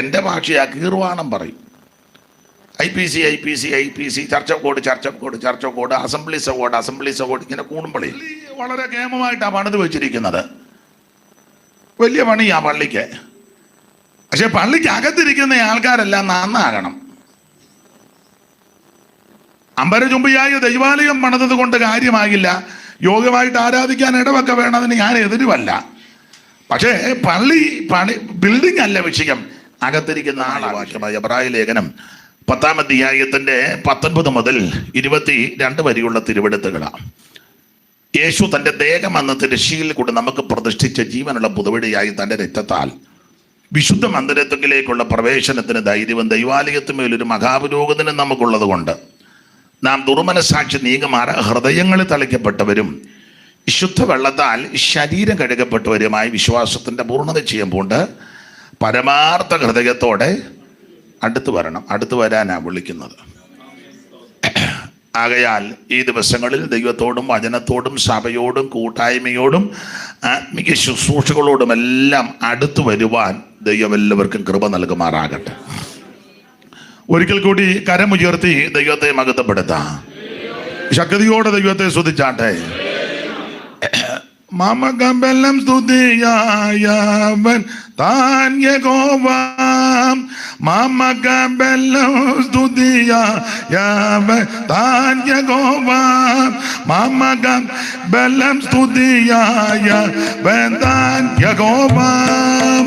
എൻ്റെ ഭാഷയാ കീർവാണം പറയും. IPC, church of God, assemblies of God ഇങ്ങനെ കൂടുമ്പോഴേ വളരെ കേമമായിട്ടാണ് പണിത് വെച്ചിരിക്കുന്നത്. വലിയ പണിയാ പള്ളിക്ക്. പക്ഷെ പള്ളിക്ക് അകത്തിരിക്കുന്ന ആൾക്കാരെല്ലാം നന്നാകണം. അമ്പരചുംബിയായ ദൈവാലയം പണിതത് കൊണ്ട് കാര്യമാകില്ല. യോഗ്യമായിട്ട് ആരാധിക്കാൻ ഇടവൊക്കെ വേണതിന് ഞാൻ എതിരുമല്ല. പക്ഷേ പണി ബിൽഡിംഗ് അല്ല വിഷയം, അകത്തിരിക്കുന്ന ആളാവശ്യമായ. എബ്രായ ലേഖനം 10-ാം അധ്യായത്തിന്റെ 19 മുതൽ 22 വരെയുള്ള തിരുവെടുത്തുകളാണ്. യേശു തൻ്റെ ദേഹം എന്ന തിരശ്ശീലിൽ കൂടെ നമുക്ക് പ്രതിഷ്ഠിച്ച ജീവനുള്ള പുതുവഴിയായി തൻ്റെ രക്തത്താൽ വിശുദ്ധ മന്ദിരത്തിലേക്കുള്ള പ്രവേശനത്തിന് ധൈര്യവും ദൈവാലയത്തിന്മേലൊരു മഹാപുരോഗതിനും നമുക്കുള്ളത് കൊണ്ട് നാം ദുർമനസാക്ഷി നീങ്ങുമാറ ഹൃദയങ്ങളിൽ തളിക്കപ്പെട്ടവരും വിശുദ്ധ വെള്ളത്താൽ ശരീരം കഴുകപ്പെട്ടവരുമായ വിശ്വാസത്തിൻ്റെ പൂർണ്ണത ചെയ്യുമ്പോൾ പരമാർത്ഥ ഹൃദയത്തോടെ അടുത്തു വരാനാണ് വിളിക്കുന്നത്. ആകയാൽ ഈ ദിവസങ്ങളിൽ ദൈവത്തോടും വചനത്തോടും സഭയോടും കൂട്ടായ്മയോടും ആത്മീയ ശുശ്രൂഷകളോടും എല്ലാം അടുത്തു വരുവാൻ ദൈവം എല്ലാവർക്കും കൃപ നൽകുമാറാകട്ടെ. ഒരിക്കൽ കൂടി കരമുയർത്തി ദൈവത്തെ മഹത്വപ്പെടുത്താം. ശക്തിയോടെ ദൈവത്തെ സ്തുതിച്ചാട്ടെ. മമകബലം സ്തുതിയായവൻ താൻ യഹോവ, മമകബലം സ്തുതിയായവൻ താൻ യഹോവ, മമകബലം സ്തുതിയായവൻ താൻ യഹോവ,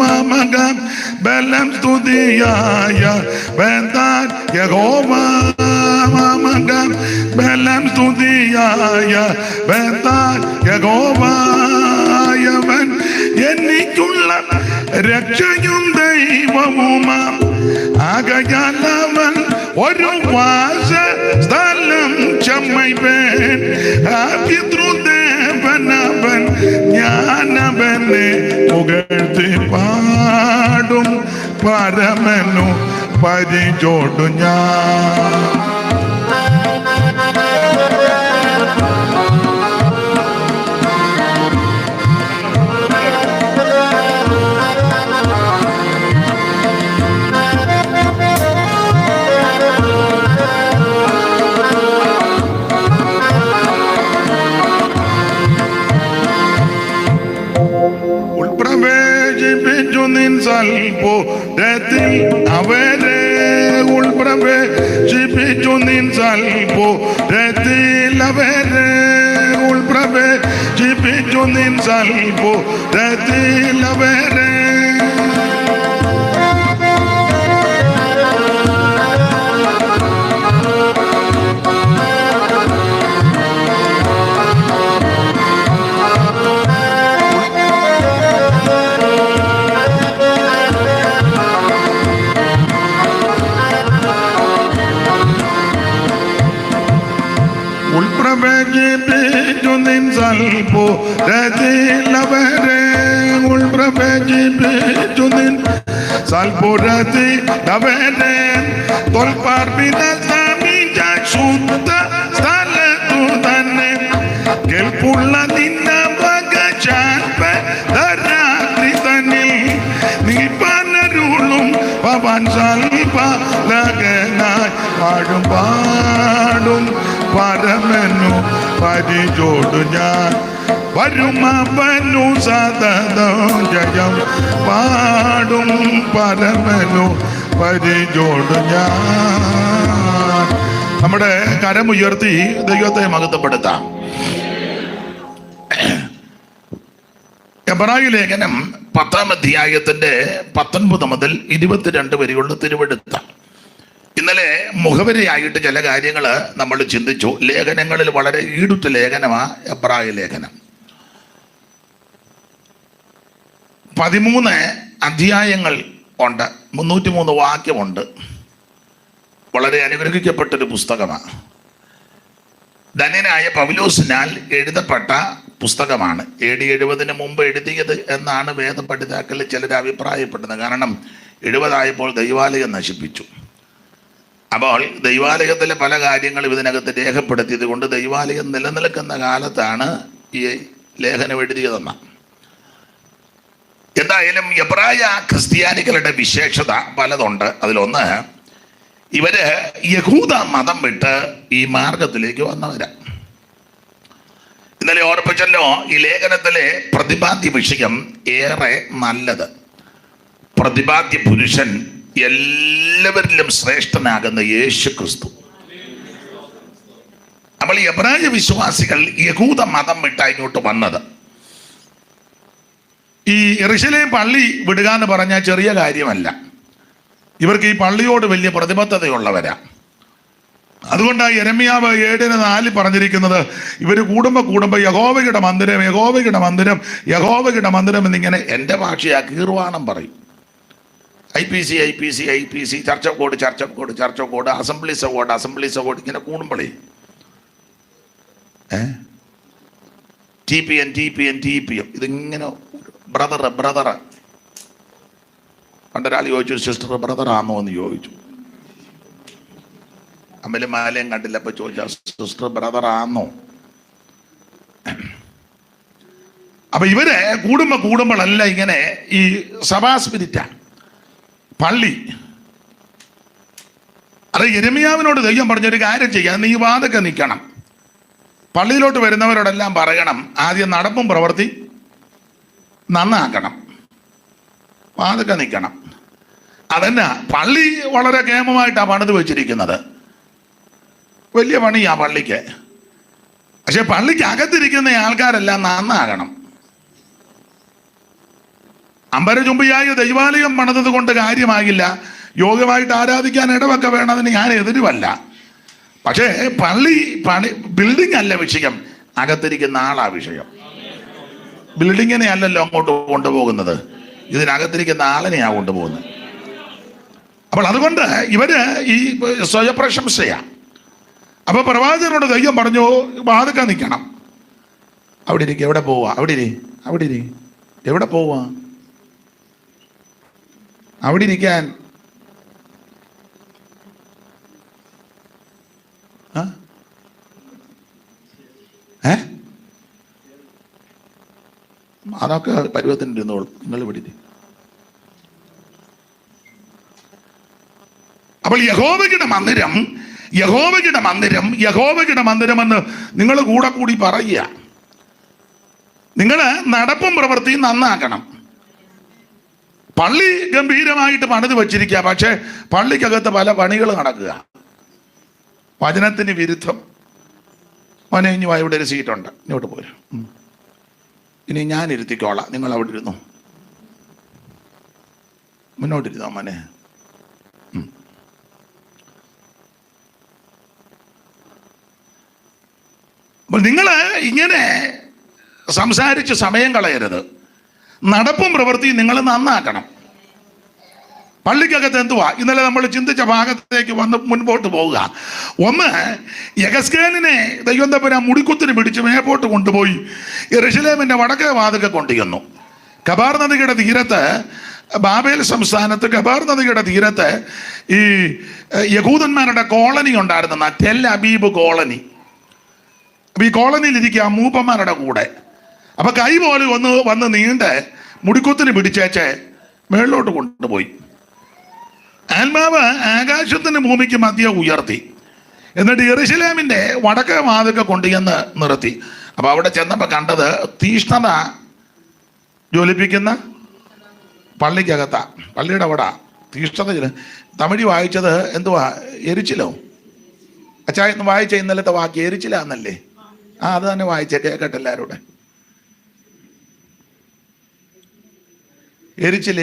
മമകബലം സ്തുതിയായവൻ താൻ യഹോവ, മമകബലം സ്തുതിയായവൻ താൻ യഹോവ. യവൻ എനിക്കുള്ള രക്ഷയും ദൈവവുമാം, ആകയാലവൻ ഒരു വാസസ്ഥലം ചമയ്പേൻ. പിതൃദേവനവൻ, ഞാനവനെ പുകഴ്ത്തി പാടും, പരമനു പരിചോടു ഞാൻ. സൽപുരത്തിൽ അവരെ ഉൾപ്രവേശിപ്പിച്ചു. നിൻ സൽപുരത്തിൽ അവരെ ഉൾപ്രവേശിപ്പിച്ചു. നിൻ സൽപുരത്തിൽ അവരെ ഉൾപ്രവേശിപ്പിച്ചു. നിൻ സൽപുരത്തിലവരെ ഉൾപ്രവേശിപ്പിച്ചു. നിൻ സൽപുരത്തിലവരെ തൊൽപ്പാർപ്പിത സ്ഥാപിച്ച ശുദ്ധ സ്ഥലത്തു തന്നെ കേൾപ്പുള്ള നിന്നപകരാത്രി തന്നിൽ നിൽപ്പനരുളും പവൻ സൽപാലകനായി പാടും പരമനു പരിചോടു ഞാൻ. വരുമവനു സതതം ജയം പാടും, പരമനു പരിചോടു ഞാൻ. നമ്മുടെ കരമുയർത്തി ദൈവത്തെ മഹത്വപ്പെടുത്താം. എബ്രായ ലേഖനം 10-ാം അധ്യായത്തിന്റെ 19 മുതൽ 22 വരെയുള്ള തിരുവെടുത്ത. ഇന്നലെ മുഖവരിയായിട്ട് ചില കാര്യങ്ങൾ നമ്മൾ ചിന്തിച്ചു. ലേഖനങ്ങളിൽ വളരെ ഈടുറ്റ ലേഖനമാണ് എബ്രായ ലേഖനം. 13 അധ്യായങ്ങൾ ഉണ്ട്, 303 വാക്യമുണ്ട്. വളരെ അനുഗ്രഹിക്കപ്പെട്ടൊരു പുസ്തകമാണ്. ധന്യനായ പൗലോസിനാൽ എഴുതപ്പെട്ട പുസ്തകമാണ്. AD 70 മുമ്പ് എഴുതിയത് എന്നാണ് വേദപണ്ഡിതാക്കളിൽ ചിലർ അഭിപ്രായപ്പെടുന്നത്. കാരണം 70 ദൈവാലയം നശിപ്പിച്ചു. അപ്പോൾ ദൈവാലയത്തിലെ പല കാര്യങ്ങളും ഇതിനകത്ത് രേഖപ്പെടുത്തിയത് കൊണ്ട് ദൈവാലയം നിലനിൽക്കുന്ന കാലത്താണ് ഈ ലേഖനം എഴുതിയതെന്ന. എന്തായാലും എബ്രായ ക്രിസ്ത്യാനികളുടെ വിശേഷത പലതുണ്ട്. അതിലൊന്ന്, ഇവര് യഹൂദ മതം വിട്ട് ഈ മാർഗത്തിലേക്ക് വന്നവരാ. ഇന്നലെ ഓർപ്പിച്ചല്ലോ, ഈ ലേഖനത്തിലെ പ്രതിപാദ്യ വിഷയം ഏറെ നല്ലത്. പ്രതിപാദ്യ പുരുഷൻ, എല്ലാവരിലും ശ്രേഷ്ഠനാകുന്ന യേശു ക്രിസ്തു. നമ്മൾ എബ്രായ വിശ്വാസികൾ യഹൂദ മതം വിട്ട് ഇങ്ങോട്ട് വന്നത്. ഈ യെരൂശലേം പള്ളി വിടുക എന്ന് പറഞ്ഞാൽ ചെറിയ കാര്യമല്ല. ഇവർക്ക് ഈ പള്ളിയോട് വലിയ പ്രതിബദ്ധതയുള്ളവരാ. അതുകൊണ്ടാണ് യെരമ്യാവ് 7:4 പറഞ്ഞിരിക്കുന്നത്, ഇവർ കൂടുമ്പോൾ യഹോവയുടെ മന്ദിരം, യഹോവയുടെ മന്ദിരം, യഹോവയുടെ മന്ദിരം എന്നിങ്ങനെ, എൻ്റെ ഭാഷയാ, കീർവാണം പറയും. IPC, church of God, assemblies of God ഇങ്ങനെ കൂടുമ്പോഴേ TPN ഇതിങ്ങനെ ബ്രദർ. പണ്ടൊരാൾ ചോദിച്ചു, സിസ്റ്റർ ബ്രദർ ആണോ എന്ന് ചോദിച്ചു. അമ്മലും മാലയും കണ്ടില്ല. അപ്പൊ ചോദിച്ചാ, സിസ്റ്റർ ബ്രദർ ആണോ? അപ്പൊ ഇവര് കൂടുമ്പോഴല്ല ഇങ്ങനെ ഈ സഭാ സ്പിരിറ്റാ പള്ളി. അത് യെരമ്യാവിനോട് ദൈവം പറഞ്ഞൊരു കാര്യം ചെയ്യാം, നീ വാതൊക്കെ നിൽക്കണം. പള്ളിയിലോട്ട് വരുന്നവരോടെല്ലാം പറയണം, ആദ്യം നടപ്പും പ്രവൃത്തി നന്നാക്കണം, വാതൊക്കെ നിൽക്കണം. അതന്നെ, പള്ളി വളരെ കേമമായിട്ടാണ് പണിത് വെച്ചിരിക്കുന്നത്. വലിയ പണിയാ പള്ളിക്ക്. പക്ഷെ പള്ളിക്ക് അകത്തിരിക്കുന്ന ആൾക്കാരെല്ലാം നന്നാകണം. അമ്പരചുംബിയായ ദൈവാലയം പണിതത് കൊണ്ട് കാര്യമാകില്ല. യോഗ്യമായിട്ട് ആരാധിക്കാൻ ഇടവൊക്കെ വേണതിന് ഞാൻ എതിരുമല്ല. പക്ഷേ ബിൽഡിംഗ് അല്ല വിഷയം, അകത്തിരിക്കുന്ന ആളാ വിഷയം. ബിൽഡിങ്ങിനെ അല്ലല്ലോ അങ്ങോട്ട് കൊണ്ടുപോകുന്നത്, ഇതിനകത്തിരിക്കുന്ന ആളിനെയാ കൊണ്ടുപോകുന്നത്. അപ്പോൾ അതുകൊണ്ട് ഇവര് ഈ സ്വയപ്രശംസയാ. അപ്പൊ പ്രവാചകനോട് ദൈവം പറഞ്ഞു, വാതൊക്കെ നിൽക്കണം. അവിടെ ഇരിക്കുക, എവിടെ പോവാ? അവിടെ ഇരി, എവിടെ പോവാ? അവിടെ ഇരിക്കാൻ. അതൊക്കെ പരുവത്തിന് ഇരുന്നോളും, നിങ്ങൾ ഇവിടെ. അപ്പോൾ യഹോവയുടെ മന്ദിരം എന്ന് നിങ്ങൾ കൂടി പറയുക. നിങ്ങൾ നടപ്പും പ്രവൃത്തിയും നന്നാക്കണം. പള്ളി ഗംഭീരമായിട്ട് പണിത് വച്ചിരിക്കുക, പക്ഷെ പള്ളിക്കകത്ത് പല പണികൾ നടക്കുക, വചനത്തിന് വിരുദ്ധം. മോനെ, ഇനി ഇവിടെ ഒരു സീറ്റുണ്ട്, ഇങ്ങോട്ട് പോരും. ഇനി ഞാൻ ഇരുത്തിക്കോളാം, നിങ്ങൾ അവിടെ ഇരുന്നു, മുന്നോട്ടിരുന്നോ മോനെ. അപ്പോൾ നിങ്ങൾ ഇങ്ങനെ സംസാരിച്ച് സമയം കളയരുത്. നടപ്പും പ്രവൃത്തിയും നിങ്ങൾ നന്നാക്കണം. പള്ളിക്കകത്ത് എന്തുവാ ഇന്നലെ നമ്മൾ ചിന്തിച്ച ഭാഗത്തേക്ക് വന്ന് മുൻപോട്ട് പോവുക. ഒന്ന്, യഗസ്കേലിനെ ദൈവം തമ്പുരാൻ മുടിക്കുത്തിന് പിടിച്ച് മേപ്പോട്ട് കൊണ്ടുപോയി യെരൂശലേമിന്റെ വടക്കേ വാതിൽക്ക് കൊണ്ടുചെന്നു. കബാർ നദിയുടെ തീരത്ത്, ബാബേൽ സംസ്ഥാനത്ത് കബാർ നദിയുടെ തീരത്ത് ഈ യഹൂദന്മാരുടെ കോളനി ഉണ്ടായിരുന്ന ടെൽ അബീബ് കോളനി. അപ്പൊ ഈ കോളനിയിലിരിക്കുക മൂപ്പന്മാരുടെ കൂടെ. അപ്പൊ കൈ പോലെ വന്ന് നീണ്ട് മുടിക്കുത്തിന് പിടിച്ചേച്ച് മേളിലോട്ട് കൊണ്ടുപോയി. ആത്മാവ് ആകാശത്തിന് ഭൂമിക്ക് മധ്യ ഉയർത്തി. എന്നിട്ട് യെരൂശലേമിന്റെ വടക്കേ വാതിൽക്ക് കൊണ്ടുചെന്ന് നിർത്തി. അപ്പൊ അവിടെ ചെന്നപ്പോ കണ്ടത് തീഷ്ണത ജ്വലിപ്പിക്കുന്ന പള്ളിക്കകത്താ, പള്ളിയുടെ അവിടെ തീഷ്ണത. തമിഴ് വായിച്ചത് എന്തുവാ? എരിച്ചിലോ? അച്ചായന്ന് വായിച്ച ഇന്നലത്തെ വാക്ക് എരിച്ചിലാന്നല്ലേ? അത് തന്നെ വായിച്ച കേക്കട്ടെ എല്ലാവരുടെ. എരിച്ചില്.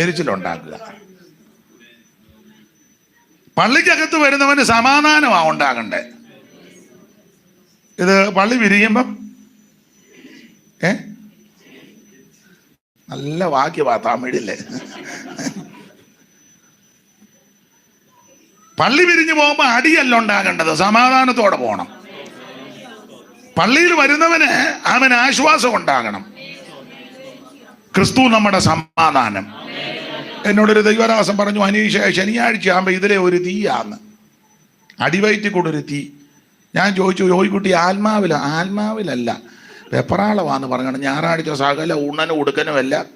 എരിച്ചിലുണ്ടാക്കുക. പള്ളിക്കകത്ത് വരുന്നവന് സമാധാനമാ ഉണ്ടാകണ്ടേ. ഇത് പള്ളി വിരിയുമ്പം നല്ല വാക്യവാ തമിഴില്ലേ. പള്ളി പിരിഞ്ഞു പോകുമ്പോ അടിയല്ല ഉണ്ടാകേണ്ടത്, സമാധാനത്തോടെ പോകണം. പള്ളിയിൽ വരുന്നവന് അവന് ആശ്വാസം ഉണ്ടാകണം. ക്രിസ്തു നമ്മുടെ സമാധാനം. എന്നോടൊരു ദൈവദാസൻ പറഞ്ഞു, അനീഷ ശനിയാഴ്ച ആകുമ്പോൾ ഇതിലെ ഒരു തീയാന്ന്, അടിവയറ്റിൽ കൂടെ ഒരു തീ. ഞാൻ ചോദിച്ചു, യോയിക്കുട്ടി ആത്മാവിലല്ല വെപ്രാളമാന്ന് പറഞ്ഞാണ്. ഞായറാഴ്ച സകല ഉണ്ണനും ഉടുക്കനും എല്ലാം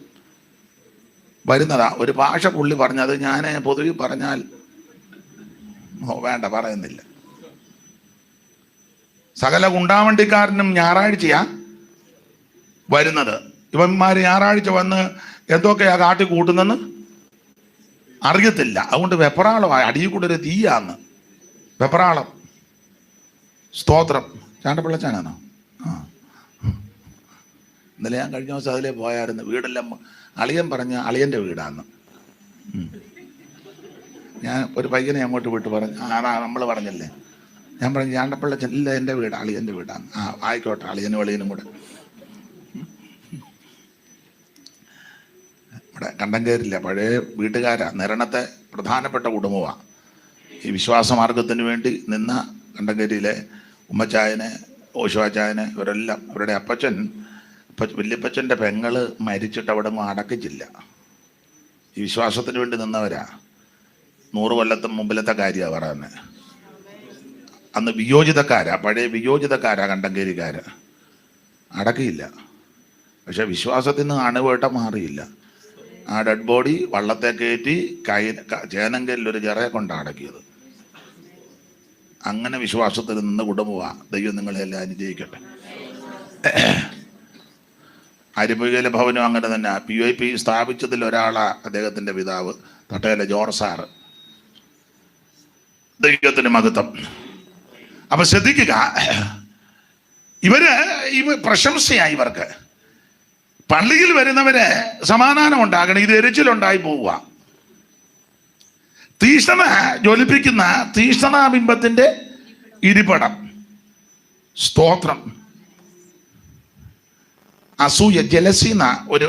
വരുന്നതാ. ഒരു ഭാഷ പുള്ളി പറഞ്ഞത് ഞാൻ പൊതുവെ പറഞ്ഞാൽ വേണ്ട, പറയുന്നില്ല. സകല ഗുണ്ടാവണ്ടിക്കാരനും ഞായറാഴ്ചയാ വരുന്നത്. ഇവന്മാര് ഞായറാഴ്ച വന്ന് എന്തൊക്കെയാ കാട്ടി കൂട്ടുന്നെന്ന് അറിയത്തില്ല. അതുകൊണ്ട് വെപ്രാളമായി, അടിയിൽ കൂടെ ഒരു തീയാന്ന് വെപ്രാളം. സ്തോത്രം. ചാണ്ടപ്പിള്ളച്ചാനാണോ? ഇന്നലെ ഞാൻ കഴിഞ്ഞ ദിവസം അതിലേ പോയായിരുന്നു. വീടെല്ലാം അളിയൻ പറഞ്ഞ അളിയൻ്റെ വീടാന്ന്. ഞാൻ ഒരു പയ്യനെ അങ്ങോട്ട് വിട്ട് പറഞ്ഞു, നമ്മൾ പറഞ്ഞല്ലേ, ഞാൻ പറഞ്ഞു ചാണ്ടപ്പിള്ളച്ചൻ ഇല്ല, എൻ്റെ വീട് അളിയൻ്റെ വീടാന്ന്. ആയിക്കോട്ടെ, അളിയനും അളിയനും കൂടെ. ഇവിടെ കണ്ടങ്കേരില്ല, പഴയ വീട്ടുകാരാ, നിരണത്തെ പ്രധാനപ്പെട്ട കുടുംബമാണ്. ഈ വിശ്വാസമാർഗത്തിന് വേണ്ടി നിന്ന കണ്ടങ്കേരിയിലെ ഉമ്മച്ചായനെ, ഓശുവാച്ചായനെ, ഇവരെല്ലാം അവരുടെ അപ്പച്ചൻ, വല്യപ്പച്ചൻ്റെ പെങ്ങള് മരിച്ചിട്ട് അവിടെ ഒന്നും അടക്കിച്ചില്ല. ഈ വിശ്വാസത്തിന് വേണ്ടി നിന്നവരാ. 100 കൊല്ലത്തിന് മുമ്പിലത്തെ കാര്യമാണ് പറയുന്നത്. അന്ന് വിയോജിതക്കാരാ, പഴയ വിയോജിതക്കാരാ കണ്ടങ്കേരിക്കാര്. അടക്കിയില്ല. പക്ഷെ വിശ്വാസത്തിൽ നിന്ന് അണുവേട്ട മാറിയില്ല. ആ ഡെഡ് ബോഡി വള്ളത്തെ കയറ്റി ചേനങ്കലിലൊരു ജറയെ കൊണ്ട് അടക്കിയത്. അങ്ങനെ വിശ്വാസത്തിൽ നിന്ന് കുടുംബമാണ്. ദൈവം നിങ്ങളെല്ലാം അനുജയിക്കട്ടെ. അരിമുകയിലെ ഭവനം അങ്ങനെ തന്നെ. PYP സ്ഥാപിച്ചതിൽ ഒരാളാണ് അദ്ദേഹത്തിൻ്റെ പിതാവ്, തട്ടയിലെ ജോർജ് സാറ്. ദൈവത്തിന് മഹത്വം. അപ്പൊ ശ്രദ്ധിക്കുക, ഇവ പ്രശംസയായി ഇവർക്ക്. പള്ളിയിൽ വരുന്നവര് സമാധാനം ഉണ്ടാകണം. ഇത് എരിച്ചിലുണ്ടായി പോവുക. തീഷ്ണത ജ്വലിപ്പിക്കുന്ന തീഷ്ണതാബിംബത്തിന്റെ ഇരിപ്പിടം. സ്തോത്രം. അസൂയ, ജലസീന ഒരു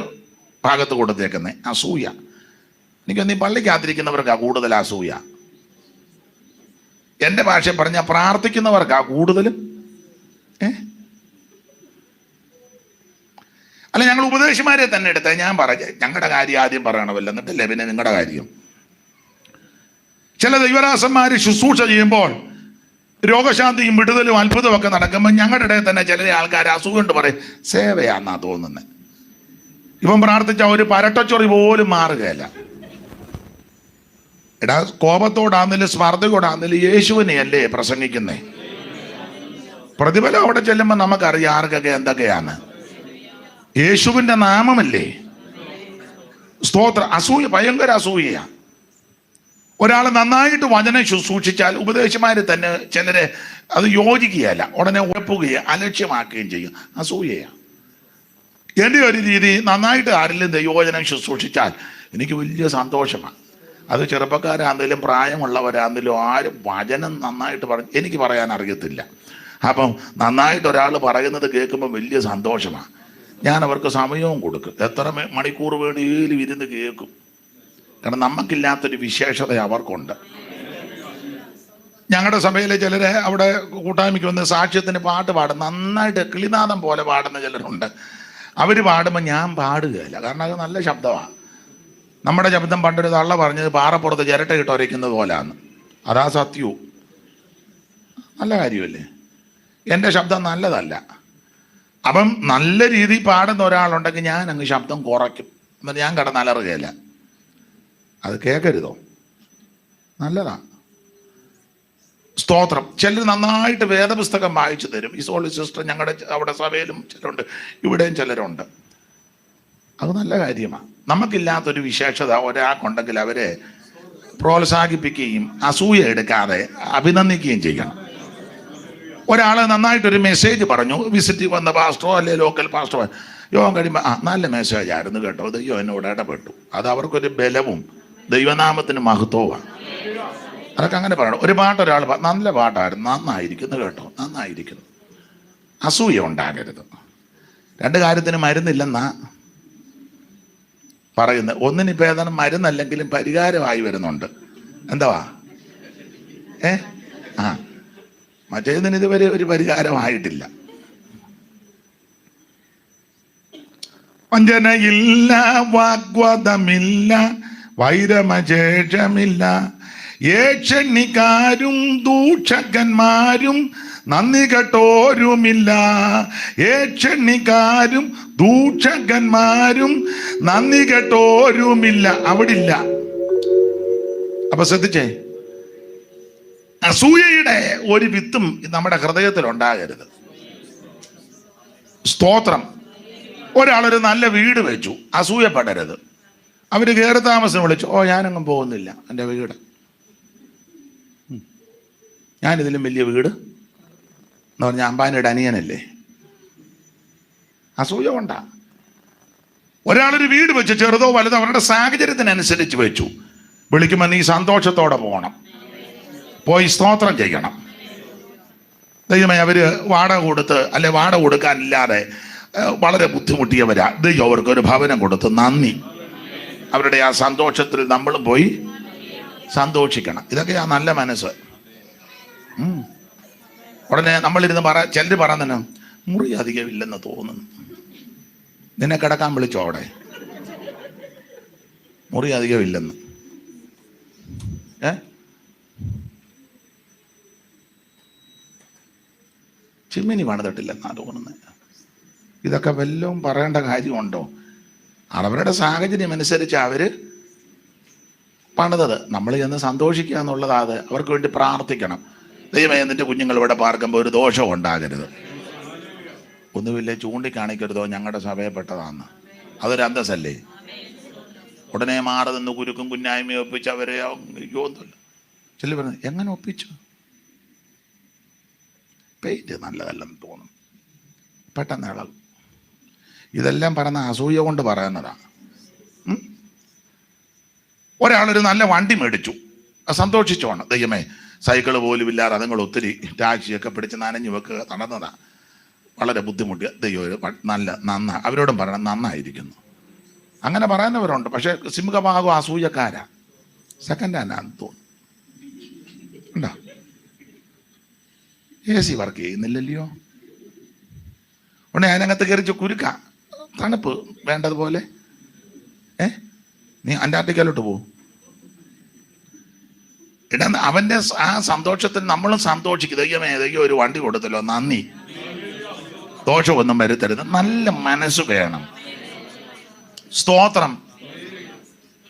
ഭാഗത്ത് കൊടുത്തേക്കുന്നത്. അസൂയ. എനിക്കൊന്ന് ഈ പള്ളിക്കകത്തിരിക്കുന്നവർക്കാ കൂടുതൽ അസൂയ. എൻ്റെ ഭാഷ പറഞ്ഞാൽ പ്രാർത്ഥിക്കുന്നവർക്കാ കൂടുതലും. അല്ല, ഞങ്ങൾ ഉപദേശിമാരെ തന്നെ എടുത്താൽ ഞാൻ ഞങ്ങളുടെ കാര്യം ആദ്യം പറയണമല്ലോ, എന്നിട്ടല്ലേ പിന്നെ നിങ്ങളുടെ കാര്യം. ചില ദൈവദാസന്മാർ ശുശ്രൂഷ ചെയ്യുമ്പോൾ രോഗശാന്തിയും വിടുതലും അത്ഭുതവും ഒക്കെ നടക്കുമ്പോൾ ഞങ്ങളുടെ ഇടയിൽ തന്നെ ചില ആൾക്കാർ അസുഖം കൊണ്ട് പറയും സേവയാന്നാ തോന്നുന്നത്. ഇവൻ പ്രാർത്ഥിച്ച ഒരു പരട്ടച്ചൊറി പോലും മാറുകയല്ല. എടാ, കോപത്തോടാന്നില്ല സ്മർദ്ദയോടാന്നില്ല യേശുവിനെയല്ലേ പ്രസംഗിക്കുന്നേ. പ്രതിഫലം അവിടെ ചെല്ലുമ്പോൾ നമുക്കറിയാം ആർക്കൊക്കെ എന്തൊക്കെയാണ്. യേശുവിൻ്റെ നാമമല്ലേ. സ്തോത്ര. അസൂയ, ഭയങ്കര അസൂയയാ. ഒരാൾ നന്നായിട്ട് വചനം ശുശ്രൂഷിച്ചാൽ ഉപദേശിമാര് തന്നെ ചിലരെ അത് യോജിക്കുകയല്ല, ഉടനെ ഉഴപ്പുകയും അലക്ഷ്യമാക്കുകയും ചെയ്യും. അസൂയയാണ്. എൻ്റെ ഒരു രീതി, നന്നായിട്ട് ആരെങ്കിലും ദൈവവചനം ശുശ്രൂഷിച്ചാൽ എനിക്ക് വലിയ സന്തോഷമാണ്. അത് ചെറുപ്പക്കാരാണെങ്കിലും പ്രായമുള്ളവരാണെങ്കിലും ആരും വചനം നന്നായിട്ട് എനിക്ക് പറയാൻ അറിയത്തില്ല. അപ്പം നന്നായിട്ട് ഒരാൾ പറയുന്നത് കേൾക്കുമ്പോൾ വലിയ സന്തോഷമാണ്. ഞാൻ അവർക്ക് സമയവും കൊടുക്കും. എത്ര മണിക്കൂർ വേണേലും ഇരുന്ന് കേൾക്കും. കാരണം നമുക്കില്ലാത്തൊരു വിശേഷത അവർക്കുണ്ട്. ഞങ്ങളുടെ സഭയിലെ ചിലരെ അവിടെ കൂട്ടായ്മയ്ക്ക് വന്ന് സാക്ഷ്യത്തിന് പാട്ട് പാടും. നന്നായിട്ട് കിളിനാദം പോലെ പാടുന്ന ചിലരുണ്ട്. അവർ പാടുമ്പോൾ ഞാൻ പാടുകയില്ല. കാരണം അത് നല്ല ശബ്ദമാണ്. നമ്മുടെ ശബ്ദം പണ്ടൊരു തള്ള പറഞ്ഞത് പാറപ്പുറത്ത് ചിരട്ടയിട്ട് ഉരയ്ക്കുന്നത് പോലാന്ന്. അതാ സത്യവും. നല്ല കാര്യമല്ലേ? എൻ്റെ ശബ്ദം നല്ലതല്ല. അപ്പം നല്ല രീതിയിൽ പാടുന്ന ഒരാളുണ്ടെങ്കിൽ ഞാൻ അങ്ങ് ശബ്ദം കുറയ്ക്കും. എന്നിട്ട് ഞാൻ കിടന്നലറുകയില്ല. അത് കേൾക്കരുതോ? നല്ലതാ. സ്തോത്രം. ചിലർ നന്നായിട്ട് വേദപുസ്തകം വായിച്ചു തരും. ഈ സോളി സിസ്റ്റർ ഞങ്ങളുടെ അവിടെ സഭയിലും ചിലരുണ്ട്, ഇവിടെയും ചിലരുണ്ട്. അത് നല്ല കാര്യമാണ്. നമുക്കില്ലാത്തൊരു വിശേഷത ഒരാൾക്കുണ്ടെങ്കിൽ അവരെ പ്രോത്സാഹിപ്പിക്കുകയും അസൂയ എടുക്കാതെ അഭിനന്ദിക്കുകയും ചെയ്യണം. ഒരാൾ നന്നായിട്ടൊരു മെസ്സേജ് പറഞ്ഞു, വിസിറ്റ് വന്ന പാസ്റ്ററോ അല്ലെ ലോക്കൽ പാസ്റ്ററോ, യോഗം കഴിയുമ്പോൾ നല്ല മെസ്സേജ് ആയിരുന്നു കേട്ടോ, ദൈവം എന്നോട് ഇടപെട്ടു. അത് അവർക്കൊരു ബലവും ദൈവനാമത്തിന് മഹത്വമാണ്. അതൊക്കെ അങ്ങനെ പറയണം. ഒരു പാട്ട് ഒരാൾ നല്ല പാട്ടായിരുന്നു, നന്നായിരിക്കുന്നു കേട്ടോ, നന്നായിരിക്കുന്നു. അസൂയ ഉണ്ടാകരുത്. 2 കാര്യത്തിന് മരുന്നില്ലെന്നാ പറയുന്നത്. ഒന്നിനിപ്പോൾ ഏതാനും മരുന്നല്ലെങ്കിലും പരിഹാരമായി വരുന്നുണ്ട്. എന്തുവാ? മറ്റേതിന് ഇതുവരെ ഒരു പരിഹാരമായിട്ടില്ല. വഞ്ചനയില്ല, വാഗ്വാദമില്ല, വൈരമശേഷമില്ല. ഏക്ഷണിക്കാരും ദൂഷകന്മാരും നന്ദി കെട്ടോരുമില്ല. ഏക്ഷണിക്കാരും ദൂഷകന്മാരും നന്ദി കെട്ടോരുമില്ല. അവിടില്ല. അപ്പൊ ശ്രദ്ധിച്ചേ, അസൂയയുടെ ഒരു വിത്തും നമ്മുടെ ഹൃദയത്തിൽ ഉണ്ടാകരുത്. സ്തോത്രം. ഒരാളൊരു നല്ല വീട് വെച്ചു, അസൂയപ്പെടരുത്. അവര് കയറി താമസം വിളിച്ചു, ഓ ഞാനങ്ങും പോകുന്നില്ല, എൻ്റെ വീട്, ഞാനിതിലും വലിയ വീട് എന്ന് പറഞ്ഞ അമ്പാനിയുടെ അനിയനല്ലേ. അസൂയ കൊണ്ടാ. ഒരാളൊരു വീട് വെച്ച്, ചെറുതോ വലുതോ അവരുടെ സാഹചര്യത്തിനനുസരിച്ച് വെച്ചു. വിളിക്കുമ്പോൾ നീ സന്തോഷത്തോടെ പോകണം, പോയി സ്തോത്രം ചെയ്യണം. ദൈവമേ, അവര് വാടക കൊടുത്ത് അല്ലെ വാടക കൊടുക്കാനില്ലാതെ വളരെ ബുദ്ധിമുട്ടിയവരാ. ദൈവം അവർക്കൊരു ഭവനം കൊടുത്ത് നന്ദി. അവരുടെ ആ സന്തോഷത്തിൽ നമ്മളും പോയി സന്തോഷിക്കണം. ഇതൊക്കെയാ നല്ല മനസ്സ്. ഉടനെ നമ്മളിരുന്ന് ചിലർ പറയുന്ന മുറി അധികം ഇല്ലെന്ന് തോന്നുന്നു, നിന്നെ കിടക്കാൻ വിളിച്ചോ അവിടെ, മുറി അധികം ഇല്ലെന്ന്. ചിമ്മിനി പണിതിട്ടില്ലെന്നാ തോന്നുന്നത്. ഇതൊക്കെ വല്ലതും പറയേണ്ട കാര്യമുണ്ടോ? അവരുടെ സാഹചര്യം അനുസരിച്ച് അവര് പണിതത്. നമ്മൾ ചെന്ന് സന്തോഷിക്കുക എന്നുള്ളത്, അത് അവർക്ക് വേണ്ടി പ്രാർത്ഥിക്കണം. ദൈവമേ, എന്നിട്ട് കുഞ്ഞുങ്ങൾ ഇവിടെ പാർക്കുമ്പോൾ ഒരു ദോഷം ഉണ്ടാകരുത്, ഒന്നുമില്ലേ ചൂണ്ടിക്കാണിക്കരുതോ ഞങ്ങളുടെ സഭയപ്പെട്ടതാന്ന്. അതൊരു അന്തസ്സല്ലേ? ഉടനെ മാറി നിന്ന് കുരുക്കും കുഞ്ഞായ്മയും ഒപ്പിച്ച് അവരെ ഒന്നുമില്ല. ചില പറഞ്ഞു, എങ്ങനെ ഒപ്പിച്ചു? പെയിന്റ് നല്ലതല്ലെന്ന് തോന്നും, പെട്ടെന്ന് ഇളകും. ഇതെല്ലാം പറയുന്ന അസൂയ കൊണ്ട് പറയുന്നതാണ്. ഒരാളൊരു നല്ല വണ്ടി മേടിച്ചു, സന്തോഷിച്ചോണം. ദൈവമേ, സൈക്കിള് പോലും ഇല്ലാതെ അതുങ്ങൾ ഒത്തിരി ടാക്സിയൊക്കെ പിടിച്ച് നനഞ്ഞു വെക്കുക, നടന്നതാണ്, വളരെ ബുദ്ധിമുട്ട്. ദൈവം നന്നാ അവരോടും പറയണം, നന്നായിരിക്കുന്നു. അങ്ങനെ പറയുന്നവരുണ്ട്. പക്ഷെ സിംഹഭാഗം അസൂയക്കാരാ, സെക്കൻഡ് ഹാൻഡാന്ന് തോന്നുന്നു. ഉണ്ടോ? AC വർക്ക് ചെയ്യുന്നില്ലല്ലോ. ഉടനെ അതിനകത്ത് കയറിച്ച് കുരുക്ക, തണുപ്പ് വേണ്ടതുപോലെ. നീ അന്റാർട്ടിക്കയിലോട്ട് പോകും. അവന്റെ ആ സന്തോഷത്തിൽ നമ്മളും സന്തോഷിക്കും. ദൈവമേ, ദൈവം ഒരു വണ്ടി കൊടുത്തല്ലോ, നന്ദി. ദോഷമൊന്നും വരുത്തരുത്. നല്ല മനസ്സ് വേണം. സ്തോത്രം.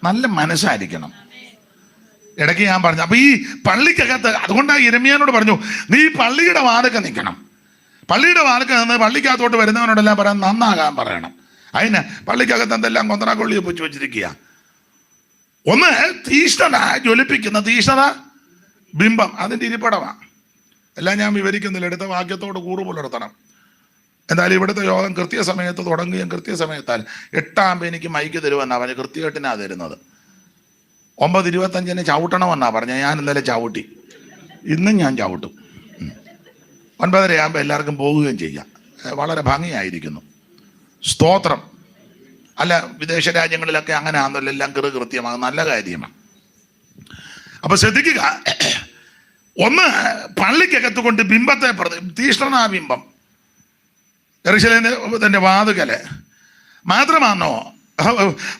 നല്ല മനസ്സായിരിക്കണം. ഇടയ്ക്ക് ഞാൻ പറഞ്ഞു, അപ്പൊ ഈ പള്ളിക്കകത്ത്, അതുകൊണ്ടാണ് യിരെമ്യാനോട് പറഞ്ഞു, നീ പള്ളിയുടെ വാതിൽക്കൽ നിൽക്കണം. പള്ളിയുടെ വാതിൽക്കൽ നിന്ന് പള്ളിക്കകത്തോട്ട് വരുന്നവനോടെല്ലാം പറയാൻ നന്നാകാൻ പറയണം. അതിന് പള്ളിക്കകത്ത് എന്തെല്ലാം കൊന്തറാക്കൊള്ളി ഒപ്പിച്ച് വെച്ചിരിക്കുക. ഒന്ന് തീഷ്ണത, ജ്വലിപ്പിക്കുന്ന തീഷ്ണത, ബിംബം, അതിൻ്റെ ഇരിപ്പിടമാണ്. എല്ലാം ഞാൻ വിവരിക്കുന്നില്ല, എടുത്ത വാക്യത്തോട് കൂറ് പുലർത്തണം. എന്തായാലും ഇവിടുത്തെ യോഗം കൃത്യസമയത്ത് തുടങ്ങുകയും കൃത്യസമയത്താൽ 8 എനിക്ക് മൈക്ക് തരുമെന്നാണ് പറഞ്ഞ്, കൃത്യമായിട്ടിനാണ് തരുന്നത്. 9:25 ചവിട്ടണമെന്നാണ് പറഞ്ഞത്. ഞാൻ ഇന്നലെ ചവിട്ടി, ഇന്നും ഞാൻ ചവിട്ടും. 9:30 എല്ലാവർക്കും പോവുകയും ചെയ്യാം. വളരെ ഭംഗിയായിരിക്കുന്നു. സ്തോത്രം. അല്ല, വിദേശ രാജ്യങ്ങളിലൊക്കെ അങ്ങനെ ആണെന്നല്ല, എല്ലാം കൃത്യമാണ്, നല്ല കാര്യമാണ്. അപ്പൊ ശ്രദ്ധിക്കുക, ഒന്ന് പള്ളിക്കകത്ത് കൊണ്ട് ബിംബത്തെ തീഷ്ണനാ ബിംബം യെരൂശലേമിന്റെ വാതുകല് മാത്രമാണോ?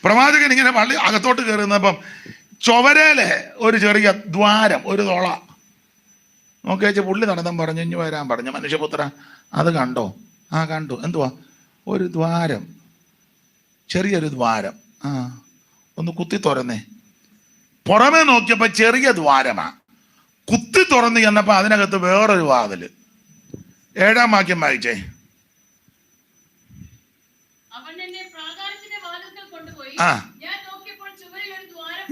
പ്രവാചകൻ ഇങ്ങനെ പള്ളി അകത്തോട്ട് കയറുന്നപ്പം ചുവരയിലെ ഒരു ചെറിയ ദ്വാരം, ഒരു തുള നോക്കിയച്ച് പുള്ളി നടന്നം പറഞ്ഞു, ഇഞ്ഞു വരാൻ പറഞ്ഞു. മനുഷ്യപുത്ര, അത് കണ്ടോ? ആ കണ്ടു. എന്തുവാ? ഒരു ദ്വാരം, ചെറിയൊരു ദ്വാരം. ഒന്ന് കുത്തി തുറന്നേ. പുറമെ നോക്കിയപ്പോ ചെറിയ ദ്വാരമാ. കുത്തി തുറന്ന് ചെന്നപ്പോ അതിനകത്ത് വേറൊരു വാതില്. 7-ാം വാക്യം വായിച്ചേ.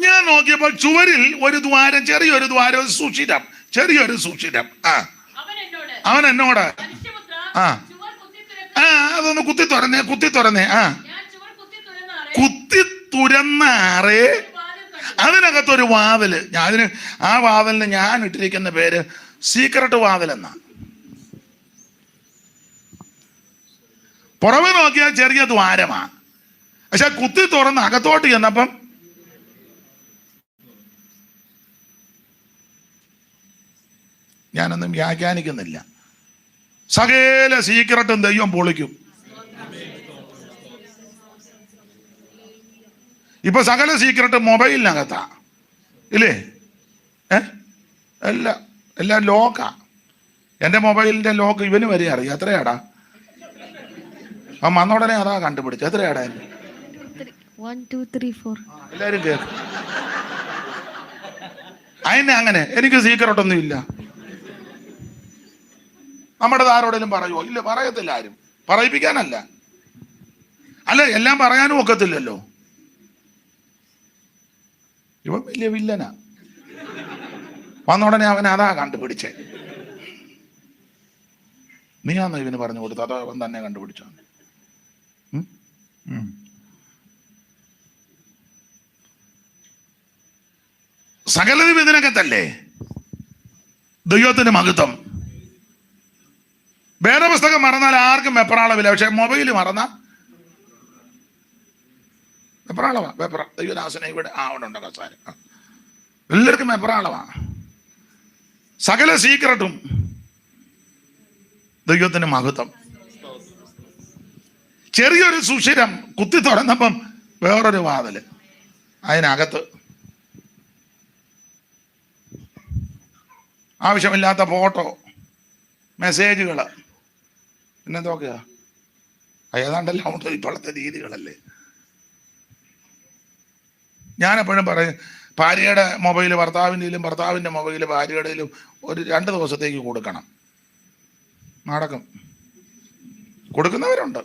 ഞാൻ നോക്കിയപ്പോൾ ചുവരിൽ ഒരു ദ്വാരം, ചെറിയൊരു ദ്വാരം, സുഷിരം, ചെറിയൊരു സുഷിരം. അവൻ എന്നോട് അതൊന്ന് കുത്തി തുറന്നേ, കുത്തി തുറന്നേ. കുത്തി തുറന്നാറേ അതിനകത്തൊരു വാതില്. അതിന് ആ വാതിലിന് ഞാൻ ഇട്ടിരിക്കുന്ന പേര് സീക്രട്ട് വാതിൽ എന്നാ. പുറമെ നോക്കിയാൽ ചെറിയ ദ്വാരമാ, പക്ഷെ കുത്തി തുറന്ന് അകത്തോട്ട് ചെന്നപ്പം ഞാനൊന്നും വ്യാഖ്യാനിക്കുന്നില്ല. സകല സീക്രട്ടും ദൈവം പൊളിക്കും. ഇപ്പൊ സകല സീക്രട്ട് മൊബൈലിനകത്താ, ഇല്ലേ? എല്ലാം ലോക്കാ. എൻ്റെ മൊബൈലിന്റെ ലോക്ക് ഇവന് വരെ അറിയാം. എത്രയാടാ? വന്നോടനെ അതാ കണ്ടുപിടിച്ചു. എത്രയാടാ? 1 2 3 4. എല്ലാരും കേൾക്കും. അതിനെ അങ്ങനെ എനിക്ക് സീക്രട്ടൊന്നും ഇല്ല. നമ്മുടെ ആരോടെങ്കിലും പറയുമോ? ഇല്ല, പറയത്തില്ല. ആരും പറയിപ്പിക്കാനല്ല. അല്ല, എല്ലാം പറയാനും ഒക്കത്തില്ലല്ലോ. ഇവൻ വലിയ വില്ലനാ. വന്നോടനെ അവൻ അതാ കണ്ടുപിടിച്ചേ. നീയാന്നോ ഇവന് പറഞ്ഞു കൊടുത്തു? അതോ അവൻ തന്നെ കണ്ടുപിടിച്ചോ? സകലതും ഇതിനകത്തല്ലേ. ദൈവത്തിന്റെ മഹത്വം. വേദപുസ്തകം മറന്നാൽ ആർക്കും വെപ്രാളമില്ല. പക്ഷെ മൊബൈൽ മറന്ന വെപ്രാളമാ. ദൈവദാസനെ ഇവിടെ അവിടെ ഉണ്ടോ കസാര? എല്ലാവർക്കും വെപ്രാളമാ. സകല സീക്രട്ടും ദൈവത്തിന്റെ മഹത്വം. ചെറിയൊരു സുഷിരം കുത്തി തുറന്നപ്പം വേറൊരു വാതില്, അതിനകത്ത് ആവശ്യമില്ലാത്ത ഫോട്ടോ, മെസ്സേജുകൾ, പിന്നെന്തൊക്കെയാ? ഏതാണ്ടെല്ലാം ഉണ്ട് ഇപ്പോഴത്തെ രീതികളല്ലേ. ഞാനെപ്പോഴും പറയും, ഭാര്യയുടെ മൊബൈൽ ഭർത്താവിൻ്റെയിലും ഭർത്താവിൻ്റെ മൊബൈൽ ഭാര്യയുടെയിലും ഒരു 2 ദിവസത്തേക്ക് കൊടുക്കണം. നടക്കും. കൊടുക്കുന്നവരുണ്ട്.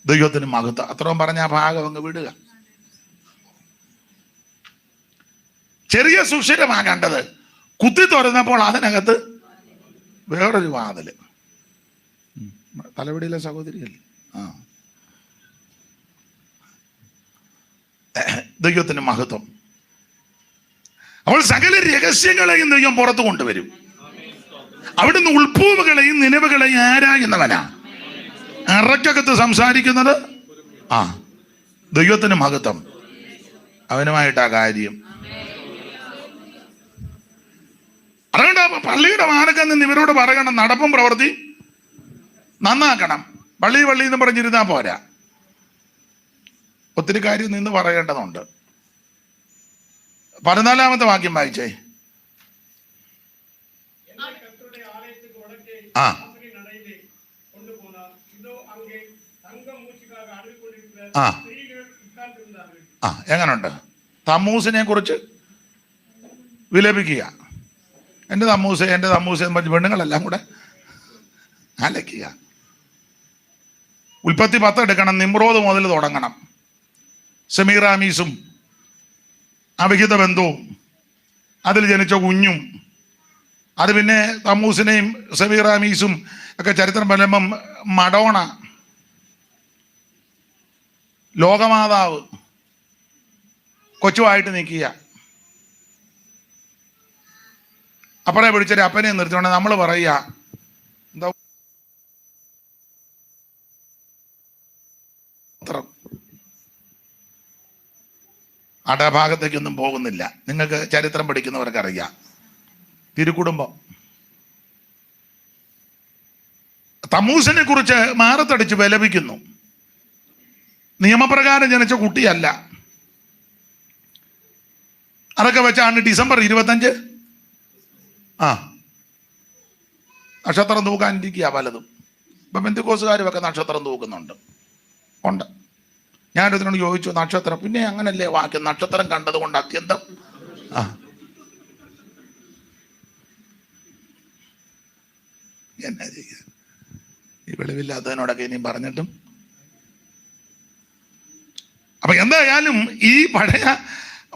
ദൈവത്തിന് മഹത്വം. അത്രയും പറഞ്ഞ ആ ഭാഗം അങ്ങ് വിടുക. ചെറിയ സുഷിരമാ കണ്ടത്. കുത്തി തുറന്നപ്പോൾ അതിനകത്ത് വേറൊരു വാതില്. തലവിടിയിലെ സഹോദരിയല്ലേ? ദൈവത്തിന് മഹത്വം. അപ്പോൾ സകല രഹസ്യങ്ങളെയും ദൈവം പുറത്തു കൊണ്ടുവരും. അവിടുന്ന് ഉൾപ്പൂവുകളെയും നിലവുകളെയും ആരായുന്നവനാ. അറക്കകത്ത് സംസാരിക്കുന്നത് ദൈവത്തിന് മഹത്വം. അവനുമായിട്ടാ കാര്യം. അതുകൊണ്ട് പള്ളിയുടെ മാർഗം നിന്ന് ഇവരോട് പറയണം, നടപ്പും പ്രവൃത്തി നന്നാക്കണം. പള്ളി എന്ന് പറഞ്ഞിരുന്നാ പോരാ, ഒത്തിരി കാര്യം നിന്ന് പറയേണ്ടതുണ്ട്. 14-ാമത്തെ വാക്യം വായിച്ചേ. എങ്ങനുണ്ട്? തമ്മൂസിനെ കുറിച്ച് വിലപിക്കുക. എൻ്റെ തമ്മൂസ് എന്ന് പറഞ്ഞ് പെണ്ണുങ്ങളെല്ലാം കൂടെ അലക്കുക. ഉൽപ്പത്തി 10 എടുക്കണം. നിമ്രോദ് മുതൽ തുടങ്ങണം. സെമീറാമീസും അവിഹിത ബന്ധവും അതിൽ ജനിച്ച കുഞ്ഞും, അത് പിന്നെ തമ്മൂസിനെയും സെമീറാമീസും ഒക്കെ ചരിത്രം പറയുമ്പം മഡോണ, ലോകമാതാവ് കൊച്ചുമായിട്ട് നിൽക്കുക. അപ്പഴേ പിടിച്ചൊരു അപ്പനെ നിർത്തിക്കൊണ്ട് നമ്മൾ പറയുക, എന്താ അടഭാഗത്തേക്കൊന്നും പോകുന്നില്ല. നിങ്ങൾക്ക് ചരിത്രം പഠിക്കുന്നവർക്ക് അറിയാം. തിരുക്കുടുംബം. തമ്മൂസിനെ കുറിച്ച് മാറത്തടിച്ച് വിലപിക്കുന്നു. നിയമപ്രകാരം ജനിച്ച കുട്ടിയല്ല. അതൊക്കെ വെച്ചാണ് ഡിസംബർ 25 നക്ഷത്രം തൂക്കാനിരിക്കുക പലതും. ഇപ്പം പെന്തിക്കോസുകാരുമൊക്കെ നക്ഷത്രം തൂക്കുന്നുണ്ട്. ഉണ്ട്. ഞാനൊരുത്തിനോട് ചോദിച്ചു, നക്ഷത്രം പിന്നെ അങ്ങനല്ലേ വാക്യം, നക്ഷത്രം കണ്ടത് കൊണ്ട് അത്യന്തം എന്നാ ചെയ്യുക? ഈ വെളിവില്ലാത്തതിനോടൊക്കെ ഇനിയും പറഞ്ഞിട്ടും. അപ്പൊ എന്തായാലും ഈ പഴയ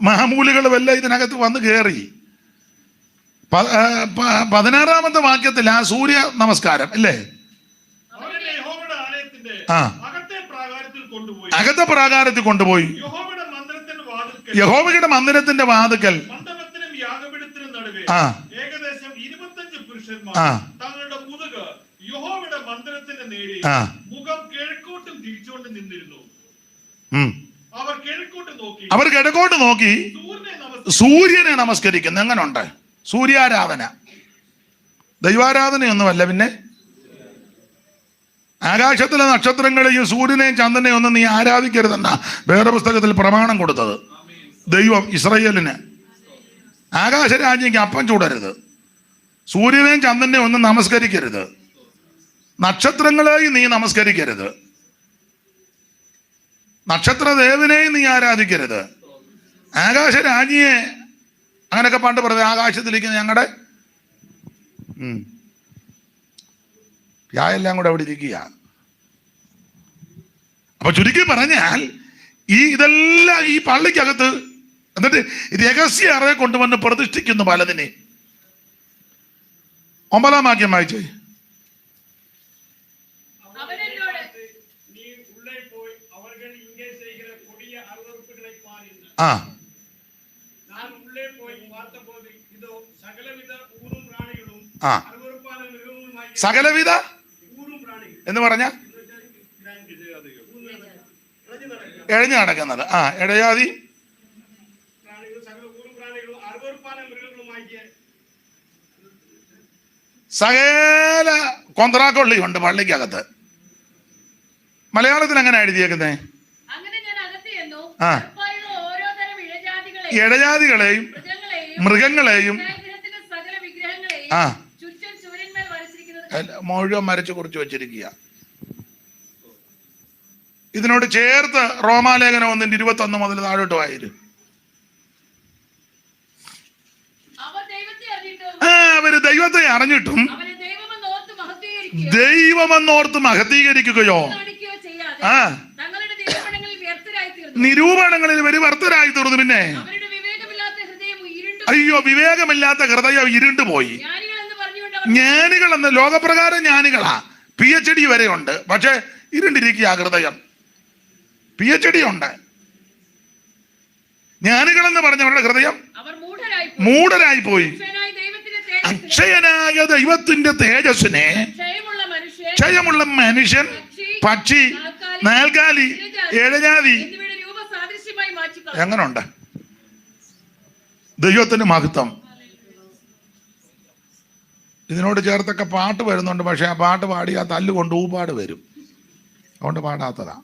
മാമൂലുകൾ വല്ല ഇതിനകത്ത് വന്ന് കയറി. 16-ാമത്തെ വാക്യത്തിൽ ആ സൂര്യ നമസ്കാരം അല്ലേ? അകത്തെ പ്രാകാരത്തിൽ കൊണ്ടുപോയി യഹോവയുടെ മന്ദിരത്തിന്റെ വാതിക്കൽ ഏകദേശം 25 പുരുഷന്മാർ തങ്ങളുടെ മുതുക് യഹോവയുടെ മന്ദിരത്തിന് നേരെ മുഖം കിഴക്കോട്ടും തിരിച്ചുകൊണ്ട് നിന്നിരുന്നു. അവർ കിഴക്കോട്ട് നോക്കി സൂര്യനെ നമസ്കരിക്കുന്നു. എങ്ങനുണ്ട്? സൂര്യാരാധന, ദൈവാരാധനയൊന്നുമല്ല, പിന്നെ ആകാശത്തിലെ നക്ഷത്രങ്ങളെയും സൂര്യനെയും ചന്ദ്രനെയും ഒന്നും നീ ആരാധിക്കരുതെന്നാ വേറെ പുസ്തകത്തിൽ പ്രമാണം കൊടുത്തത് ദൈവം ഇസ്രായേലിന്. ആകാശരാജ്ഞിക്ക് അപ്പം ചൂടരുത്, സൂര്യനെയും ചന്ദ്രനെയും ഒന്നും നമസ്കരിക്കരുത്, നക്ഷത്രങ്ങളെയും നീ നമസ്കരിക്കരുത്, നക്ഷത്രദേവനെയും നീ ആരാധിക്കരുത്, ആകാശരാജ്ഞിയെ അങ്ങനെയൊക്കെ പണ്ട് പറഞ്ഞത്. ആകാശത്തിരിക്കുന്ന ഞങ്ങളുടെ എല്ലാം കൂടെ അവിടെ ഇരിക്കുക. അപ്പൊ ചുരുക്കി പറഞ്ഞാൽ ഇതെല്ലാം ഈ പള്ളിക്കകത്ത് എന്നിട്ട് രഹസ്യ അറയെ കൊണ്ടുവന്ന് പ്രതിഷ്ഠിക്കുന്നു പലതിനെ. 9-ാം വാക്യം വായിച്ചേ. ആ ആ സകലവിധ എന്ന് പറഞ്ഞ എഴഞ്ഞു നടക്കുന്നത്. ആ ഇടയാതി സകല കൊന്ത്രാക്കൊള്ളിയുണ്ട് പള്ളിക്കകത്ത്. മലയാളത്തിൽ എങ്ങനെ എഴുതിയേക്കുന്നേ? ആ ഇടജാതികളെയും മൃഗങ്ങളെയും ആ മുഴുവൻ മരച്ചു കുറിച്ച് വെച്ചിരിക്കുക. ഇതിനോട് ചേർത്ത് റോമാലേഖനം 1:21 മുതൽ താഴോട്ട് വായിരും. അവര് ദൈവത്തെ അറിഞ്ഞിട്ടും ദൈവമെന്നോർത്ത് മഹത്തീകരിക്കുകയോ നിരൂപണങ്ങളിൽ ഇവര് വ്യർത്ഥരായി തീർന്നു. പിന്നെ അയ്യോ, വിവേകമില്ലാത്ത ഹൃദയം ഇരുണ്ടുപോയി. ജ്ഞാനികൾ എന്ന് ലോകപ്രകാരം ജ്ഞാനികളാ, PhD വരെ ഉണ്ട്, പക്ഷെ ഇരുണ്ടിരിക്കുക ഹൃദയം. PhD ഉണ്ട്, ജ്ഞാനികളെന്ന് പറഞ്ഞവരുടെ ഹൃദയം മൂഢരായി പോയി. അക്ഷയനായ ദൈവത്തിന്റെ തേജസ്സിനെ ക്ഷയമുള്ള മനുഷ്യൻ, പക്ഷി, നാൽക്കാലി, ഇഴജാതി എങ്ങനുണ്ട്? ദൈവത്തിന് മഹത്വം. ഇതിനോട് ചേർത്തൊക്കെ പാട്ട് വരുന്നുണ്ട്, പക്ഷെ ആ പാട്ട് പാടി ആ തല്ലുകൊണ്ട് ഊപ്പാട് വരും, അതുകൊണ്ട് പാടാത്തതാ.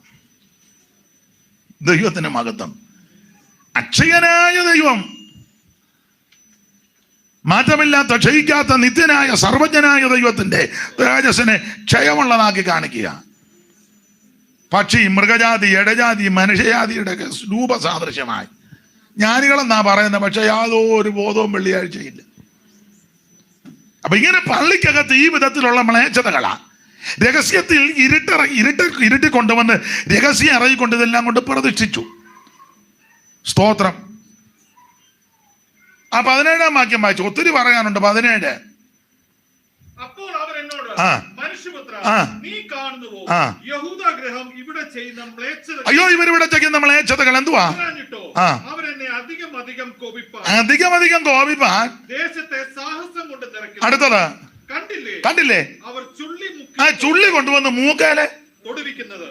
ദൈവത്തിന് മഹത്വം. അക്ഷയനായ ദൈവം, മാറ്റമില്ലാത്ത ക്ഷയിക്കാത്ത നിത്യനായ സർവജ്ഞനായ ദൈവത്തിന്റെ തേജസ്സിനെ ക്ഷയമുള്ളതാക്കി കാണിക്കുക. പക്ഷി, മൃഗജാതി, ഇടജാതി, മനുഷ്യജാതിയുടെ രൂപസാദൃശ്യമായി ജ്ഞാനികളെന്നാ പറയുന്നത്, പക്ഷെ യാതൊരു ബോധവും വെള്ളിയാഴ്ചയില്ല. അപ്പൊ ഇങ്ങനെ പള്ളിക്കകത്ത് ഈ വിധത്തിലുള്ള മ്ലേച്ഛതകളാ. രഹസ്യത്തിൽ ഇരുട്ടി കൊണ്ടുവന്ന് രഹസ്യം ഇറങ്ങിക്കൊണ്ട് ഇതെല്ലാം കൊണ്ട് പ്രതിഷ്ഠിച്ചു. സ്തോത്രം. ആ 17-ാം വാക്യം വായിച്ചു. ഒത്തിരി പറയാനുണ്ട്. 17. അപ്പോൾ അവർ എന്നോട്, മനുഷ്യപുത്രാ, നീ കാണുന്നുവോ യഹൂദഗൃഹം ഇവിടെ ചെയ്യുന്ന മ്ലേച്ഛതകൾ? അയ്യോ, ഇവരിവിടെ ചെയ്യുന്ന മ്ലേച്ഛതകൾ എന്തുവാ? അവരെന്നെ അധികം കോപിപ്പാൻ ദേശത്തെ സാഹസം കൊണ്ട് നിറയ്ക്കുന്നു. അടുത്തത് കണ്ടില്ലേ? അവർ ചുള്ളി കൊണ്ടുവന്ന് മൂക്കേലെ തൊടുവിക്കുന്നത്.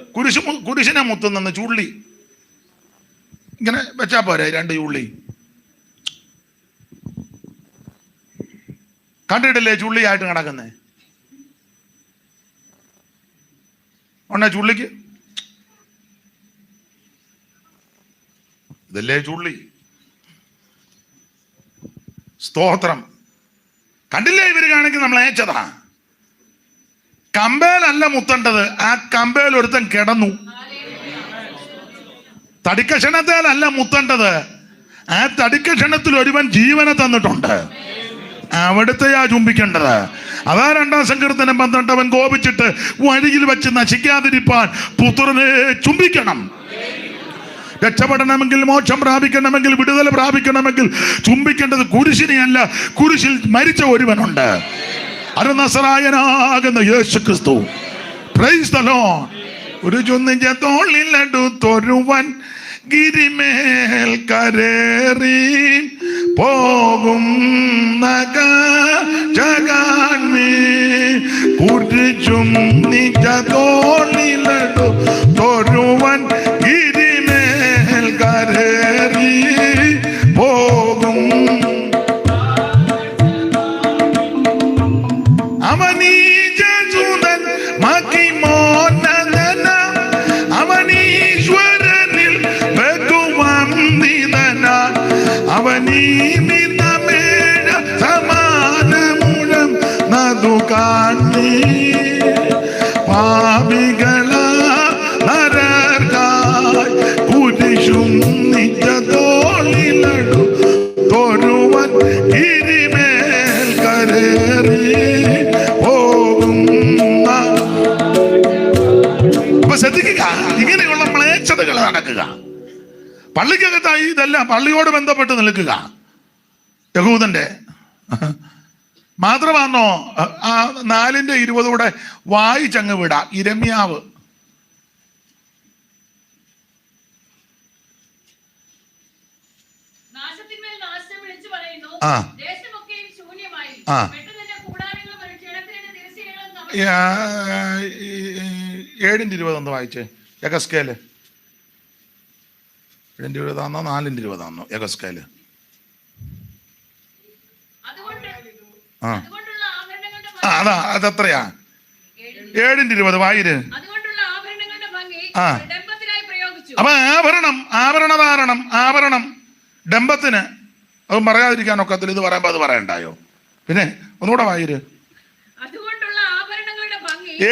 കുരിശിനെ മുത്തുന്ന ചുള്ളി ഇങ്ങനെ വെച്ചാ പോരെ, 2 ചുള്ളി. കണ്ടിട്ടില്ലേ ചുള്ളിയായിട്ട് കിടക്കുന്നേ? ഉണ്ണ ചുള്ളിക്ക് ഇതല്ലേ ചുള്ളി. സ്തോത്രം. കണ്ടില്ലേ ഇവര് കാണിക്കുന്ന മ്ലേച്ഛത? കമ്പേലല്ല മുത്തേണ്ടത്, ആ കമ്പേൽ ഒരുത്തൻ കിടന്നു. തടിക്കഷണത്തേലല്ല മുത്തേണ്ടത്, ആ തടിക്കഷണത്തിൽ ഒരുവൻ ജീവനെ തന്നിട്ടുണ്ട്, അവിടുത്തെയാ ചുംബിക്കേണ്ടത്. അതാ 2-ാം സങ്കീർത്തനം 12. അവൻ കോപിച്ചിട്ട് വഴിയിൽ വെച്ച് നശിക്കാതിരിപ്പാൻ പുത്രനെ ചുംബിക്കണം. രക്ഷപ്പെടണമെങ്കിൽ, മോക്ഷം പ്രാപിക്കണമെങ്കിൽ, വിടുതൽ പ്രാപിക്കണമെങ്കിൽ ചുംബിക്കേണ്ടത് കുരിശിനെയല്ല, കുരിശിൽ മരിച്ച ഒരുവനുണ്ട്. അത് നസറായനാകുന്ന യേശു ക്രിസ്തു. Praise the Lord. ഒരു ചുന്നിന്റെ തോളിലെടുത്തൊരുവൻ ഗിരിമേൽ കരേറി പോകും കുരിശും നിജ തോളിലെടുത്തൊരുവൻ ഗിരിമേൽ കരേറി പോകും. അവനീജൂതൻ മഹിമോ കാന്നി പാപികള നരകായി കുരിശും നിജതോളിലടു തൊരുവൻ ഗിരിമേൽ കരേറി പോകുന്ന. അപ്പൊ ശ്രദ്ധിക്കുക, ഇങ്ങനെയുള്ള മ്ലേച്ഛതകൾ നടക്കുക. പള്ളിക്കകത്തായി ഇതെല്ലാം പള്ളിയോട് ബന്ധപ്പെട്ട് നിൽക്കുക. യഹൂദന്റെ മാത്രമാണോ ആ 4:20 വായിച്ചങ്ങ് വിടാം. ഇരമ്യാവ് ആ 7:20 ഒന്ന് വായിച്ചേ. യഗസ്കേല് 7:20 4:20 യഗസ്കേല്. അതാ അതെത്രയാ? 7:20 വായിര്. അപ്പൊ ആഭരണം ഡംബത്തിന് അത് പറയാതിരിക്കാൻ ഒക്കത്തില്ല. ഇത് പറയുമ്പോ അത് പറയണ്ടായോ? പിന്നെ ഒന്നുകൂടെ വായിര്.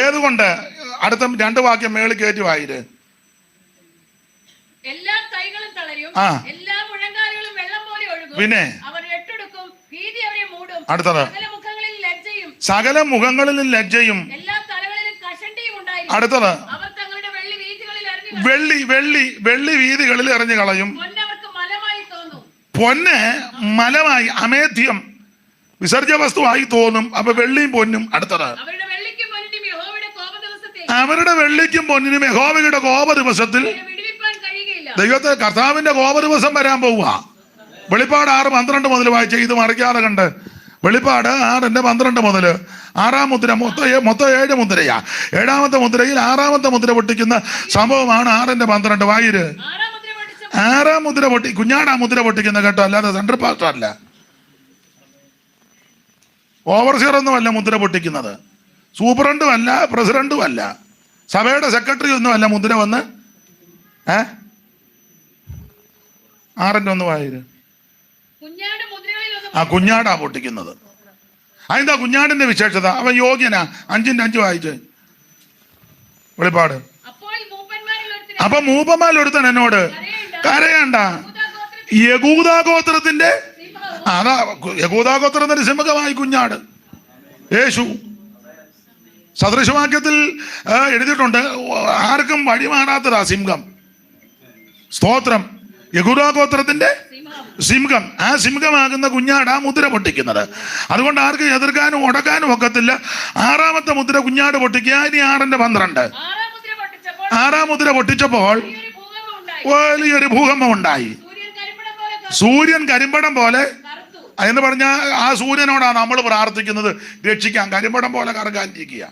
ഏതുകൊണ്ട്? അടുത്ത 2 വാക്യം മേളിൽ കയറ്റി വായിര്. പിന്നെ അടുത്തത് സകല മുഖങ്ങളിലും ലജ്ജയും. അടുത്തത് വെള്ളി വീതികളിൽ എറിഞ്ഞു കളയും. പൊന്ന് മലമായി അമേധ്യം വിസർജ്യ വസ്തുവായി തോന്നും. അപ്പൊ വെള്ളിയും പൊന്നും. അടുത്തത് അവരുടെ വെള്ളിക്കും പൊന്നിനും യഹോവയുടെ കോപ ദിവസത്തിൽ ദൈവത്തെ കർത്താവിന്റെ കോപ ദിവസം വരാൻ പോവുക. വെളിപ്പാട് 6:12 മുതൽ വായിച്ച ഇത് മറിക്കാതെ കണ്ട്. വെളിപ്പാട് 6:12 മുതൽ 6-ാം മുദ്ര മൊത്തം 7 മുദ്രയാ. 7-ാമത്തെ മുദ്രയിൽ 6-ാമത്തെ മുദ്ര പൊട്ടിക്കുന്ന സംഭവമാണ് 6:12 വായിര്. 6-ാം മുദ്ര കുഞ്ഞാടാ മുദ്ര പൊട്ടിക്കുന്ന കേട്ടോ, അല്ലാതെ സെൻട്രൽ പാസ്റ്റർ അല്ല, ഓവർസിയർ ഒന്നും അല്ല മുദ്ര പൊട്ടിക്കുന്നത്, സൂപ്രണ്ടും അല്ല, പ്രസിഡന്റും അല്ല, സഭയുടെ സെക്രട്ടറി ഒന്നും അല്ല മുദ്ര വന്ന് 6:1 വായിര്. ആ കുഞ്ഞാടാ പൊട്ടിക്കുന്നത്. അതെന്താ കുഞ്ഞാടിന്റെ വിശേഷത? അവൻ യോഗ്യനാ. 5:5 വായിച്ച് വെളിപ്പാട്. അപ്പൊ മൂപ്പന്മാരിലൊരുത്തൻ എന്നോട് കരയണ്ട, യഹൂദാഗോത്രത്തിന്റെ അതാ യഹൂദാഗോത്രത്തിന്റെ സിംഹമായി കുഞ്ഞാട് യേശു. സദൃശവാക്യത്തിൽ എഴുതിയിട്ടുണ്ട്, ആർക്കും വഴിമാറാത്തതാ സിംഹം. സ്തോത്രം. യഹൂദാഗോത്രത്തിന്റെ സിംഹം. ആ സിംഹമാകുന്ന കുഞ്ഞാടാ മുദ്ര പൊട്ടിക്കുന്നത്. അതുകൊണ്ട് ആർക്കും എതിർക്കാനും ഉടക്കാനും ഒക്കത്തില്ല. 6-ാമത്തെ മുദ്ര കുഞ്ഞാട് പൊട്ടിക്കുക. ഇനി 6:12 6-ാം മുദ്ര പൊട്ടിച്ചപ്പോൾ വലിയൊരു ഭൂകമ്പം ഉണ്ടായി. സൂര്യൻ കരിമ്പടം പോലെ എന്ന് പറഞ്ഞാൽ ആ സൂര്യനോടാണ് നമ്മൾ പ്രാർത്ഥിക്കുന്നത്, രക്ഷിക്കാൻ. കരിമ്പടം പോലെ കറങ്ങാനിരിക്കുക.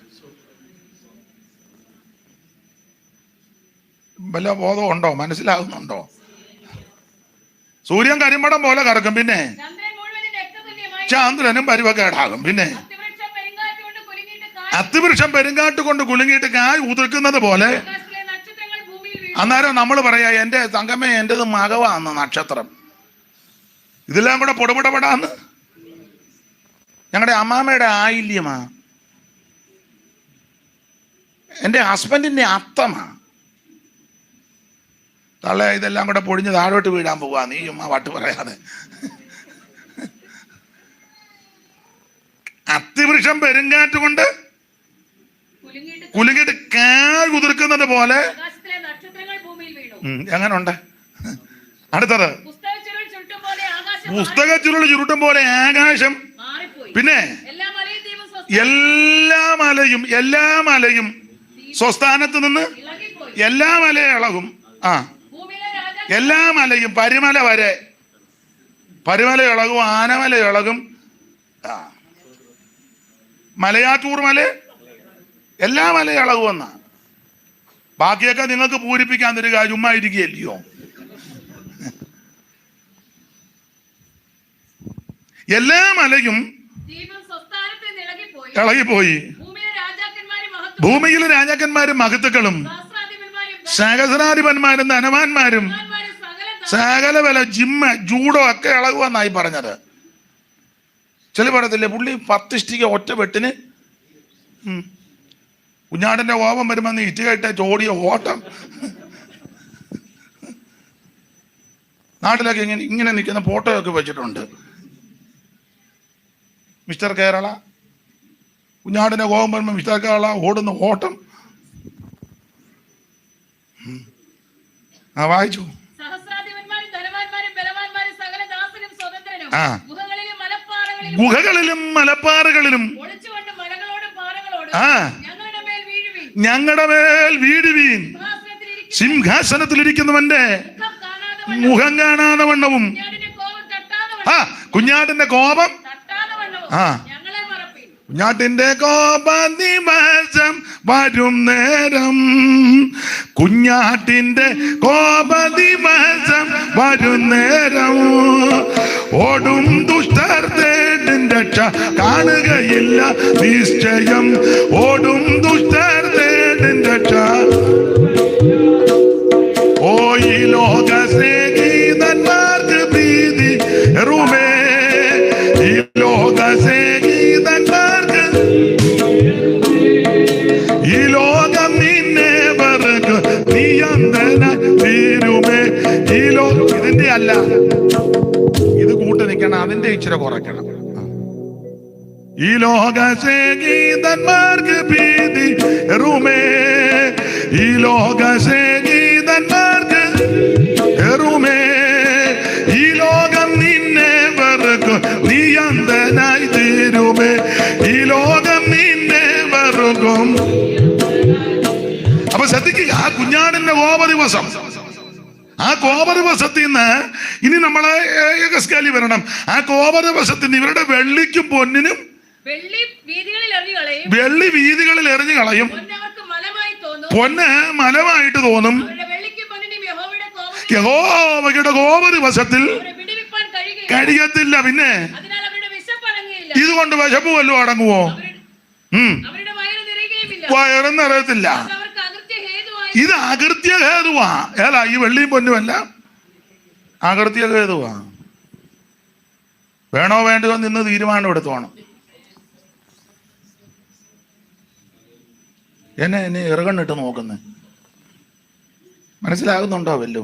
വല്ല ബോധം ഉണ്ടോ? മനസ്സിലാകുന്നുണ്ടോ? സൂര്യൻ കരിമ്പടം പോലെ കറക്കും. പിന്നെ ചന്ദ്രനും പരുവക്കേടാകും. പിന്നെ അത്തിവൃക്ഷം പെരുങ്കാട്ട് കൊണ്ട് കുലുങ്ങിയിട്ട് കായ് ഉതിർക്കുന്നത് പോലെ. അന്നേരം നമ്മൾ പറയാ, എൻ്റെ തങ്കമ്മേ, എൻ്റെത് മകവാന്ന് നക്ഷത്രം. ഇതെല്ലാം കൂടെ പൊടപെടപെടാന്ന്. ഞങ്ങളുടെ അമ്മാമ്മയുടെ ആയില്യമാ, എൻ്റെ ഹസ്ബൻഡിന്റെ അത്തമാ. തള്ള ഇതെല്ലാം കൂടെ പൊടിഞ്ഞ് താഴോട്ട് വീഴാൻ പോവാ. നീ ഉമ്മ വട്ട് പറയാതെ. അത്തിവൃക്ഷം പെരുങ്കാറ്റ് കൊണ്ട് കുലുങ്ങിട്ട് കായ് കുതിർക്കുന്നത് പോലെ. എങ്ങനെ ഉണ്ട്? അടുത്തത് പുസ്തക ചുരുൾ ചുരുട്ടും പോലെ ആകാശം. പിന്നെ എല്ലാ മലയും സ്വസ്ഥാനത്ത് നിന്ന് എല്ലാ മലയും ഇളകും. എല്ലാ മലയും പരിമല വരെ. പരിമല ഇളകും, ആനമല ഇളകും, മലയാറ്റൂർ മല, എല്ലാ മലയും ഇളകുമെന്ന. ബാക്കിയൊക്കെ നിങ്ങൾക്ക് പൂരിപ്പിക്കാൻ തരിക, ചുമ്മാ ഇരിക്കുകയല്ലയോ. എല്ലാ മലയും ഇളകിപ്പോയി. ഭൂമിയിലെ രാജാക്കന്മാരും മഹത്തുക്കളും സഹസ്രാധിപന്മാരും ധനവാന്മാരും സകല ബല ജിമ്മ് ജൂഡോ ഒക്കെ ഇളകുവെന്നായി പറഞ്ഞത്. ചില പറയത്തില്ലേ, പുള്ളി 10 ഇഷ്ടിക ഒറ്റ വെട്ടിന് കുഞ്ഞാടിന്റെ കോപം വരുമ്പോൾ നീ ഇറ്റുകെട്ട ചോടിയ ഓട്ടം. നാട്ടിലൊക്കെ ഇങ്ങനെ നിൽക്കുന്ന ഫോട്ടോയൊക്കെ വെച്ചിട്ടുണ്ട്. മിസ്റ്റർ കേരള, കുഞ്ഞാടിന്റെ കോപം വരുമ്പോൾ മിസ്റ്റർ കേരള ഓടുന്ന ഓട്ടം. വായിച്ചു. ഗുഹകളിലും മലപ്പാറകളിലും ഞങ്ങളുടെ മേൽ വീഴുവീൻ. സിംഹാസനത്തിലിരിക്കുന്നവന്റെ മുഖം കാണാതെ വണ്ണവും കുഞ്ഞാട്ടിന്റെ കോപം കുഞ്ഞാട്ടിന്റെ കോപദിവസം വരും നേരം. കുഞ്ഞാട്ടിന്റെ കോപദിവസം വരും നേരം. ഓടും ദുഷ്ടർ തേടും രക്ഷ കാണുകയില്ല നിശ്ചയം. ഓടും ദുഷ്ടർ തേടും രക്ഷ. ഓ ഈ ലോക സ്നേഹിതന്മാർക്ക് പ്രീതി റുമേ. ഈ ലോക സ്നേഹിതന്മാർക്ക് ഈ ലോകം നിന്നെ വെറുക്ക് നീ അന്ധന തീരുമേ. ഈ ലോകം ഇതിന്റെ അല്ല, ഇത് കൂട്ട് നിൽക്കണം, അതിന്റെ ഇച്ചിരി കുറയ്ക്കണം. ഈ ലോക സ്നേഹിതന്മാർക്ക് ഭീതി റുമേ. ഈ ലോക സ്നേഹിതന്മാർക്ക് റുമേ. ഈ ലോകം നിന്നെ വെറുക്കും നീ അന്ധനായി തീരുമേ. ഈ ലോകം നിന്നെ വെറുക്കും. അപ്പൊ ശ്രദ്ധിക്കുക, ആ കുഞ്ഞാടിന്റെ കോപദിവസം, ആ കോപദിവസത്തിൽ നിന്ന് ഇനി നമ്മളെ യഹസ്കേലിൽ വരണം. ആ കോപദിവസത്തിൽ നിന്ന് ഇവരുടെ വെള്ളിക്കും പൊന്നിനും വെള്ളി വീതികളിൽ എറിഞ്ഞു കളയും. പൊന്ന് മലമായിട്ട് തോന്നും. യഹോവയുടെ കോപദിവസത്തിൽ കഴിയത്തില്ല. പിന്നെ ഇതുകൊണ്ട് വിശപ്പ് വല്ലതും അടങ്ങുവോ? വയറും നിറയത്തില്ല. ഇത് അകൃത്യ ഹേതുവാ. ഏതാ ഈ വെള്ളിയും പൊന്നുമല്ല, അകൃത്യ ഹേതുവാ. വേണോ വേണ്ടയോ നിന്ന് തീരുമാനം എടുത്തോണം. എന്നെ ഇറകണ്ണിട്ട് നോക്കുന്നേ മനസ്സിലാകുന്നുണ്ടോ വല്ലോ?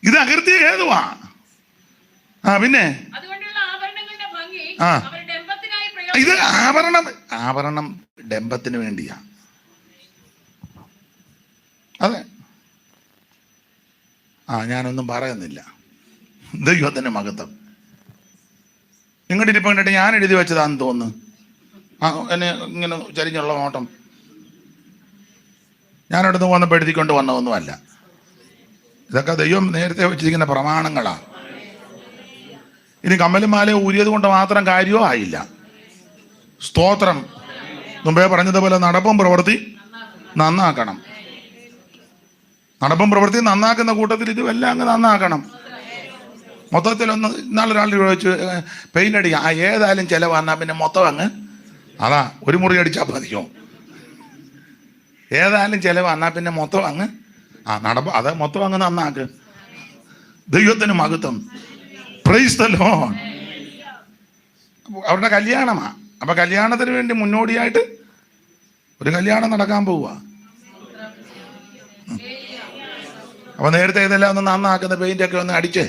ഇത് അകൃത്യ ഹേതുവാ. പിന്നെ ഇത് ആഭരണം ഡംബത്തിന് വേണ്ടിയാ. അതെ, ഞാനൊന്നും പറയുന്നില്ല. ദൈവത്തിന്റെ മഹത്വം. നിങ്ങളുടെ ഇരിപ്പം കണ്ടിട്ട് ഞാൻ എഴുതി വെച്ചതാന്ന് തോന്നുന്നു. എന്നെ ഇങ്ങനെ ചരിഞ്ഞുള്ള നോട്ടം ഞാനവിടുന്ന് വന്നപ്പോൾ എഴുതിക്കൊണ്ട് വന്നതൊന്നുമല്ല. ഇതൊക്കെ ദൈവം നേരത്തെ വെച്ചിരിക്കുന്ന പ്രമാണങ്ങളാണ്. ഇനി കമ്മലും മാല ഊരിയത് കൊണ്ട് മാത്രം കാര്യമോ ആയില്ല. സ്തോത്രം. മുമ്പേ പറഞ്ഞതുപോലെ നടപ്പും പ്രവൃത്തി നന്നാക്കണം. നടപ്പും പ്രവൃത്തി നന്നാക്കുന്ന കൂട്ടത്തിൽ ഇതുമെല്ലാം അങ്ങ് നന്നാക്കണം. മൊത്തത്തിലൊന്ന് ഇന്നാളൊരാൾ ചോദിച്ചു പെയിന്റ് അടിക്കാം. ഏതായാലും ചിലവാന്നാ പിന്നെ മൊത്തം അങ്ങ് അതാ ഒരു മുറി അടിച്ചാൽ മതിയോ? ഏതായാലും ചിലവാന്നാ പിന്നെ മൊത്തം അങ്ങ് നടപ്പ് അത് മൊത്തം അങ്ങ് നന്നാക്ക്. ദൈവത്തിന് മഹത്വം. Price the Lord. അവരുടെ കല്യാണമാ. അപ്പൊ കല്യാണത്തിന് വേണ്ടി മുന്നോടിയായിട്ട് ഒരു കല്യാണം നടക്കാൻ പോവുക. അപ്പൊ നേരത്തെ ഇതെല്ലാം ഒന്ന് നന്നാക്കുന്ന പെയിന്റൊക്കെ ഒന്ന് അടിച്ച്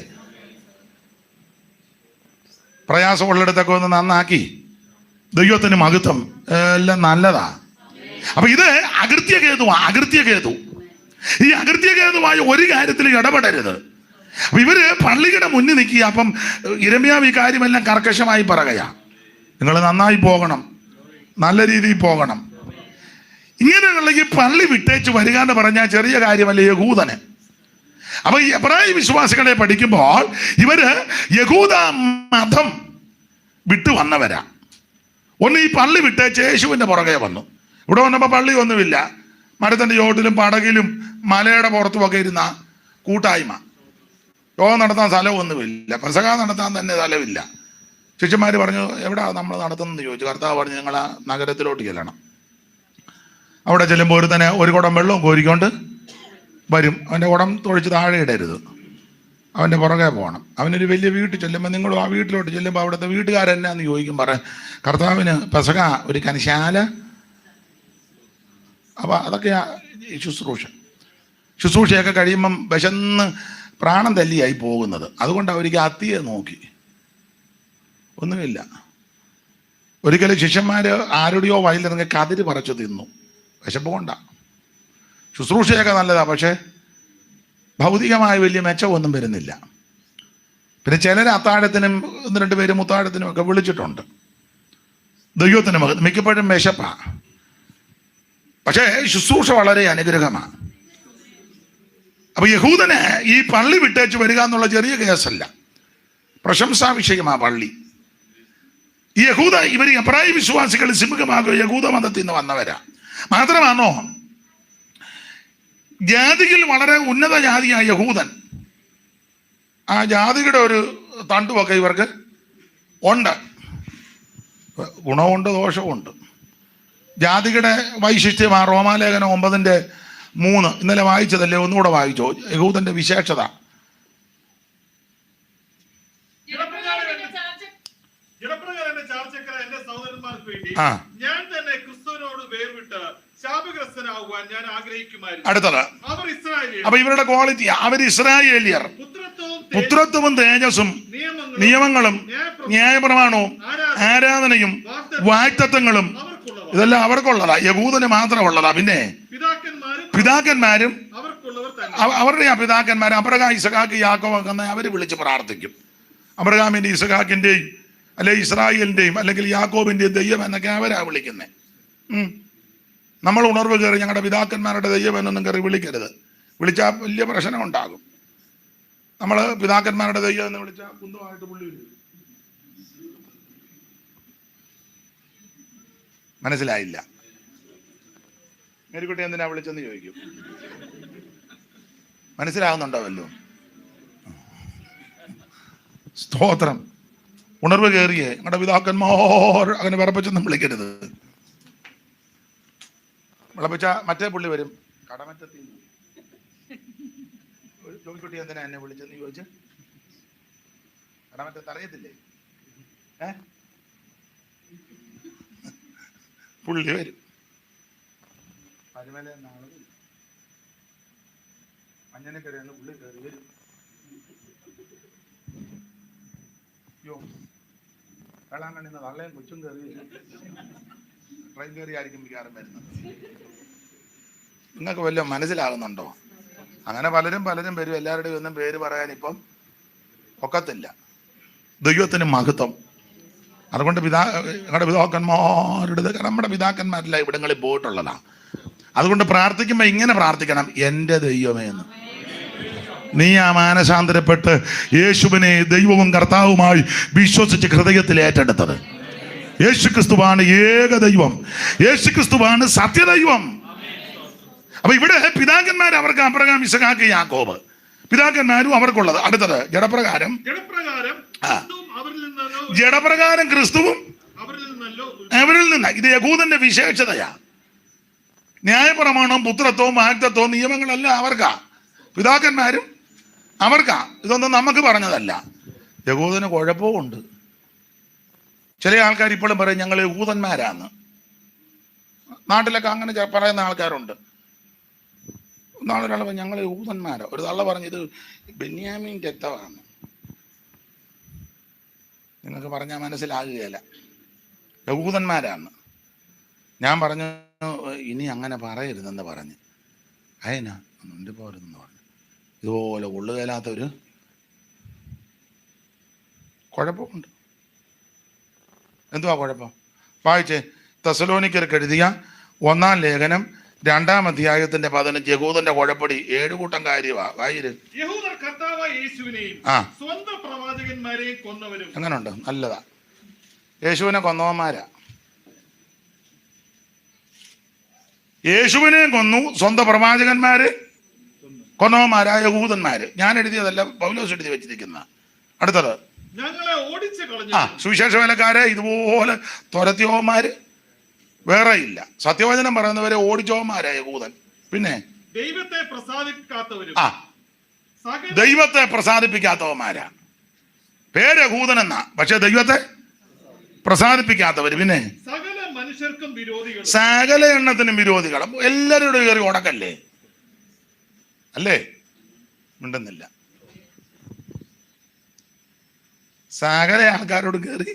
പ്രയാസമുള്ളിടത്തൊക്കെ ഒന്ന് നന്നാക്കി. ദൈവത്തിന് മഹത്വം. എല്ലാം നല്ലതാ. അപ്പൊ ഇത് അകൃത്യകേതുവാ. അകൃത്യകേതു. ഈ അകൃത്യകേതുവായ ഒരു കാര്യത്തിൽ ഇടപെടരുത്. ഇവര് പള്ളിയുടെ മുന്നിൽ നിൽക്കുക. അപ്പം യിരെമ്യാവ് ഈ കാര്യമെല്ലാം കർക്കശമായി പറയുകയാ. നിങ്ങൾ നന്നായി പോകണം, നല്ല രീതിയിൽ പോകണം. ഇങ്ങനെയുള്ള ഈ പള്ളി വിട്ടേച്ച് വരിക എന്ന് പറഞ്ഞാൽ ചെറിയ കാര്യമല്ല യഹൂദന്. അപ്പൊ ഈ എബ്രായ വിശ്വാസികളെ പഠിക്കുമ്പോൾ ഇവര് യഹൂദ മതം വിട്ടു വന്നവരാ. ഒന്ന് ഈ പള്ളി വിട്ടേച്ച് യേശുവിന്റെ പുറകെ വന്നു. ഇവിടെ വന്നപ്പോൾ പള്ളി ഒന്നുമില്ല. മരത്തിന്റെ ചോട്ടിലും പടകിലും മലയുടെ പുറത്തുമൊക്കെ ഇരുന്ന കൂട്ടായ്മ. യോഗം നടത്താൻ സ്ഥലമൊന്നുമില്ല. പെസഹ നടത്താൻ തന്നെ സ്ഥലമില്ല. ശിഷ്യന്മാർ പറഞ്ഞു എവിടാ നമ്മൾ നടത്തുന്നെന്ന് ചോദിച്ചു. കർത്താവ് പറഞ്ഞു നിങ്ങൾ ആ നഗരത്തിലോട്ട് ചെല്ലണം. അവിടെ ചെല്ലുമ്പോൾ ഒരു കുടം വെള്ളവും കോരിക്കൊണ്ട് വരും. അവൻ്റെ കുടം തൊഴിച്ച് താഴെ ഇടരുത്. അവൻ്റെ പുറകെ പോകണം. അവനൊരു വലിയ വീട്ടിൽ ചെല്ലുമ്പോൾ നിങ്ങളും ആ വീട്ടിലോട്ട് ചെല്ലുമ്പോൾ അവിടുത്തെ വീട്ടുകാരെന്നാന്ന് ചോദിക്കും, പറയാം കർത്താവിന് പെസക ഒരു കനശാല. അപ്പോൾ അതൊക്കെയാ ശുശ്രൂഷയൊക്കെ കഴിയുമ്പം വിശന്ന് പ്രാണം തല്ലിയായി പോകുന്നത്. അതുകൊണ്ട് അവർക്ക് അത്തിയെ നോക്കി ഒന്നുമില്ല. ഒരിക്കലും ശിഷ്യന്മാർ ആരുടെയോ വയലിറങ്ങി കതിര് പറിച്ചു തിന്നു. വിശപ്പ് കൊണ്ടാണ്. ശുശ്രൂഷയൊക്കെ നല്ലതാണ്, പക്ഷേ ഭൗതികമായ വലിയ മെച്ചമൊന്നും വരുന്നില്ല. പിന്നെ ചിലർ അത്താഴത്തിനും 1-2 പേര് മുത്താഴത്തിനും ഒക്കെ വിളിച്ചിട്ടുണ്ട്. ദൈവത്തിന് മിക്കപ്പോഴും വിശപ്പാണ്, പക്ഷേ ശുശ്രൂഷ വളരെ അനുഗ്രഹമാണ്. അപ്പൊ യഹൂദന് ഈ പള്ളി വിട്ടേച്ച് വരിക എന്നുള്ള ചെറിയ കേസല്ല, പ്രശംസാ വിഷയമാ പള്ളി. ഈ യഹൂദ ഇവർ എബ്രായ വിശ്വാസികൾ സിംഹമാകുക യഹൂദ മതത്തിൽ നിന്ന് വന്നവരാ. മാത്രമാണോ ജാതിയിൽ വളരെ ഉന്നത ജാതിയായ യഹൂദൻ. ആ ജാതിയുടെ ഒരു തണ്ടുമൊക്കെ ഇവർക്ക് ഉണ്ട്, ഗുണമുണ്ട് ദോഷമുണ്ട്. ജാതിയുടെ വൈശിഷ്ട്യം ആ റോമാലേഖനം 9:3 ഇന്നലെ വായിച്ചതല്ലേ, ഒന്നുകൂടെ വായിച്ചോ. യഹൂദന്റെ വിശേഷത. അടുത്തത് അപ്പൊ ഇവരുടെ ക്വാളിറ്റി, അവർ ഇസ്രായേലിയർ. പുത്രത്വവും തേജസ്സും നിയമങ്ങളും ന്യായപ്രമാണവും ആരാധനയും വാഗ്ദത്തങ്ങളും ഇതെല്ലാം അവർക്കുള്ളതാ, യഹൂദന് മാത്രമുള്ളതാ. പിന്നെ പിതാക്കന്മാരും അവരുടെ ആ പിതാക്കന്മാരും അബ്രഹാം, ഇസഹാക്ക്, യാക്കോബ് എന്ന് അവർ വിളിച്ച് പ്രാർത്ഥിക്കും. അബ്രഹാമിന്റെ ഇസഹാക്കിന്റെയും അല്ലെ ഇസ്രായേലിന്റെയും അല്ലെങ്കിൽ യാക്കോബിന്റെയും ദൈവം എന്നൊക്കെ അവരാ വിളിക്കുന്നത്. നമ്മൾ ഉണർവ് കയറി ഞങ്ങളുടെ പിതാക്കന്മാരുടെ ദൈവം എന്നൊന്നും കയറി വിളിക്കരുത്. വിളിച്ചാൽ വലിയ പ്രശ്നം ഉണ്ടാകും. നമ്മൾ പിതാക്കന്മാരുടെ ദൈവം എന്ന് വിളിച്ചാൽ കുന്തമായിട്ട് പുള്ളി വരും. മനസ്സിലായില്ല? മേരിക്കുട്ടി എന്തിനാ വിളിച്ചെന്ന് ചോദിക്കും. മനസ്സിലാകുന്നുണ്ടോ വല്ലോ? സ്തോത്രം. ഉണർവ് കയറിയേ ഞങ്ങളുടെ പിതാക്കന്മാർ അങ്ങനെ വിറപ്പിച്ചൊന്നും വിളിക്കരുത്. വിളപ്പിച്ച മറ്റേ പുള്ളി വരും. കടമറ്റത്തി ജോലിക്കുട്ടി എന്തിനാ എന്നെ വിളിച്ചെന്ന് ചോദിച്ച് കടമറ്റത്ത് അറിയത്തില്ലേ? പുള്ളി വരും. പരുമല എന്നാണ് മഞ്ഞനക്കരയെന്ന് പുള്ളി കയറി വരും. യോ വേളാങ്കണ്ണിന്ന് തള്ളയും കൊച്ചും കയറി ട്രെയിൻ കയറി ആയിരിക്കും മിക്കാറും വരുന്നത്. നിങ്ങൾക്ക് വല്ലതും മനസ്സിലാകുന്നുണ്ടോ? അങ്ങനെ പലരും വരും. എല്ലാവരുടെയും ഒന്നും പേര് പറയാൻ ഇപ്പം ഒക്കത്തില്ല. ദൈവത്തിന് മഹത്വം. അതുകൊണ്ട് ഞങ്ങളുടെ പിതാക്കന്മാരുടെ നമ്മുടെ പിതാക്കന്മാരെല്ലാം ഇവിടങ്ങളിൽ പോയിട്ടുള്ളതാണ്. അതുകൊണ്ട് പ്രാർത്ഥിക്കുമ്പോൾ ഇങ്ങനെ പ്രാർത്ഥിക്കണം, എൻ്റെ ദൈവമേ എന്ന്. നീ ആ മാനസാന്തരപ്പെട്ട് യേശുവിനെ ദൈവവും കർത്താവുമായി വിശ്വസിച്ച് ഹൃദയത്തിൽ ഏറ്റെടുത്തത്. യേശുക്രിസ്തുവാണ് ഏക ദൈവം, യേശുക്രിസ്തുവാണ് സത്യദൈവം. അപ്പൊ ഇവിടെ പിതാക്കന്മാർ അവർക്ക് അബ്രഹാം, ഇസഹാക്ക്, യാക്കോബ് പിതാക്കന്മാരും അവർക്കുള്ളത്. അടുത്തത് ജഡപ്രകാരം ക്രിസ്തുവും അവരിൽ നിന്ന്. ഇത് യഹൂദന്റെ വിശേഷതയാ. ന്യായപ്രമാണവും പുത്രത്വവും വാഗ്ദത്വവും നിയമങ്ങളെല്ലാം അവർക്കാ, പിതാക്കന്മാരും അവർക്കാ. ഇതൊന്നും നമുക്ക് പറഞ്ഞതല്ല. യഹൂദന് കുഴപ്പമുണ്ട്. ചില ആൾക്കാർ ഇപ്പോഴും പറയും ഞങ്ങൾ യഹൂദന്മാരാന്ന്. നാട്ടിലൊക്കെ അങ്ങനെ പറയുന്ന ആൾക്കാരുണ്ട്. നാളെ ഒരാൾ ഞങ്ങൾ യഹൂദന്മാരോ, ഒരു തള്ള പറഞ്ഞു ഇത് ബെന്യാമീൻ രക്തമാണ്. നിങ്ങൾക്ക് പറഞ്ഞാൽ മനസ്സിലാകുകയില്ല. യഹൂദന്മാരാന്ന്. ഞാൻ പറഞ്ഞു ഇനി അങ്ങനെ പറയരുതെന്ന് പറഞ്ഞ്. അയനാ എൻ്റെ പോരെന്ന് പറഞ്ഞു. ഇതുപോലെ കൊള്ളുകയില്ലാത്തൊരു കുഴപ്പമുണ്ട്. എന്തുവാ കുഴപ്പം? വായിച്ചേ. തെസ്സലോനിക്കർക്ക് എഴുതിയ 1-ാം ലേഖനം 2-ാം അധ്യായത്തിന്റെ 15. യഹൂദന്റെ കുഴപ്പടി 7 കൂട്ടം കാര്യമാ. വായിര്. അങ്ങനുണ്ട്. നല്ലതാ. യേശുവിനെ കൊന്നവന്മാരാ. യേശുവിനെ കൊന്നു, സ്വന്തം പ്രവാചകന്മാര് കൊന്നവന്മാരായ യഹൂദന്മാര്. ഞാൻ എഴുതിയതല്ല, പൗലോസ് എഴുതി വെച്ചിരിക്കുന്ന. അടുത്തത് സുവിശേഷ വേലക്കാരെ ഇതുപോലെ തുരത്തിയവന്മാര് വേറെ ഇല്ല. സത്യവചനം പറയുന്നവരെ ഓടിച്ചവന്മാരായ യഹൂദൻ. പിന്നെ ദൈവത്തെ പ്രസാദിക്കാത്തവരും ദൈവത്തെ പ്രസാദിപ്പിക്കാത്തവന്മാരാ. പേര് യഹൂദൻ എന്നാ, പക്ഷെ ദൈവത്തെ പ്രസാദിപ്പിക്കാത്തവര്. പിന്നെ സകല മനുഷ്യർക്കും വിരോധികൾ, സകല എണ്ണത്തിനും വിരോധികളും. എല്ലാവരുടെ കയറി ഉടക്കല്ലേ അല്ലേ? മിണ്ടുന്നില്ല. സകല ആൾക്കാരോട് കയറി.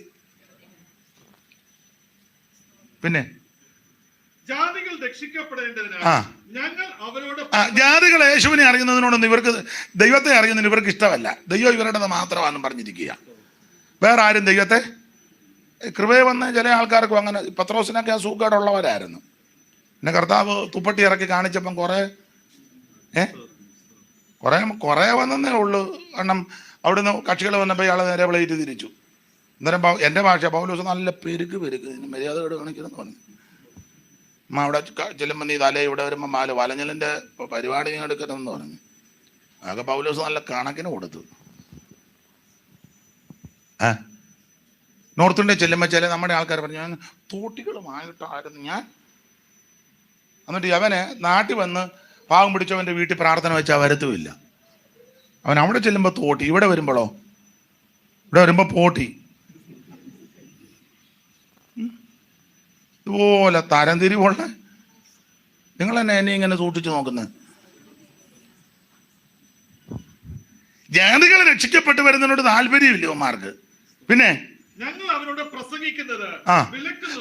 പിന്നെ ജാതികൾ രക്ഷിക്കപ്പെടേണ്ടതിനാൽ ആ ഞങ്ങൾ അവരോട് ജാതികൾ യേശുവിനെ അറിയുന്നതിനോടൊന്നും ഇവർക്ക്, ദൈവത്തെ അറിയുന്നതിന് ഇവർക്ക് ഇഷ്ടമല്ല. ദൈവം ഇവരുടേത് മാത്രമാണെന്നും പറഞ്ഞിരിക്കുക. വേറെ ആരും ദൈവത്തെ കൃപയെ വന്ന ചില ആൾക്കാർക്കും അങ്ങനെ. പത്രോസിനൊക്കെ ആ സൂക്കേടുള്ളവരായിരുന്നു. പിന്നെ കർത്താവ് തുപ്പട്ടി ഇറക്കി കാണിച്ചപ്പം കുറേ വന്നേ ഉള്ളൂ. കാരണം അവിടുന്ന് കക്ഷികൾ വന്നപ്പോൾ ഇയാളെ നേരെ പ്ലേറ്റ് തിരിച്ചു. അന്നേരം എൻ്റെ ഭാഷ പൗലോസ് നല്ല പെരുക്ക് മര്യാദയോട് കാണിക്കണമെന്ന് പറഞ്ഞു. അമ്മ അവിടെ ചെല്ലുമ്പോൾ നീ തലേ ഇവിടെ വരുമ്പോൾ വലഞ്ഞലിൻ്റെ പരിപാടി നീ എടുക്കണമെന്ന് പറഞ്ഞു. അതൊക്കെ പൗലോസ് നല്ല കണക്കിന് കൊടുത്തു. നോർത്ത് ഇന്ത്യ ചെല്ലുമ്പോൾ ചില നമ്മുടെ ആൾക്കാർ പറഞ്ഞു, ഞാൻ തോട്ടികളുമായിട്ടായിരുന്നു ഞാൻ. എന്നിട്ട് അവന് നാട്ടിൽ വന്ന് പാവം പിടിച്ചവൻ്റെ വീട്ടിൽ പ്രാർത്ഥന വെച്ചാൽ വരത്തുമില്ല. അവൻ അവിടെ ചെല്ലുമ്പോൾ തോട്ടി, ഇവിടെ വരുമ്പോഴോ പോട്ടി. ഇതുപോലെ തരംതിരിവുള്ള നിങ്ങൾ തന്നെ എന്നെ ഇങ്ങനെ സൂക്ഷിച്ചു നോക്കുന്നത്. ജാതികൾ രക്ഷിക്കപ്പെട്ട് വരുന്നതിനോട് താല്പര്യമില്ല ഇവന്മാർക്ക്. പിന്നെ ഞങ്ങൾ അവരോട്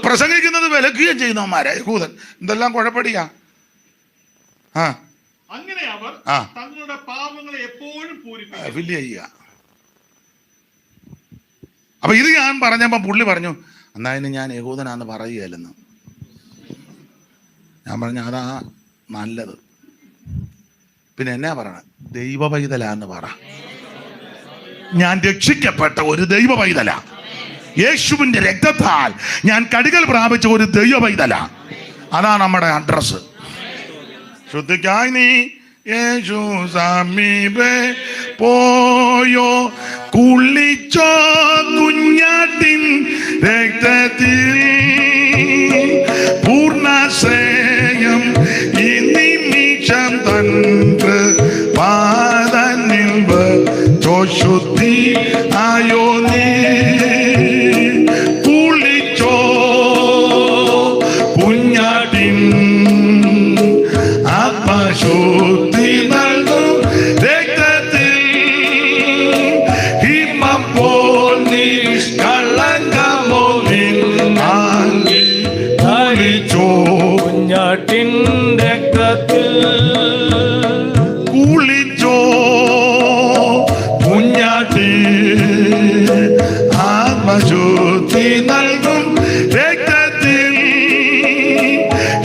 പ്രസംഗിക്കുന്നത് വിലക്കുകയും ചെയ്യുന്നവന്മാരെ യഹൂദൻ. എന്തെല്ലാം കുഴപ്പടിയാ. അങ്ങനെ അവർ തങ്ങളുടെ പാപങ്ങളെ എപ്പോഴും ഫില്ല് ചെയ്യുക. അപ്പൊ ഇത് ഞാൻ പറഞ്ഞപ്പോ പുള്ളി പറഞ്ഞു, എന്നാലും ഞാൻ യഹൂദനാന്ന് പറയുകയല്ലെന്ന്. ഞാൻ പറഞ്ഞു അതാ നല്ലത്. പിന്നെ എന്നാ പറയണ? ദൈവ പൈതലാന്ന് പറ. ഞാൻ രക്ഷിക്കപ്പെട്ട ഒരു ദൈവ പൈതല. യേശുവിന്റെ രക്തത്താൽ ഞാൻ കടികൾ പ്രാപിച്ച ഒരു ദൈവ പൈതല. അതാണ് നമ്മുടെ അഡ്രസ്. ശുദ്ധിക്കായി നീ യേശു സമീപേ പോയോ, കുളിച്ചോ കുഞ്ഞാട്ടിൻ രക്തത്തിൽ, പൂർണ്ണശ്രേയം ഈ നിമിഷം തൻ പാദനിൽ ശുദ്ധി ആയോ നീ. കുളിച്ചോ കുഞ്ഞാട്ടിൻ ആത്മശുദ്ധി നൽകും രക്തത്തിൽ, ഹിമം പോൽ നിഷ്കളങ്കമോ നിന്നാങ്കി കുളിച്ചോ കുഞ്ഞാട്ടിൻ രക്തത്തിൽ. കുളിച്ചോ കുഞ്ഞാട്ടി ആത്മശുദ്ധി നൽകും രക്തത്തിൽ,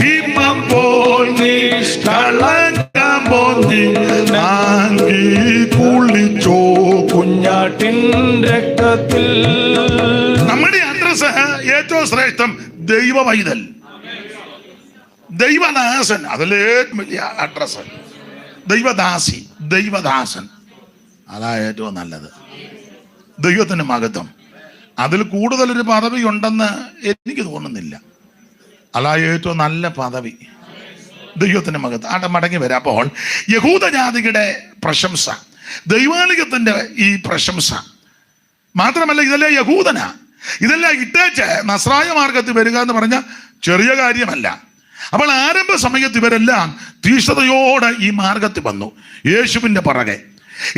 ഹിമം പോൽ നിഷ്കളങ്കമോ നിന്നാങ്കി കുളിച്ചോ കുഞ്ഞാട്ടിൻ രക്തത്തിൽ. നമ്മുടെ അഡ്രസ് ഏറ്റവും ശ്രേഷ്ഠം ദൈവ പൈതൽ, ദൈവദാസൻ. അതിലെ ഏറ്റവും വലിയ അഡ്രസ് ദൈവദാസി, ദൈവദാസൻ. അതാ ഏറ്റവും നല്ലത്. ദൈവത്തിന് മഹത്വം. അതിൽ കൂടുതലൊരു പദവി ഉണ്ടെന്ന് എനിക്ക് തോന്നുന്നില്ല. അതാ ഏറ്റവും നല്ല പദവി. ദൈവത്തിന് മഹത്വം. ആടെ മടങ്ങി വരാം. അപ്പോൾ യഹൂദജാതികളുടെ പ്രശംസ, ദൈവാലികത്തിന്റെ ഈ പ്രശംസ മാത്രമല്ല, ഇതെല്ലാം യഹൂദന. ഇതെല്ലാം ഇട്ടേച്ച് നസ്രായ മാർഗത്തിൽ വരിക എന്ന് പറഞ്ഞ ചെറിയ കാര്യമല്ല. അപ്പോൾ ആരംഭ സമയത്ത് ഇവരെല്ലാം തീഷ്ണതയോടെ ഈ മാർഗത്തിൽ വന്നു യേശുവിൻ്റെ പുറകെ.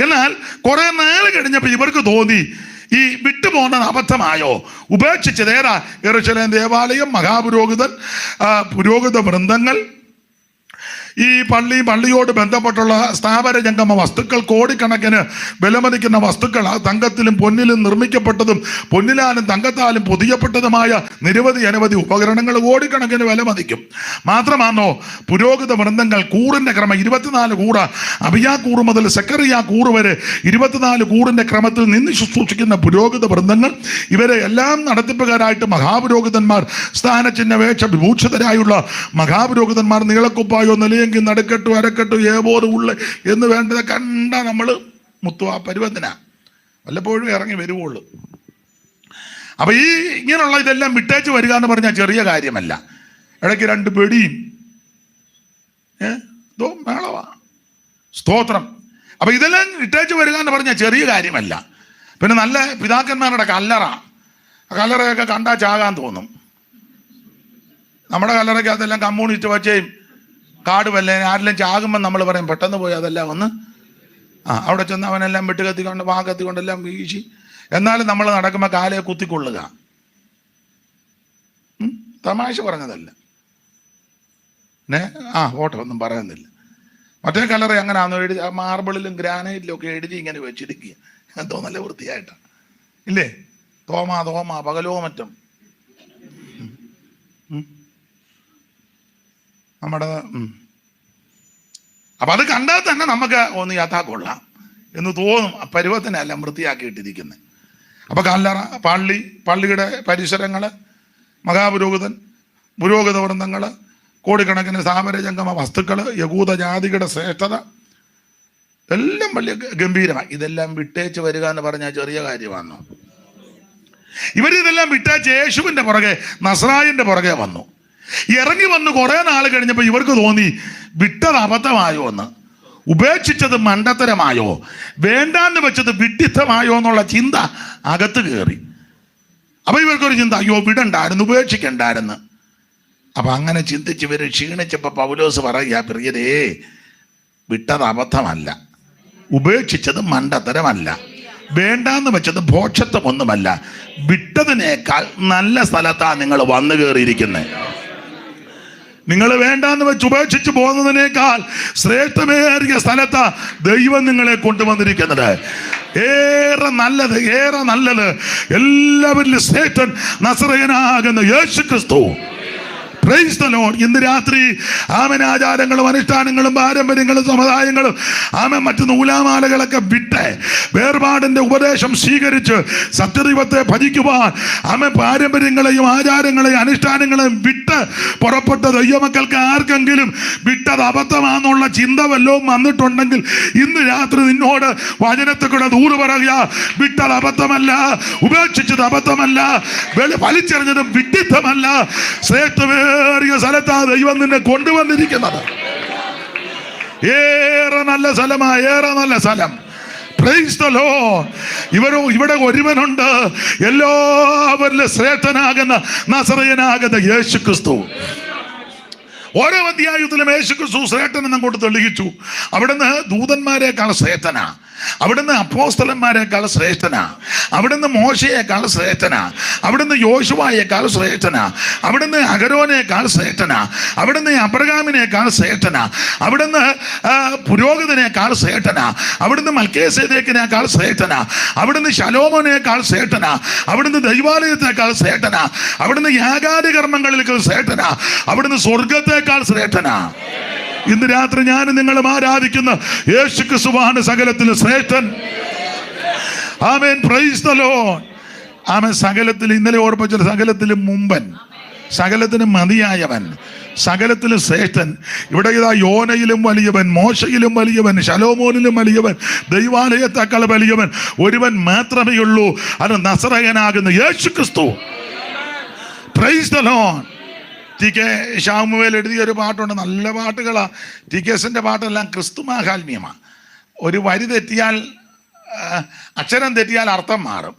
എന്നാൽ കുറെ നാൾ കഴിഞ്ഞപ്പോൾ ഇവർക്ക് തോന്നി ഈ വിട്ടുപോകുന്നത് അബദ്ധമായോ, ഉപേക്ഷിച്ചത്. ഏതാ? യെരൂശലേം ദേവാലയം, മഹാപുരോഹിതൻ, പുരോഹിത വൃന്ദങ്ങൾ, ഈ പള്ളിയോട് ബന്ധപ്പെട്ടുള്ള സ്ഥാപന ജംഗമ വസ്തുക്കൾ, കോടിക്കണക്കിന് വിലമതിക്കുന്ന വസ്തുക്കൾ, തങ്കത്തിലും പൊന്നിലും നിർമ്മിക്കപ്പെട്ടതും പൊന്നിലാലും തങ്കത്താലും പൊതിയപ്പെട്ടതുമായ അനവധി ഉപകരണങ്ങൾ കോടിക്കണക്കിന് വിലമതിക്കും. മാത്രമാണോ പുരോഹിത വൃന്ദങ്ങൾ കൂറിന്റെ ക്രമം 24 കൂറ്, അബിയാ കൂറ് മുതൽ സെക്കറിയ കൂറ് വരെ 24 കൂറിന്റെ ക്രമത്തിൽ നിന്ന് ശുശ്രൂഷിക്കുന്ന പുരോഹിത വൃന്ദങ്ങൾ. ഇവരെ എല്ലാം നടത്തിപ്പുകാരായിട്ട് മഹാപുരോഹിതന്മാർ, സ്ഥാനചിഹ്ന വേഷ വിഭൂഷിതരായുള്ള മഹാപുരോഹിതന്മാർ, നീളക്കുപ്പായോ നിലയെങ്കിൽ നടക്കെട്ടു അരക്കെട്ടു ഏവോറ് ഉള്ള എന്ന് വേണ്ടത് കണ്ട നമ്മൾ മുത്തു ആ പരുവത്തിനാ വല്ലപ്പോഴും ഇറങ്ങി വരുവുള്ളൂ. അപ്പൊ ഈ ഇങ്ങനെയുള്ള ഇതെല്ലാം വിട്ടേച്ച് വരിക എന്ന് പറഞ്ഞാൽ ചെറിയ കാര്യമല്ല. ഇടയ്ക്ക് 2 പെടിയും മേളവാ, സ്തോത്രം. അപ്പൊ ഇതെല്ലാം ഇട്ടേച്ച് വരിക എന്ന് പറഞ്ഞാൽ ചെറിയ കാര്യമല്ല. പിന്നെ നല്ല പിതാക്കന്മാരുടെ കല്ലറയൊക്കെ കണ്ടാൽ ചാകാൻ തോന്നും. നമ്മുടെ കല്ലറയ്ക്ക് അതെല്ലാം കമ്മ്യൂണിസ്റ്റ് വച്ചേയും കാടുമല്ലേ, ആരെല്ലാം ചാകുമ്പോൾ നമ്മൾ പറയും പെട്ടെന്ന് പോയി അതെല്ലാം ഒന്ന് അവിടെ ചെന്ന് അവനെല്ലാം വെട്ടുകത്തിക്കൊണ്ട് കത്തിക്കൊണ്ടെല്ലാം വീശി. എന്നാലും നമ്മൾ നടക്കുമ്പോൾ കാലയെ കുത്തിക്കൊള്ളുക. തമാശ പറഞ്ഞതല്ല. ഓട്ടെ ഒന്നും പറയുന്നില്ല. മറ്റേ കല്ലറ അങ്ങനെ ആണെന്ന് എഴുതി മാർബിളിലും ഗ്രാനൈറ്റിലും ഒക്കെ എഴുതി ഇങ്ങനെ വെച്ചിരിക്കുക. എന്തോ നല്ല വൃത്തിയായിട്ടാണ് ഇല്ലേ? തോമ പകലോ മറ്റും നമ്മുടെ അപ്പൊ അത് കണ്ടാൽ തന്നെ നമുക്ക് ഒന്ന് യാഥാക്കൊള്ളാം എന്ന് തോന്നും. പരുവത്തിനെല്ലാം വൃത്തിയാക്കിയിട്ടിരിക്കുന്നത്. അപ്പൊ കല്ലറ, പള്ളിയുടെ പരിസരങ്ങള്, മഹാപുരോഹിതൻ, പുരോഹിത വൃന്ദങ്ങള്, കോടിക്കണക്കിന് സ്ഥാപന ജംഗമ വസ്തുക്കള്, യഹൂദ ജാതികളുടെ ശ്രേഷ്ഠത എല്ലാം വലിയ ഗംഭീരമായി. ഇതെല്ലാം വിട്ടേച്ച് വരിക എന്ന് പറഞ്ഞാൽ ചെറിയ കാര്യമാണോ? ഇവരിതെല്ലാം വിട്ടേച്ച് യേശുവിന്റെ പുറകെ, നസ്രായന്റെ പുറകെ വന്നു. ഇറങ്ങി വന്ന് കുറെ നാൾ കഴിഞ്ഞപ്പോൾ ഇവർക്ക് തോന്നി വിട്ടത് അബദ്ധമായോ എന്ന്, ഉപേക്ഷിച്ചത് മണ്ടത്തരമായോ, വേണ്ടാന്ന് വെച്ചത് വിഡ്ഢിത്തമായോ എന്നുള്ള ചിന്ത അകത്ത് കയറി. അപ്പൊ ഇവർക്കൊരു ചിന്ത, അയ്യോ വിടണ്ടായിരുന്നു, ഉപേക്ഷിക്കണ്ടായിരുന്നു. അപ്പൊ അങ്ങനെ ചിന്തിച്ച് ഇവര് ക്ഷീണിച്ചപ്പോ പൗലോസ് പറയുക, പ്രിയരേ, വിട്ടത് അബദ്ധമല്ല, ഉപേക്ഷിച്ചത് മണ്ടത്തരമല്ല, വേണ്ടാന്ന് വെച്ചത് ഭോക്ഷത്വമൊന്നുമല്ല, വിട്ടതിനേക്കാൾ നല്ല സ്ഥലത്താണ് നിങ്ങൾ വന്നു കയറിയിരിക്കുന്നത്. നിങ്ങൾ വേണ്ടാന്ന് വെച്ച് ഉപേക്ഷിച്ച് പോകുന്നതിനേക്കാൾ ശ്രേഷ്ഠമേറിയ സ്ഥലത്താ ദൈവം നിങ്ങളെ കൊണ്ടുവന്നിരിക്കുന്നത്. ഏറെ നല്ലത് എല്ലാവരിലും ശ്രേഷ്ഠൻ നസറയനാകുന്ന Yeshu Kristu. Praise the Lord. ഇന്ന് രാത്രി ആചാരങ്ങളും അനുഷ്ഠാനങ്ങളും പാരമ്പര്യങ്ങളും സമുദായങ്ങളും മറ്റു നൂലാമാലകളൊക്കെ വിട്ട് വേർപാടിന്റെ ഉപദേശം സ്വീകരിച്ച് സത്യദൈവത്തെ ഭജിക്കുവാൻ പാരമ്പര്യങ്ങളെയും ആചാരങ്ങളെയും അനുഷ്ഠാനങ്ങളെയും വിട്ട് പുറപ്പെട്ട ദൈവമക്കൾക്ക് ആർക്കെങ്കിലും വിട്ടത് അബദ്ധമാണെന്നുള്ള ചിന്ത വല്ലതും വന്നിട്ടുണ്ടെങ്കിൽ ഇന്ന് രാത്രി നിന്നോട് വചനത്തെ കൂടെ ദൂറ് പറയുക, വിട്ടത് അബദ്ധമല്ല, ഉപേക്ഷിച്ചത് അബദ്ധമല്ല, വലിച്ചെറിഞ്ഞതും വിഡ്ഢിത്തമല്ല, ശ്രേഷ്ഠമേ സ്ഥലത്താ ദൈവം നിന്നെ കൊണ്ടുവന്നിരിക്കുന്നത്. ഏറെ നല്ല സ്ഥലം. Price the Lord. ഇവിടെ ഒരുവനുണ്ട്, എല്ലാവരിലും ശ്രേഷ്ഠനാകുന്ന നസറയനാകുന്ന യേശു ക്രിസ്തു. ഓരോ അധ്യായത്തിലും യേശു ക്രിസ്തു ശ്രേഷ്ഠൻ അങ്ങോട്ട് തെളിയിച്ചു. അവിടുന്ന് ദൂതന്മാരെക്കാൾ ശ്രേഷ്ഠനാ, അവിടുന്ന് അപ്പോസ്തലന്മാരെക്കാൾ ശ്രേഷ്ഠനാ, അവിടുന്ന് മോശയേക്കാൾ ശ്രേഷ്ഠനാ, അവിടുന്ന് യോശുവയേക്കാൾ ശ്രേഷ്ഠനാ, അവിടുന്ന് അഹരോനേക്കാൾ ശ്രേഷ്ഠനാ, അവിടുന്ന് അബ്രഹാമിനേക്കാൾ ശ്രേഷ്ഠനാ, അവിടുന്ന് പുരോഹിതനേക്കാൾ ശ്രേഷ്ഠനാ, അവിടുന്ന് മൽക്കീസേദെക്കിനേക്കാൾ ശ്രേഷ്ഠനാ, അവിടുന്ന് ശലോമോനേക്കാൾ ശ്രേഷ്ഠനാ, അവിടുന്ന് ദൈവാലയത്തെക്കാൾ ശ്രേഷ്ഠനാ, അവിടുന്ന് യാഗാദി കർമ്മങ്ങളിലേക്ക് ശ്രേഷ്ഠനാ, അവിടുന്ന് സ്വർഗത്തേക്കാൾ ശ്രേഷ്ഠനാ. ഇന്ന് രാത്രി ഞാൻ നിങ്ങളും ആരാധിക്കുന്ന യേശു ക്രിസ്തുവാണ് സകലത്തിലും ശ്രേഷ്ഠൻ. ആമേൻ. Praise the lord. ആമേൻ. സകലത്തിൽ ഇന്നലെ ഓർപ്പിച്ച സകലത്തിലും മുമ്പൻ, സകലത്തിനും മതിയായവൻ, സകലത്തിലും ശ്രേഷ്ഠൻ. ഇവിടെ ഇതാ യോനയിലും വലിയവൻ, മോശയിലും വലിയവൻ, ശലോമോനിലും വലിയവൻ, ദൈവാലയത്തേക്കാൾ വലിയവൻ ഒരുവൻ മാത്രമേ ഉള്ളൂ. അത് നസറയനാകുന്ന Yeshu Kristu. Praise the lord. T K Samuel എഴുതിയൊരു പാട്ടുണ്ട്, നല്ല പാട്ടുകളാ. ടി കെ എസിൻ്റെ പാട്ടെല്ലാം ക്രിസ്തു മാഹാത്മ്യമാണ്. ഒരു വരി തെറ്റിയാൽ, അക്ഷരം തെറ്റിയാൽ അർത്ഥം മാറും,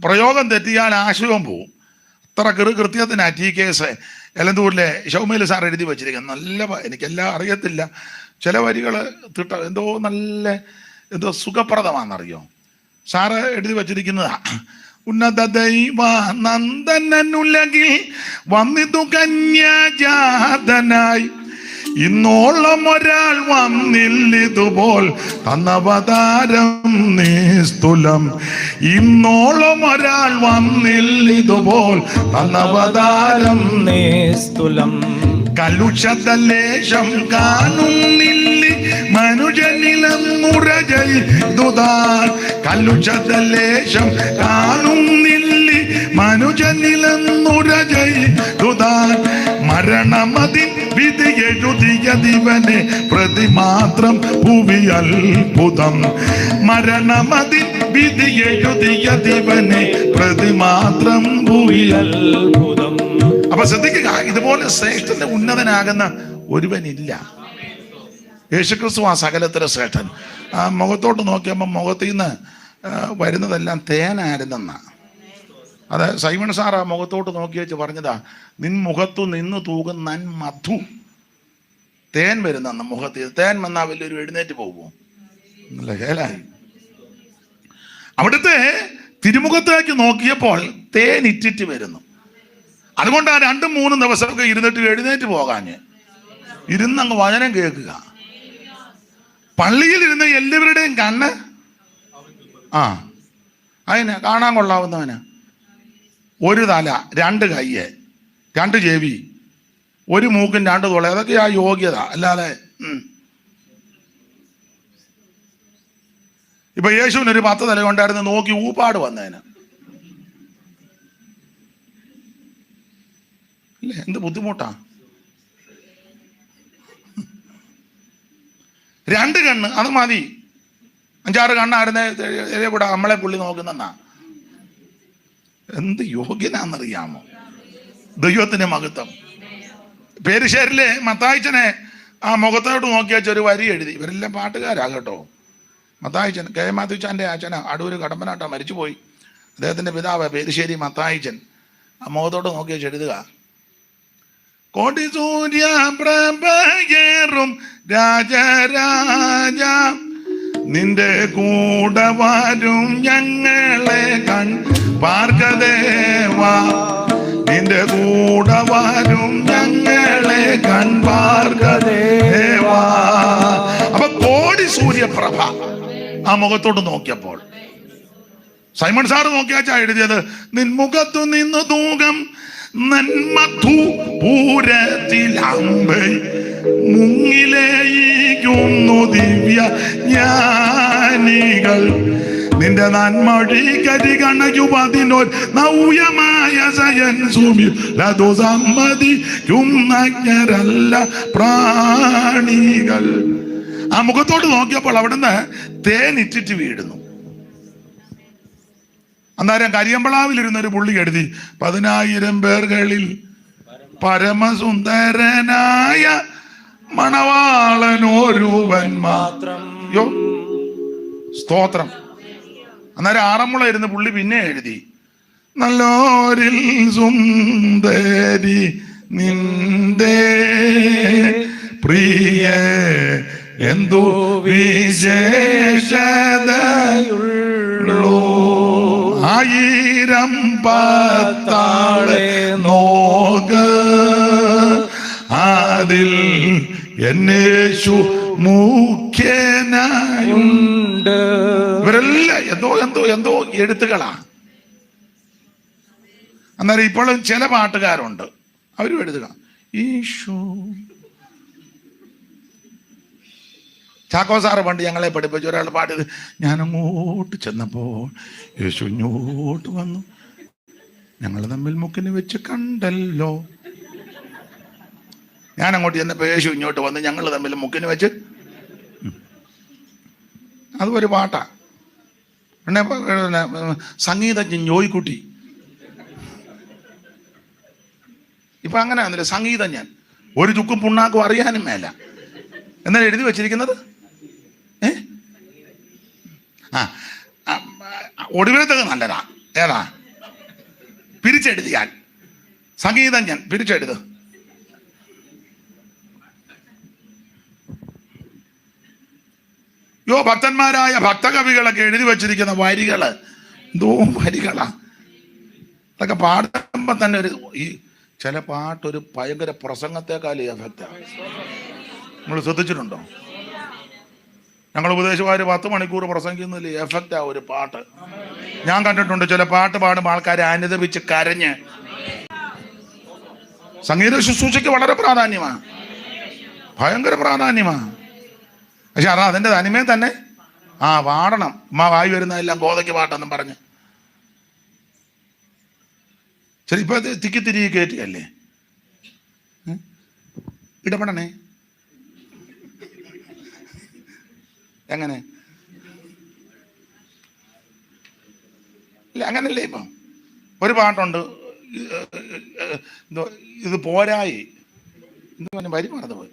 പ്രയോഗം തെറ്റിയാൽ ആശയവും പോവും. അത്ര കൃത്യത്തിനാ T K S എലന്തൂരിലെ Samuel sir എഴുതി വച്ചിരിക്കുന്നത്. നല്ല, എനിക്കെല്ലാം അറിയത്തില്ല, ചില വരികൾ എന്തോ സുഖപ്രദമാണെന്നറിയോ. സാറ് എഴുതി വച്ചിരിക്കുന്നതാ, ഉന്നത ദൈവ നന്ദനുലകിൽ വന്നിതു കന്യാജാതനായി, ഇന്നോളം ഒരാൾ വന്നില്ലിതുപോൽ തന്നവതാരം നിസ്തുലം, ഇന്നോളം ഒരാൾ വന്നില്ലിതുപോൽ തന്നവതാരം നിസ്തുലം. കലുഷതലേശം കാണുന്നില്ലി മനുജനിലെന്നുരജയിതുതാൻ, കലുഷതലേശം കാണുന്നില്ലി മനുജനിലെന്നുരജയിതുതാൻ. മരണമതിൻ വിധി എഴുതിയ ദിവനെ പ്രതിമാത്രം ഭൂവി അത്ഭുതം, മരണമതിൻ വിധി എഴുതിയ ദിവനെ പ്രതിമാത്രം ഭൂവി അത്ഭുതം. അപ്പൊ ശ്രദ്ധിക്കുക, ഇതുപോലെ ശ്രേഷ്ഠന്റെ ഉന്നതനാകുന്ന ഒരുവനില്ല. യേശുക്രിസ്തു ആ സകലത്തിന് ശ്രേഷ്ഠൻ. ആ മുഖത്തോട്ട് നോക്കിയപ്പോൾ മുഖത്തിൽ നിന്ന് വരുന്നതെല്ലാം തേനായിരുന്നെന്നാ. അത് സൈമൺ സാർ ആ മുഖത്തോട്ട് നോക്കി വെച്ച് പറഞ്ഞതാ, നിൻ മുഖത്തു നിന്ന് തൂകുന്ന മധു, തേൻ വരുന്ന മുഖത്തിൽ. തേൻ വന്നാ വലിയൊരു എഴുന്നേറ്റ് പോകുമോ? നല്ല ഹേലായി. അവിടുത്തെ തിരുമുഖത്തേക്ക് നോക്കിയപ്പോൾ തേൻ ഇറ്റിറ്റ് വരുന്നു. അതുകൊണ്ട് ആ 2-3 ദിവസമൊക്കെ ഇരുന്നിട്ട് എഴുന്നേറ്റ് പോകാഞ്ഞ് ഇരുന്നങ്ങ് വചനം കേൾക്കുക. പള്ളിയിൽ ഇരുന്ന് എല്ലാവരുടെയും കണ്ണ് അതിന് കാണാൻ കൊള്ളാവുന്നവന്. 1 തല, 2 കയ്യ്, 2 ചെവി, 1 മൂക്കും 2 തുള, അതൊക്കെ ആ യോഗ്യത. അല്ലാതെ ഇപ്പൊ യേശുവിനൊരു 10 തല ഉണ്ടായിരുന്നു, നോക്കി ഊപ്പാട് വന്നതിന് അല്ലേ? എന്ത് ബുദ്ധിമുട്ടാ. 2 കണ്ണ് അത് മതി. 5-6 കണ്ണായിരുന്നേ ഇവിടെ നമ്മളെ പുള്ളി നോക്കുന്നെന്നാ. എന്ത് യോഗ്യനാന്നറിയാമോ? ദൈവത്തിന്റെ മഹത്വം. പേരുശ്ശേരിലെ മത്തായിച്ചനെ ആ മുഖത്തോട്ട് നോക്കി വെച്ചൊരു വരി എഴുതി. ഇവരെല്ലാം പാട്ടുകാരാ കേട്ടോ. മത്തായിച്ചൻ, കെ മാത്യുച്ചാൻ്റെ അച്ഛന അടൂര് കടമ്പനാട്ടാ, മരിച്ചുപോയി. അദ്ദേഹത്തിന്റെ പിതാവ് പേരുശ്ശേരി മത്തായിച്ചൻ. ആ മുഖത്തോട്ട് നോക്കി വെച്ച് എഴുതുക, കോടി സൂര്യ പ്രഭയേറും രാജരാജ, നിന്റെ കൂടെ വരും ഞങ്ങളെ കൺ പാർക്കദേവാ, നിന്റെ കൂടെ വരും ഞങ്ങളെ കൺ പാർക്കദേവാ. അപ്പൊ കോടി സൂര്യപ്രഭ ആ മുഖത്തോട്ട് നോക്കിയപ്പോൾ സൈമൺ സാറ് നോക്കിയാച്ചാ എഴുതിയത്, നിൻമുഖത്തു നിന്ന് തൂകം നന്മധു പൂരത്തിലാമ്പൈ മുങ്ങിലേയിക്കുന്നു ദിവ്യ ജ്ഞാനികൾ, നിന്റെ നന്മൊഴി കരികണയുപതിനോർ നവ്യമായ സയൻ സുമിലതു സമ്മതിക്കും നഗ്നരല്ല പ്രാണികൾ. ആ മുഖത്തോട്ട് നോക്കിയപ്പോൾ അവിടുന്ന് തേനിറ്റിറ്റ് വീഴുന്നു. അന്നേരം കരിയമ്പളാവിലിരുന്നൊരു പുള്ളി എഴുതി, 10,000 പേർകളിൽ പരമസുന്ദരനായ മണവാളനൊരുവൻ മാത്രം. യോ സ്തോത്രം. അന്നേരം ആറന്മുള ഇരുന്ന് പുള്ളി പിന്നെ എഴുതി, നല്ലോരിൽ സുന്ദരി നിന്റെ പ്രിയ എന്തു വിശേഷതയുള്ളൂ, 1000 പത്താളെ നോക അതിൽ എന്നേശു മുഖ്യനായുണ്ട്. ഇവരെല്ലാം എന്തോ എഴുത്തുകളാ. അന്നേരം ഇപ്പോഴും ചില പാട്ടുകാരുണ്ട്, അവരും എഴുതുക ഈശോ. ചാക്കോ സാറ് പണ്ട് ഞങ്ങളെ പഠിപ്പിച്ചു ഒരാൾ പാടിയത്, ഞാനങ്ങോട്ട് ചെന്നപ്പോൾ യേശു ഇങ്ങോട്ട് വന്നു, ഞങ്ങൾ തമ്മിൽ മുക്കിന് വെച്ച് കണ്ടല്ലോ. ഞാൻ അങ്ങോട്ട് ചെന്നപ്പോൾ യേശു ഇങ്ങോട്ട് വന്ന് ഞങ്ങൾ തമ്മിൽ മുക്കിന് വെച്ച്. അതൊരു പാട്ടാ. പിന്നെ സംഗീതജ്ഞൻ ജോയിക്കുട്ടി ഇപ്പൊ അങ്ങനെ ആണല്ലോ. സംഗീതജ്ഞൻ ഒരു ചുക്കും പുണ്ണാക്കും അറിയാനും മേല, എന്നാൽ എഴുതി വെച്ചിരിക്കുന്നത് ഒടുവിലത്തത് നല്ലതാ. ഏതാ? പിരിച്ചെഴുതിയാൽ സംഗീതജ്ഞൻ പിരിച്ചെഴുത്. ഭക്തന്മാരായ ഭക്തകവികളൊക്കെ എഴുതി വച്ചിരിക്കുന്ന വരികള് എന്തോ വരികളാ. അതൊക്കെ പാടുമ്പോ തന്നെ ഈ ചില പാട്ടൊരു ഭയങ്കര പ്രസംഗത്തെക്കാൾ എഫക്റ്റാ. നമ്മൾ ശ്രദ്ധിച്ചിട്ടുണ്ടോ? ഞങ്ങൾ ഉപദേശമാര് 10 മണിക്കൂർ പ്രസംഗിക്കുന്നതിൽ എഫക്റ്റാ ഒരു പാട്ട്. ഞാൻ കണ്ടിട്ടുണ്ട് ചില പാട്ട് പാടുമ്പോൾ ആൾക്കാരെ അനുദപിച്ച് കരഞ്ഞ്. സംഗീത ശുശ്രൂഷയ്ക്ക് വളരെ പ്രാധാന്യമാണ്, ഭയങ്കര പ്രാധാന്യമാണ്. പക്ഷെ അതിൻ്റെ തനിമേ തന്നെ പാടണം. വായി വരുന്നതെല്ലാം ഗോതയ്ക്ക് പാട്ടെന്നും പറഞ്ഞ്. ശരി, ഇപ്പൊ തിക്കി തിരികെ കയറ്റിയല്ലേ, ഇടപെടണേ. എങ്ങനെ ഇല്ല, അങ്ങനല്ലേ. ഇപ്പം ഒരു പാട്ടുണ്ട്, ഇത് പോരായി, എന്ത് വരി മറന്നു പോയി.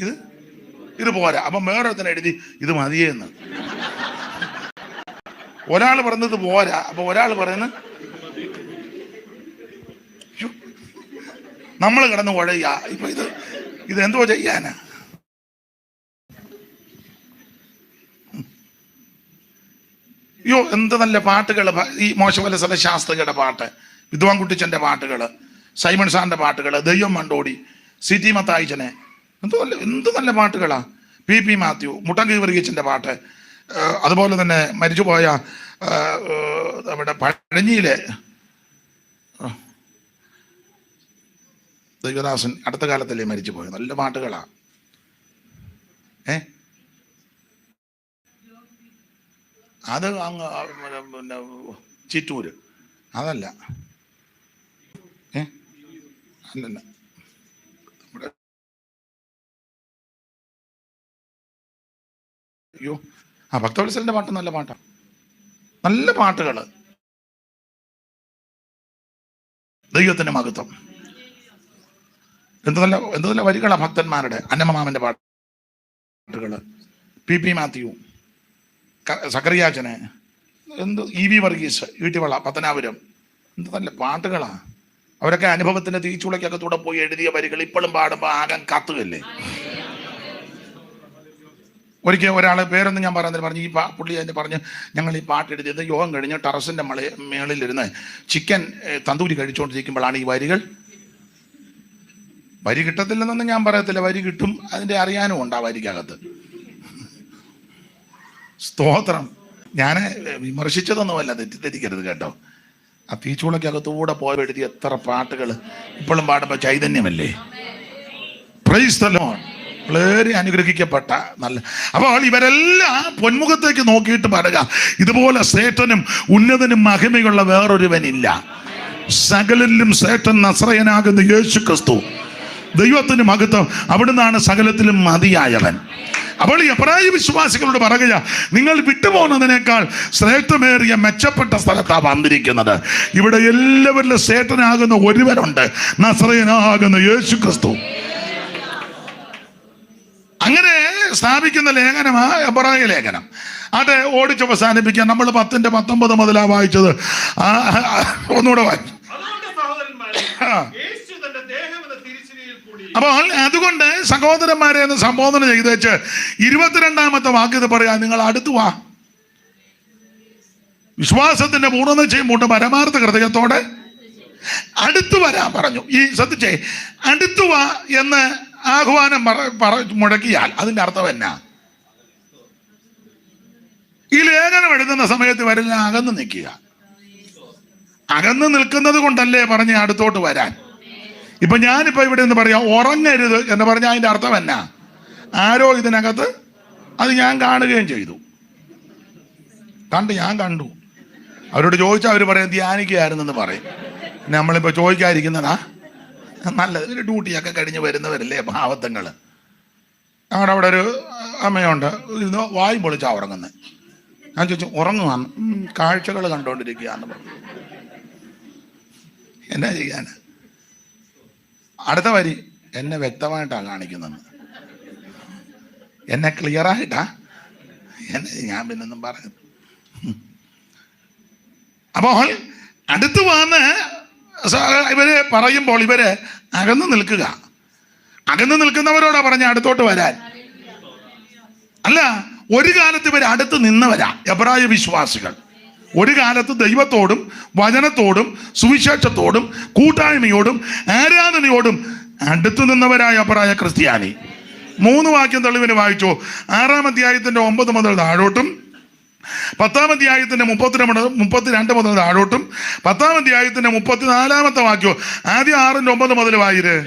ഇത് ഇത് പോരാ. അപ്പം വേറെ തന്നെ എഴുതി ഇത് മതിയെന്ന്. ഒരാൾ പറയുന്നത് പോരാ, അപ്പൊ ഒരാൾ പറയുന്നത് നമ്മൾ കിടന്ന് കുഴയ. ഇപ്പൊ ഇതെന്തോ ചെയ്യാനാ? അയ്യോ, എന്ത് നല്ല പാട്ടുകൾ! ഈ മോശവലസല ശാസ്ത്രിയുടെ പാട്ട്, വിദ്വാൻ കുട്ടിച്ചന്റെ പാട്ടുകൾ, സൈമൺ സാറിന്റെ പാട്ടുകൾ, ദൈവം മണ്ടോടി, സിറ്റി മത്തായിച്ചനെ, എന്ത് നല്ല പാട്ടുകളാ. പി മാത്യു, മുട്ടങ്കി വർഗീച്ചന്റെ പാട്ട്, അതുപോലെ തന്നെ മരിച്ചുപോയ നമ്മുടെ പഴഞ്ഞിയിലെ ദൈവദാസൻ അടുത്ത കാലത്തല്ലേ മരിച്ചുപോയത്. നല്ല പാട്ടുകളാ. അത് അങ്ങ് പിന്നെ ചിറ്റൂര് അതല്ല, അല്ലല്ല, നമ്മുടെ അയ്യോ ഭക്തവത്സലിന്റെ പാട്ട് നല്ല പാട്ടാണ്. നല്ല പാട്ടുകള്. ദൈവത്തിന്റെ മഹത്വം. എന്ത് നല്ല വരികളാ ഭക്തന്മാരുടെ. അന്നമ്മമാമന്റെ പാട്ടുകള്, പി മാത്യു, സക്കറിയാച്ചന്, എന്ത് EV വർഗീസ്, ഈട്ടിവള, പത്തനാപുരം, എന്ത് നല്ല പാട്ടുകളാ. അവരൊക്കെ അനുഭവത്തിന്റെ തീച്ചുളയ്ക്കകത്തൂടെ പോയി എഴുതിയ വരികൾ ഇപ്പോഴും പാടുമ്പോൾ ആകാൻ കാത്തുകല്ലേ. ഒരിക്കൽ ഒരാൾ പേരൊന്നും ഞാൻ പറയുന്നത് പറഞ്ഞു, ഈ പുള്ളി എന്ന് പറഞ്ഞ് ഞങ്ങൾ ഈ പാട്ട് എഴുതിയത് യോഗം കഴിഞ്ഞ് ടെറസിന്റെ മേളിലിരുന്ന് ചിക്കൻ തന്തൂരി കഴിച്ചുകൊണ്ടിരിക്കുമ്പോഴാണ് ഈ വരികൾ. വരി കിട്ടത്തില്ലെന്നൊന്നും ഞാൻ പറയത്തില്ല, വരി കിട്ടും, അതിന്റെ അറിയാനും ഉണ്ട് ആ വരിക്കകത്ത്. സ്തോത്രം. ഞാൻ വിമർശിച്ചതൊന്നുമല്ല, തെറ്റിദ്ധരിക്കരുത് കേട്ടോ. ആ തീച്ചൂളക്കകത്തൂടെ പോയി എഴുതിയ എത്ര പാട്ടുകൾ ഇപ്പോഴും പാടുമ്പോൾ ചൈതന്യമല്ലേ. Price the Lord. വളരെ അനുഗ്രഹിക്കപ്പെട്ട നല്ല. അപ്പോൾ ഇവരെല്ലാം പൊന്മുഖത്തേക്ക് നോക്കിയിട്ട് പറയുക, ഇതുപോലെ ശ്രേഷ്ഠനും ഉന്നതനും മഹിമയുള്ള വേറൊരുവനില്ല. സകലിലും ശ്രേഷ്ഠൻ നസ്രയനാകുന്ന യേശു ക്രിസ്തു. ദൈവത്തിന് മഹത്വം. അവിടുന്നാണ് സകലത്തിലും മതിയായവൻ. അപ്പോൾ ഈ എബ്രായ വിശ്വാസികളോട് പറയുക, നിങ്ങൾ വിട്ടുപോകുന്നതിനേക്കാൾ ശ്രേഷ്ഠമേറിയ മെച്ചപ്പെട്ട സ്ഥലത്താണ് വന്നിരിക്കുന്നത്. ഇവിടെ എല്ലാവരിലും ശ്രേഷ്ഠനാകുന്ന ഒരുവനുണ്ട്, നസ്രയനാകുന്ന യേശു ക്രിസ്തു. അങ്ങനെ സ്ഥാപിക്കുന്ന ലേഖനമാണ് എബ്രായ ലേഖനം. അത് ഓടിച്ച് അവസാനിപ്പിക്കാൻ നമ്മൾ 10:19 മുതലാ വായിച്ചത്. ഒന്നുകൂടെ വായിച്ചു. അപ്പോൾ അതുകൊണ്ട് സഹോദരന്മാരെ എന്ന് സംബോധന ചെയ്ത് വെച്ച് 22ാമത്തെ വാക്യത്തിൽ പറയാ, നിങ്ങൾ അടുത്തു വാ, വിശ്വാസത്തിന്റെ പൂർണ്ണത ചെയ്യുമ്പോൾ പരമാർത്ഥ ഹൃദയത്തോടെ അടുത്തു വരാൻ പറഞ്ഞു. ഈ ശ്രദ്ധിച്ചേ, അടുത്തു വാ എന്ന് ആഹ്വാനം മുഴക്കിയാൽ അതിന്റെ അർത്ഥം എന്നാ? ഈ ലേഖനം എഴുതുന്ന സമയത്ത് വരില്ല, അകന്ന് നിൽക്കുക. അകന്ന് നിൽക്കുന്നത് കൊണ്ടല്ലേ പറഞ്ഞ് അടുത്തോട്ട് വരാൻ. ഇപ്പൊ ഞാനിപ്പോ ഇവിടെ എന്ന് പറയാം, ഉറങ്ങരുത് എന്ന് പറഞ്ഞാൽ അതിന്റെ അർത്ഥം എന്നാ? ആരോ ഇതിനകത്ത്, അത് ഞാൻ കാണുകയും ചെയ്തു, ഞാൻ കണ്ടു. അവരോട് ചോദിച്ചാൽ അവർ പറയും ധ്യാനിക്കുകയായിരുന്നെന്ന് പറയും. നമ്മളിപ്പോ ചോദിക്കാതിരിക്കുന്നതാ നല്ലത്. ഒരു ഡ്യൂട്ടിയൊക്കെ കഴിഞ്ഞ് വരുന്നവരല്ലേ പാവത്തങ്ങൾ. ഞങ്ങളുടെ അവിടെ ഒരു അമ്മയുണ്ട്, ഇന്ന് വായും പൊളിച്ചാ ഉറങ്ങുന്നത്. ഞാൻ ചോദിച്ചു, ഉറങ്ങുവാന്ന്? കാഴ്ചകൾ കണ്ടുകൊണ്ടിരിക്കുകയെന്ന് പറഞ്ഞു. എന്നാ ചെയ്യാൻ? അടുത്ത വരി, എന്നെ വ്യക്തമായിട്ടാണ് കാണിക്കുന്നത്, എന്നെ ക്ലിയറായിട്ടാ. ഞാൻ പിന്നൊന്നും പറയുന്നു. അപ്പോൾ അടുത്ത് വന്ന് ഇവര് പറയുമ്പോൾ ഇവര് അകന്നു നിൽക്കുക. അകന്നു നിൽക്കുന്നവരോടാ പറഞ്ഞ അടുത്തോട്ട് വരാൻ. അല്ല, ഒരു കാലത്ത് ഇവർ അടുത്ത് നിന്നവരാ എബ്രായ വിശ്വാസികൾ. ഒരു കാലത്ത് ദൈവത്തോടും വചനത്തോടും സുവിശേഷത്തോടും കൂട്ടായ്മയോടും ആരാധനയോടും അടുത്തു നിന്നവരായ എബ്രായ ക്രിസ്ത്യാനി. 3 വാക്യം തെളിവിന് വായിച്ചു. 6-ാം അധ്യായത്തിന്റെ 9 മുതൽ താഴോട്ടും, 10-ാം അധ്യായത്തിന്റെ 32 മുതൽ താഴോട്ടും, 10-ാം അധ്യായത്തിന്റെ 34-ാമത്തെ വാക്യം ആദ്യം 6-9 മുതൽ വായിര്.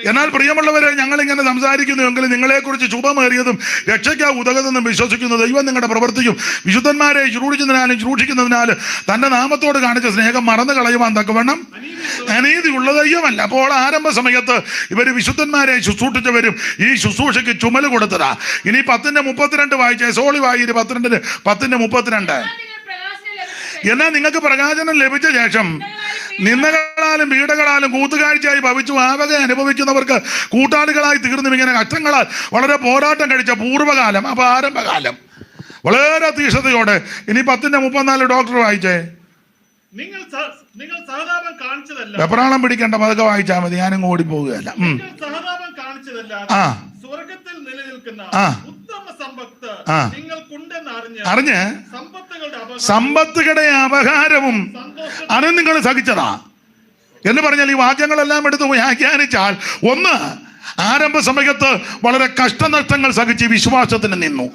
എന്നാൽ പ്രിയമുള്ളവരെ, ഞങ്ങൾ ഇങ്ങനെ സംസാരിക്കുന്നുവെങ്കിൽ നിങ്ങളെക്കുറിച്ച് ശുഭമേറിയതും രക്ഷയ്ക്കാ ഉതകുന്നതും വിശ്വസിക്കുന്നു. ദൈവം നിങ്ങളുടെ പ്രവർത്തിക്കും വിശുദ്ധന്മാരെ ശുശ്രൂഷിക്കുന്നതിനാലും തന്റെ നാമത്തോട് കാണിച്ച സ്നേഹം മറന്നു കളയുവാൻ തക്കവണ്ണം അനീതിയുള്ള ദൈവമല്ല. അപ്പോൾ ആരംഭ സമയത്ത് ഇവര് വിശുദ്ധന്മാരെ ശുശ്രൂഷിച്ചവരും ഈ ശുശ്രൂഷയ്ക്ക് ചുമല് കൊടുത്തതാ. ഇനി 10:32 വായിച്ചേ. സോളി വായിര് 10:32. എന്നാൽ നിങ്ങൾക്ക് പ്രകാശനം ലഭിച്ച ശേഷം നിന്ദകളാലും പീഡകളാലും കൂത്തുകാഴ്ചയായി ഭവിച്ചു ആവക അനുഭവിക്കുന്നവർക്ക് കൂട്ടാളികളായി തീർന്നും ഇങ്ങനെ കഷ്ടങ്ങളാൽ വളരെ പോരാട്ടം കഴിച്ച പൂർവ്വകാലം, അപ്പൊ ആരംഭകാലം വളരെ തീക്ഷണതയോടെ. ഇനി 10:34 ഡോക്ടർ വായിച്ചേ. നിങ്ങൾ സഹതാപം കാണിച്ചതല്ല, വെപ്രാളം പിടിക്കേണ്ട, പതുക്കെ വായിച്ചാൽ മതി, ഞാനും ഓടി പോവുകയല്ല. സഹതാപം കാണിച്ചതല്ല, സ്വർഗത്തിൽ നിലനിൽക്കുന്ന ഉത്തമ സമ്പത്ത് നിങ്ങൾക്കുണ്ടെന്ന് അറിഞ്ഞ് സമ്പത്തുകളുടെ അപകാരവും അത് നിങ്ങൾ സഹിച്ചതാ എന്ന് പറഞ്ഞാൽ ഈ വാക്യങ്ങളെല്ലാം എടുത്ത് വ്യാഖ്യാനിച്ചാൽ, ഒന്ന്, ആരംഭ സമയത്ത് വളരെ കഷ്ടനഷ്ടങ്ങൾ സഹിച്ച് വിശ്വാസത്തിന് നിന്നു.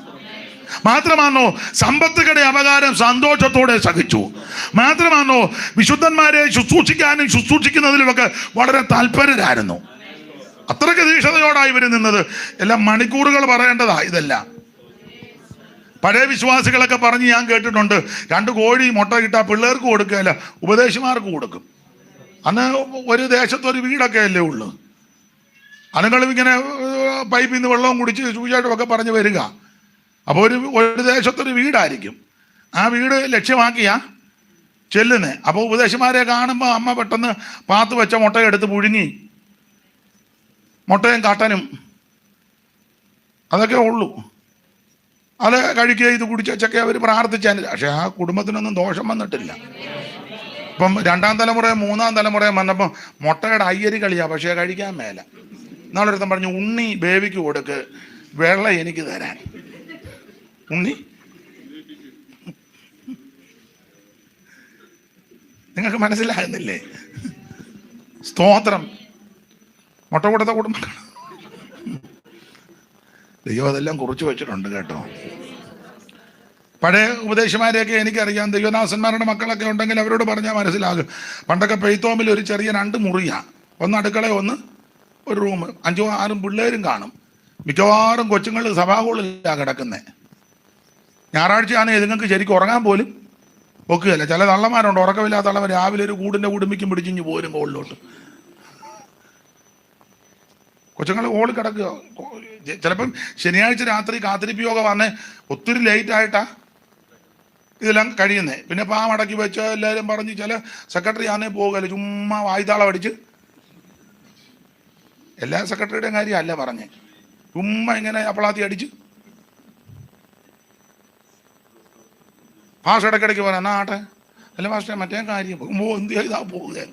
മാത്രമാണോ സമ്പത്തുകളുടെ അപകാരം സന്തോഷത്തോടെ സഹിച്ചു. മാത്രമാണോ വിശുദ്ധന്മാരെ ശുശ്രൂഷിക്കാനും ശുശ്രൂഷിക്കുന്നതിലുമൊക്കെ വളരെ താല്പര്യരായിരുന്നു. അത്രയ്ക്ക് തീക്ഷണതയോടായി ഇവർ നിന്നത്. എല്ലാം മണിക്കൂറുകൾ പറയേണ്ടതാ ഇതെല്ലാം. പഴയ വിശ്വാസികളൊക്കെ പറഞ്ഞ് ഞാൻ കേട്ടിട്ടുണ്ട്, 2 കോഴി മുട്ട കിട്ടാ പിള്ളേർക്ക് കൊടുക്കുകയല്ല, ഉപദേശിമാർക്ക് കൊടുക്കും. അന്ന് ഒരു ദേശത്തൊരു വീടൊക്കെ അല്ലേ ഉള്ളു. അതുങ്ങളും ഇങ്ങനെ പൈപ്പിൽ നിന്ന് വെള്ളവും കുടിച്ച് സൂചിയായിട്ടുമൊക്കെ പറഞ്ഞ് വരിക. അപ്പോൾ ഒരു ദേശത്തൊരു വീടായിരിക്കും, ആ വീട് ലക്ഷ്യമാക്കിയാ ചെല്ലുന്നേ. അപ്പോൾ ഉപദേശിമാരെ കാണുമ്പോൾ അമ്മ പെട്ടെന്ന് പാത്ത് വെച്ച മുട്ടയെടുത്ത് പുഴുങ്ങി, മുട്ടയും കട്ടനും അതൊക്കെ ഉള്ളൂ, അത് കഴിക്കുക, ഇത് കുടിച്ചൊക്കെ അവർ പ്രാർത്ഥിച്ചാൽ. പക്ഷെ ആ കുടുംബത്തിനൊന്നും ദോഷം വന്നിട്ടില്ല. ഇപ്പം 2ാം തലമുറയും 3ാം തലമുറയും വന്നപ്പോൾ മുട്ടയുടെ അയ്യരി കളിയാ, പക്ഷേ കഴിക്കാൻ മേല. നാളൊരുത്തം പറഞ്ഞു, ഉണ്ണി ബേബിക്ക് കൊടുക്ക്, വെള്ളം എനിക്ക് തരാൻ. ഉണ്ണി നിങ്ങൾക്ക് മനസ്സിലാകുന്നില്ലേ? സ്തോത്രം. മുട്ട കൊടുത്ത കുടുംബം ദൈവം അതെല്ലാം കുറിച്ച് വെച്ചിട്ടുണ്ട് കേട്ടോ. പഴയ ഉപദേശിമാരെയൊക്കെ എനിക്കറിയാം. ദൈവദാസന്മാരുടെ മക്കളൊക്കെ ഉണ്ടെങ്കിൽ അവരോട് പറഞ്ഞാൽ മനസ്സിലാകും. പണ്ടൊക്കെ പെയ്ത്തോമിൽ ഒരു ചെറിയ 2 മുറിയാണ്, ഒന്ന് അടുക്കള, ഒന്ന് ഒരു റൂം. 5 6 പിള്ളേരും കാണും. മിക്കവാറും കൊച്ചുങ്ങൾ സഭാഹോളിലാണ് കിടക്കുന്നത്. ഞായറാഴ്ചയാണ് ഇതുങ്ങൾക്ക് ശരിക്കും ഉറങ്ങാൻ പോലും ഒക്കുകയല്ല. ചില തള്ളമാരുണ്ട്, ഉറക്കമില്ലാത്ത തള്ളവർ രാവിലെ ഒരു കൂടിൻ്റെ കുടുംബിക്കും പിടിച്ചിഞ്ഞ് പോരും ഹോളിലോട്ട്. കൊച്ചുങ്ങൾ ഹോളിൽ കിടക്കുക. ചിലപ്പം ശനിയാഴ്ച രാത്രി കാത്തിരിപ്പ് യോഗ വന്ന് ഒത്തിരി ലേറ്റായിട്ടാ ഇതെല്ലാം കഴിയുന്നത്. പിന്നെ പാമടക്കി വെച്ച് എല്ലാവരും പറഞ്ഞ് ചില സെക്രട്ടറി ആണേ പോകുകയല്ല, ചുമ്മാ വായ്ത്താളം അടിച്ച്. എല്ലാ സെക്രട്ടറിയുടെയും കാര്യമല്ല പറഞ്ഞേ, ചുമ്മാ ഇങ്ങനെ അപ്പളാത്തി അടിച്ച്. ഭാഷ ഇടയ്ക്കിടയ്ക്ക് പറയാം, എന്നാ ആട്ടെ, അല്ല ഭാഷ മറ്റേ കാര്യം എന്ത് ചെയ്താ പോകുക.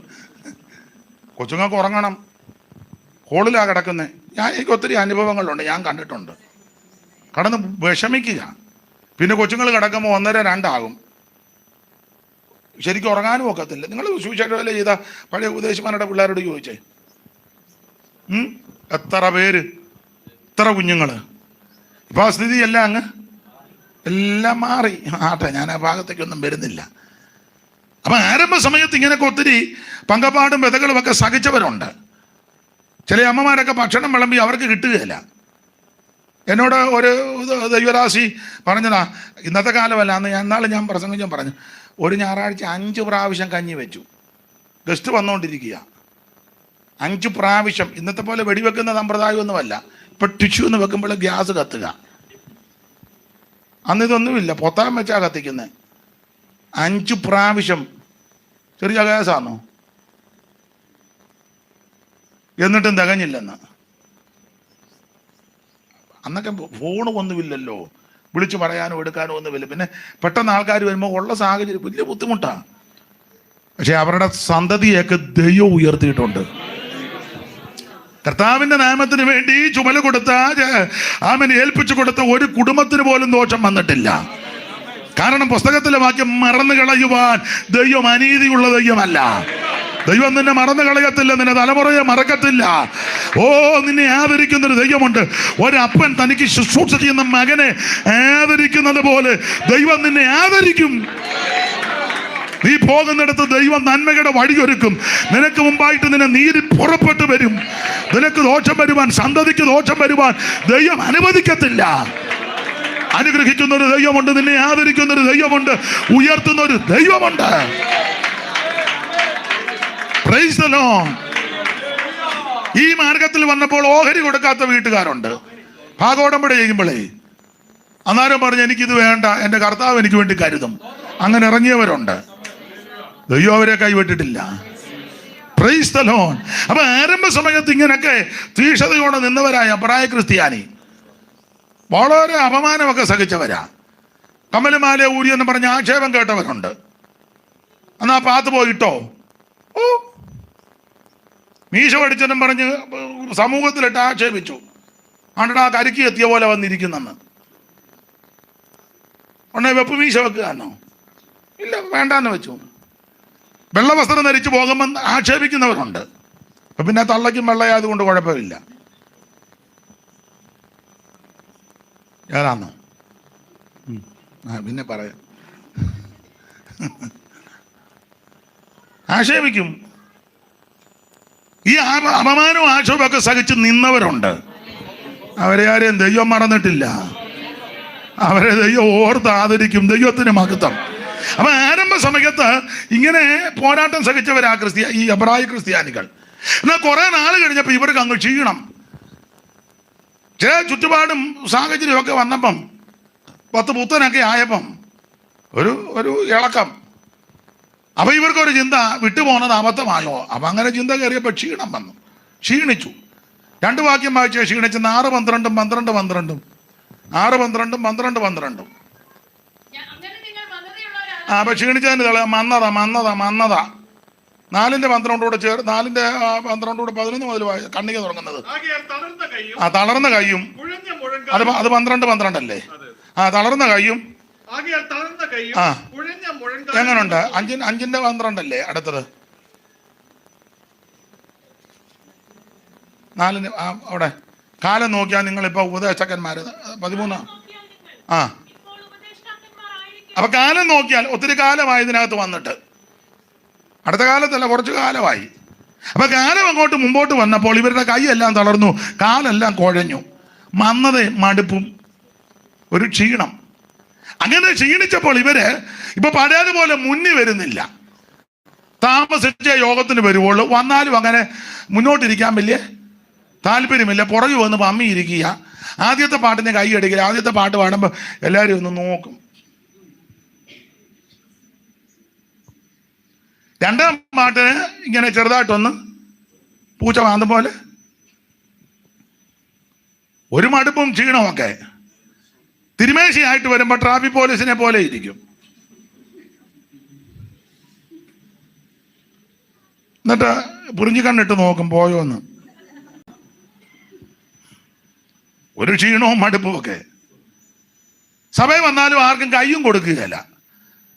കൊച്ചുങ്ങൾക്ക് ഉറങ്ങണം, ഹോളിലാണ് കിടക്കുന്നത്. എനിക്ക് ഒത്തിരി അനുഭവങ്ങളുണ്ട്, ഞാൻ കണ്ടിട്ടുണ്ട്. കടന്ന് വിഷമിക്കുക. പിന്നെ കൊച്ചുങ്ങൾ കിടക്കുമ്പോൾ 1:30 2 ആകും, ശരിക്കും ഉറങ്ങാനും ഒക്കത്തില്ല. നിങ്ങൾ സുവിശേഷം ചെയ്ത പഴയ ഉപദേശിമാരുടെ പിള്ളേരോട് ചോദിച്ചേ, എത്ര പേര്, എത്ര കുഞ്ഞുങ്ങൾ. ഇപ്പം ആ സ്ഥിതി എല്ലാം അങ്ങ് എല്ലാം മാറി. ആട്ടെ, ഞാൻ ആ ഭാഗത്തേക്കൊന്നും വരുന്നില്ല. അപ്പം ആരംഭ സമയത്ത് ഇങ്ങനെയൊക്കെ ഒത്തിരി പങ്കപ്പാടും വിതകളും ഒക്കെ സഹിച്ചവരുണ്ട്. ചില അമ്മമാരൊക്കെ ഭക്ഷണം വിളമ്പി അവർക്ക് കിട്ടുകയില്ല. എന്നോട് ഒരു ദൈവരാശി പറഞ്ഞതാ, ഇന്നത്തെ കാലമല്ല, അന്ന് എന്നാളും ഞാൻ പ്രസംഗിച്ചും പറഞ്ഞു, ഒരു ഞായറാഴ്ച 5 പ്രാവശ്യം കഞ്ഞി വെച്ചു. ഗസ്റ്റ് വന്നുകൊണ്ടിരിക്കുക, 5 പ്രാവശ്യം. ഇന്നത്തെ പോലെ വെടിവെക്കുന്ന സമ്പ്രദായമൊന്നുമല്ല. ഇപ്പം ടിഷ്യൂ എന്ന് വെക്കുമ്പോൾ ഗ്യാസ് കത്തുക. അന്ന് ഇതൊന്നുമില്ല, പൊത്താൻ വെച്ചാ കത്തിക്കുന്നത്. 5 പ്രാവശ്യം. ചെറിയ ഗ്യാസാണോ? എന്നിട്ടും തികഞ്ഞില്ലെന്ന്. അന്നൊക്കെ ഫോണും ഒന്നുമില്ലല്ലോ, വിളിച്ചു പറയാനോ എടുക്കാനോ ഒന്നുമില്ല. പിന്നെ പെട്ടെന്ന് ആൾക്കാർ വരുമ്പോൾ ഉള്ള സാഹചര്യം വലിയ ബുദ്ധിമുട്ടാണ്. പക്ഷെ അവരുടെ സന്തതിയൊക്കെ ദൈവം ഉയർത്തിയിട്ടുണ്ട്. കർത്താവിന്റെ നാമത്തിന് വേണ്ടി ചുമല് കൊടുത്ത, ആമനെ ഏൽപ്പിച്ചു കൊടുത്ത ഒരു കുടുംബത്തിന് പോലും ദോഷം വന്നിട്ടില്ല. കാരണം പുസ്തകത്തിലെ വാക്യം മറന്നു കളയുവാൻ ദൈവം അനീതിയുള്ള ദൈവമല്ല. ദൈവം നിന്നെ മറന്നു കളയത്തില്ല, നിന്നെ തലമുറയെ മറക്കത്തില്ല. ഓ, നിന്നെ ആദരിക്കുന്നൊരു ദൈവമുണ്ട്. ഒരപ്പൻ തനിക്ക് ശുശ്രൂഷ ചെയ്യുന്ന മകനെ ആദരിക്കുന്നത് പോലെ ദൈവം നിന്നെ ആദരിക്കും. നീ പോകുന്നിടത്ത് ദൈവം നന്മയുടെ വഴിയൊരുക്കും. നിനക്ക് മുമ്പായിട്ട് നിന്നെ നീതി പുറപ്പെട്ടു വരും. നിനക്ക് ദോഷം വരുവാൻ, സന്തതിക്ക് ദോഷം വരുവാൻ ദൈവം അനുവദിക്കത്തില്ല. അനുഗ്രഹിക്കുന്നൊരു ദൈവമുണ്ട്, നിന്നെ ആദരിക്കുന്നൊരു ദൈവമുണ്ട്, ഉയർത്തുന്നൊരു ദൈവമുണ്ട്. Price the Lord. ഈ മാർഗത്തിൽ വന്നപ്പോൾ ഓഹരി കൊടുക്കാത്ത വീട്ടുകാരുണ്ട്. ഭാഗോടമ്പടി ചെയ്യുമ്പോഴേ അന്നേരം പറഞ്ഞ് എനിക്കിത് വേണ്ട, എൻ്റെ കർത്താവ് എനിക്ക് വേണ്ടി കരുതും. അങ്ങനെ ഇറങ്ങിയവരുണ്ട്. ദൈവം അവരെ കൈവിട്ടിട്ടില്ല. Price the Lord. അപ്പൊ ആരംഭ സമയത്ത് ഇങ്ങനെയൊക്കെ തീക്ഷണതയോടെ നിന്നവരായ അബ്രായ ക്രിസ്ത്യാനി വളരെ അപമാനമൊക്കെ സഹിച്ചവരാ. കമലുമാല ഊരിയെന്ന് പറഞ്ഞ് ആക്ഷേപം കേട്ടവരുണ്ട്. എന്നാ പാത്ത് പോയിട്ടോ, ഓ മീശ പഠിച്ചെന്നും പറഞ്ഞ് സമൂഹത്തിലിട്ട് ആക്ഷേപിച്ചു. ആണ്ടടാ കരുക്കി എത്തിയ പോലെ വന്നിരിക്കുന്നെന്ന്. ഉടനെ വെപ്പ് മീശ വെക്കുകയാണോ? ഇല്ല, വേണ്ടാന്ന് വെച്ചു. വെള്ളവസ്ത്രം ധരിച്ചു പോകുമ്പോൾ ആക്ഷേപിക്കുന്നവരുണ്ട്. അപ്പൊ പിന്നെ തള്ളയ്ക്കും വെള്ളയായതുകൊണ്ട് കുഴപ്പമില്ല. ഏതാണോ? പിന്നെ പറയാം. ആക്ഷേപിക്കും. ഈ അപമാനവും ആക്ഷേപമൊക്കെ സഹിച്ച് നിന്നവരുണ്ട്. അവരെ ആരെയും ദൈവം മറന്നിട്ടില്ല. അവരെ ദൈവം ഓർത്ത് ആദരിക്കും. ദൈവത്തിന് മഹത്വം. അപ്പൊ ആരംഭ സമയത്ത് ഇങ്ങനെ പോരാട്ടം സഹിച്ചവരാ ഈ എബ്രായ ക്രിസ്ത്യാനികൾ. എന്നാൽ കുറെ നാൾ കഴിഞ്ഞപ്പോൾ ഇവർക്ക് അങ്ങ് ക്ഷീണം. ചില ചുറ്റുപാടും സാഹചര്യമൊക്കെ വന്നപ്പം 10 പുത്തനൊക്കെ ആയപ്പം ഒരു ഇളക്കം. അപ്പൊ ഇവർക്കൊരു ചിന്ത, വിട്ടുപോകുന്നത് അബദ്ധമായോ? അപ്പൊ അങ്ങനെ ചിന്ത കയറിയപ്പോൾ ക്ഷീണം വന്നു, ക്ഷീണിച്ചു. 2 വാക്യം വായിച്ച ക്ഷീണിച്ച് 6, 12, 12, 12. 6, 12, 12, 12. അപ്പൊ ക്ഷീണിച്ചതിന് തെളിവ് മന്നത. 4-ന്റെ 12 ചേർത്ത് 4-ന്റെ 12 11 മുതൽ കണ്ണിക തുടങ്ങുന്നത്. തളർന്ന കൈയും അത് 12, 12 അല്ലേ? തളർന്ന കൈയും. എങ്ങനുണ്ട്? 5-ന്റെ 12 അല്ലേ അടുത്തത്? 4-ന് അവിടെ കാലം നോക്കിയാൽ നിങ്ങളിപ്പോ ഉപദേശകന്മാര് 13. അപ്പൊ കാലം നോക്കിയാൽ ഒത്തിരി കാലമായി ഇതിനകത്ത് വന്നിട്ട്. അടുത്ത കാലത്തല്ല, കുറച്ച് കാലമായി. അപ്പൊ കാലം അങ്ങോട്ട് മുമ്പോട്ട് വന്നപ്പോൾ ഇവരുടെ കൈയെല്ലാം തളർന്നു, കാലെല്ലാം കുഴഞ്ഞു, മന്നതയും മടുപ്പും ഒരു ക്ഷീണം. അങ്ങനെ ക്ഷീണിച്ചപ്പോൾ ഇവര് ഇപ്പൊ പഴയതുപോലെ മുന്നിൽ വരുന്നില്ല. താമസിച്ച യോഗത്തിന് വരുവുള്ളൂ. വന്നാലും അങ്ങനെ മുന്നോട്ടിരിക്കാൻ വലിയ താല്പര്യമില്ല. പുറകെ വന്ന് പമ്മി ഇരിക്കുക. ആദ്യത്തെ പാട്ടിന് കൈ അടിക്കുക. ആദ്യത്തെ പാട്ട് പാടുമ്പോൾ എല്ലാവരും ഒന്ന് നോക്കും. 2ാം പാട്ടിന് ഇങ്ങനെ ചെറുതായിട്ടൊന്ന് പൂച്ച മാന്തും പോലെ ഒരു മടുപ്പും ക്ഷീണമൊക്കെ. തിരുമേശയായിട്ട് വരുമ്പോൾ ട്രാഫിക് പോലീസിനെ പോലെ ഇരിക്കും. എന്നിട്ട് പുറിഞ്ഞിക്കണ്ണിട്ട് നോക്കും പോയോന്ന്. ഒരു ക്ഷീണവും മടുപ്പും ഒക്കെ. സഭയിൽ വന്നാലും ആർക്കും കയ്യും കൊടുക്കുകയല്ല.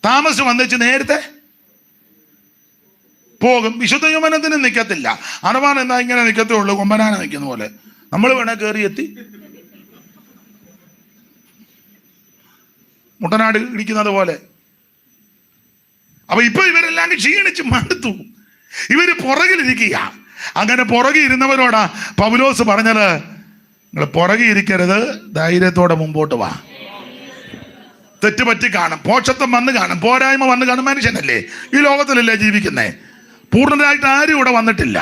താമസിച്ച് വന്നിച്ച് നേരത്തെ പോകും. വിശുദ്ധ യുവനത്തിന് നിൽക്കത്തില്ല. അണവാൻ എന്നാ ഇങ്ങനെ നിൽക്കത്തേ ഉള്ളൂ, കൊമ്പനാന നിൽക്കുന്ന പോലെ. നമ്മൾ വേണേ കയറി എത്തി മുട്ടനാട് ഇടിക്കുന്നത് പോലെ. അപ്പൊ ഇപ്പൊ ഇവരെല്ലാം ക്ഷീണിച്ച് മടുത്തു. ഇവര് പുറകിലിരിക്കുക. അങ്ങനെ പുറകെ ഇരുന്നവരോടാ പൗലോസ് പറഞ്ഞത്, നിങ്ങൾ പുറകെ ഇരിക്കരുത്, ധൈര്യത്തോടെ മുമ്പോട്ട് വാ. തെറ്റുപറ്റി കാണും, പോഷത്വം വന്ന് കാണും, പോരായ്മ വന്ന് കാണും. മനുഷ്യനല്ലേ, ഈ ലോകത്തിലല്ലേ ജീവിക്കുന്നേ. പൂർണ്ണരായിട്ട് ആരും ഇവിടെ വന്നിട്ടില്ല.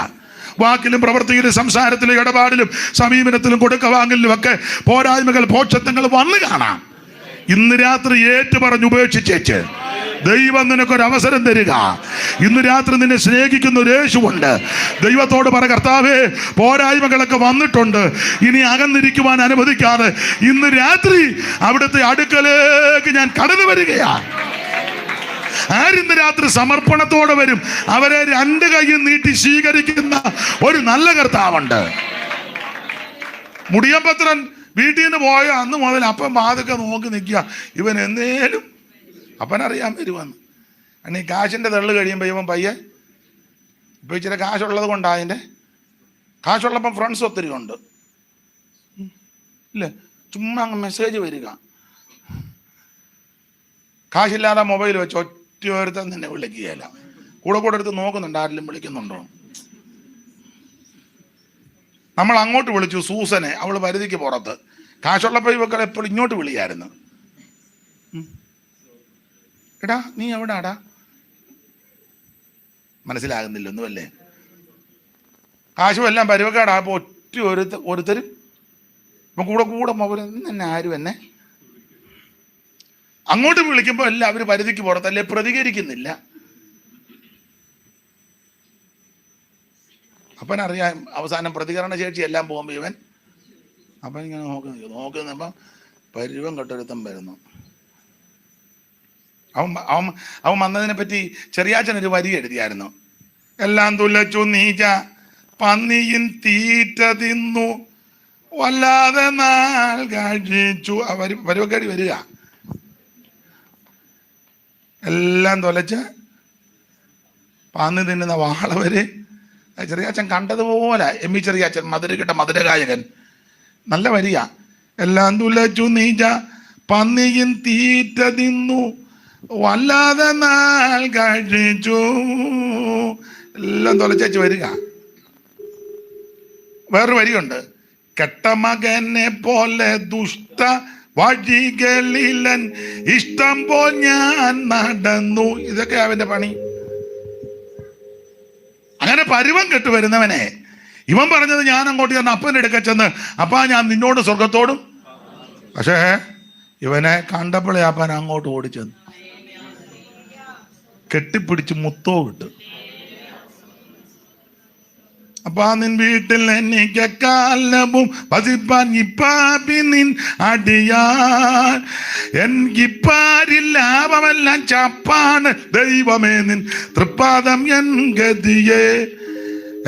വാക്കിലും പ്രവൃത്തിയിലും സംസാരത്തിലും ഇടപാടിലും സമീപനത്തിലും കൊടുക്കവാങ്ങലിലും ഒക്കെ പോരായ്മകൾ പോഷത്വങ്ങൾ വന്ന് കാണാം. ഇന്ന് രാത്രി ഏറ്റു പറഞ്ഞ് ഉപേക്ഷിച്ചേച്ച് ദൈവം നിനക്കൊരു അവസരം തരിക. ഇന്ന് രാത്രി നിന്നെ സ്നേഹിക്കുന്ന ഒരു യേശുവുണ്ട്. ദൈവത്തോട് പറ, കർത്താവേ പോരായ്മകളൊക്കെ വന്നിട്ടുണ്ട്, ഇനി അകന്നിരിക്കുവാൻ അനുവദിക്കാതെ ഇന്ന് രാത്രി അവിടുത്തെ അടുക്കലേക്ക് ഞാൻ കടന്നു വരികയാ. ആരിന്ന് രാത്രി സമർപ്പണത്തോടെ വരും, അവരെ 2 കൈയും നീട്ടി സ്വീകരിക്കുന്ന ഒരു നല്ല കർത്താവുണ്ട്. മുടിയമ്പത്രൻ വീട്ടിൽ നിന്ന് പോയ അന്ന് മുതൽ അപ്പം വാതൊക്കെ നോക്കി നിൽക്കുക, ഇവൻ എന്നേലും അപ്പനറിയാൻ വരുമെന്ന്. കാരണം ഈ കാശിൻ്റെ തെള്ളു കഴിയുമ്പോൾ ഇവൻ പയ്യെ ഇപ്പം ഇച്ചിരി കാശുള്ളത് കൊണ്ടാണ്. അതിൻ്റെ കാശുള്ളപ്പം ഫ്രണ്ട്സ് ഒത്തിരി ഉണ്ട്, ഇല്ലേ? ചുമ്മാ അങ്ങ് മെസ്സേജ് വരിക. കാശില്ലാതെ മൊബൈൽ വെച്ച് ഒറ്റ നിന്നെ വിളിക്കുകയില്ല. കൂടെ എടുത്ത് നോക്കുന്നുണ്ട് ആരെങ്കിലും വിളിക്കുന്നുണ്ടോ. നമ്മൾ അങ്ങോട്ട് വിളിച്ചു സൂസനെ, അവൾ പരിധിക്ക് പുറത്ത്. കാശുള്ളപ്പോൾ ഇവക്കൾ എപ്പോഴും ഇങ്ങോട്ട് വിളിയായിരുന്നു. എടാ നീ എവിടാടാ? മനസ്സിലാകുന്നില്ല ഒന്നുമല്ലേ. കാശും എല്ലാം പരുവക്കാടാ. അപ്പോൾ ഒരുത്തരും ഇപ്പം കൂടെ മൊബൈൽ തന്നെ ആരും എന്നെ അങ്ങോട്ട് വിളിക്കുമ്പോൾ എല്ലാം അവർ പരിധിക്ക് പുറത്തല്ലേ, പ്രതികരിക്കുന്നില്ല. അപ്പനറിയാം അവസാനം പ്രതികരണ ശേഷി എല്ലാം പോകുമ്പോൾ ഇവൻ അപ്പൻ ഇങ്ങനെ നോക്കുന്നപ്പം പരുവം കെട്ടൊരുത്തം വരുന്നു. അവൻ വന്നതിനെ പറ്റി ചെറിയാച്ചൻ ഒരു വരി എഴുതിയായിരുന്നു. എല്ലാം തുലച്ചു നീച്ച പന്നിയിൻ തീറ്റ തിന്നു വല്ലാതെ നാൾ കഴിച്ചു. പരുവക്കേടി വരിക, എല്ലാം തൊലച്ച് പന്നി തിന്നുന്ന വാളവര്. ചെറിയാച്ചൻ കണ്ടതുപോലെ എമ്മി ചെറിയാച്ചൻ മധുരക്കിട്ട മധുരഗായകൻ, നല്ല വരിക. എല്ലാം തുലച്ചു നീച്ച പന്നിയിൻ തീറ്റ തിന്നു വല്ലാതെ നാൾ കഴിച്ചു. എല്ലാം തൊലച്ചു വരിക. വേറൊരു വരിയുണ്ട്. കെട്ട മകനെ പോലെ ദുഷ്ട വഴികളിലൻ ഇഷ്ടം പോ ഞാൻ നടന്നു. ഇതൊക്കെ അവന്റെ പണി. അങ്ങനെ പരുവം കെട്ടു വരുന്നവനെ ഇവൻ പറഞ്ഞത് ഞാൻ അങ്ങോട്ട് ചെന്ന് അപ്പൻ്റെ അടുക്ക ചെന്ന് അപ്പാ ഞാൻ നിന്നോട് സ്വർഗത്തോടും. പക്ഷേ ഇവനെ കണ്ടപ്പോഴേ അപ്പൻ അങ്ങോട്ട് ഓടിച്ചെന്ന് കെട്ടിപ്പിടിച്ച് മുത്തോ വിട്ടു. അപ്പാ നിൻ വീട്ടിൽ എനിക്ക് കാലവും വസിപ്പാൻ ഇപ്പാപ്പി നിൻ അടിയാൻ എനിക്കിപ്പാരിൽ ലാഭമെല്ലാം ചപ്പാണ് ദൈവമേ നിൻ തൃപ്പാദം എൻ ഗതിയെ.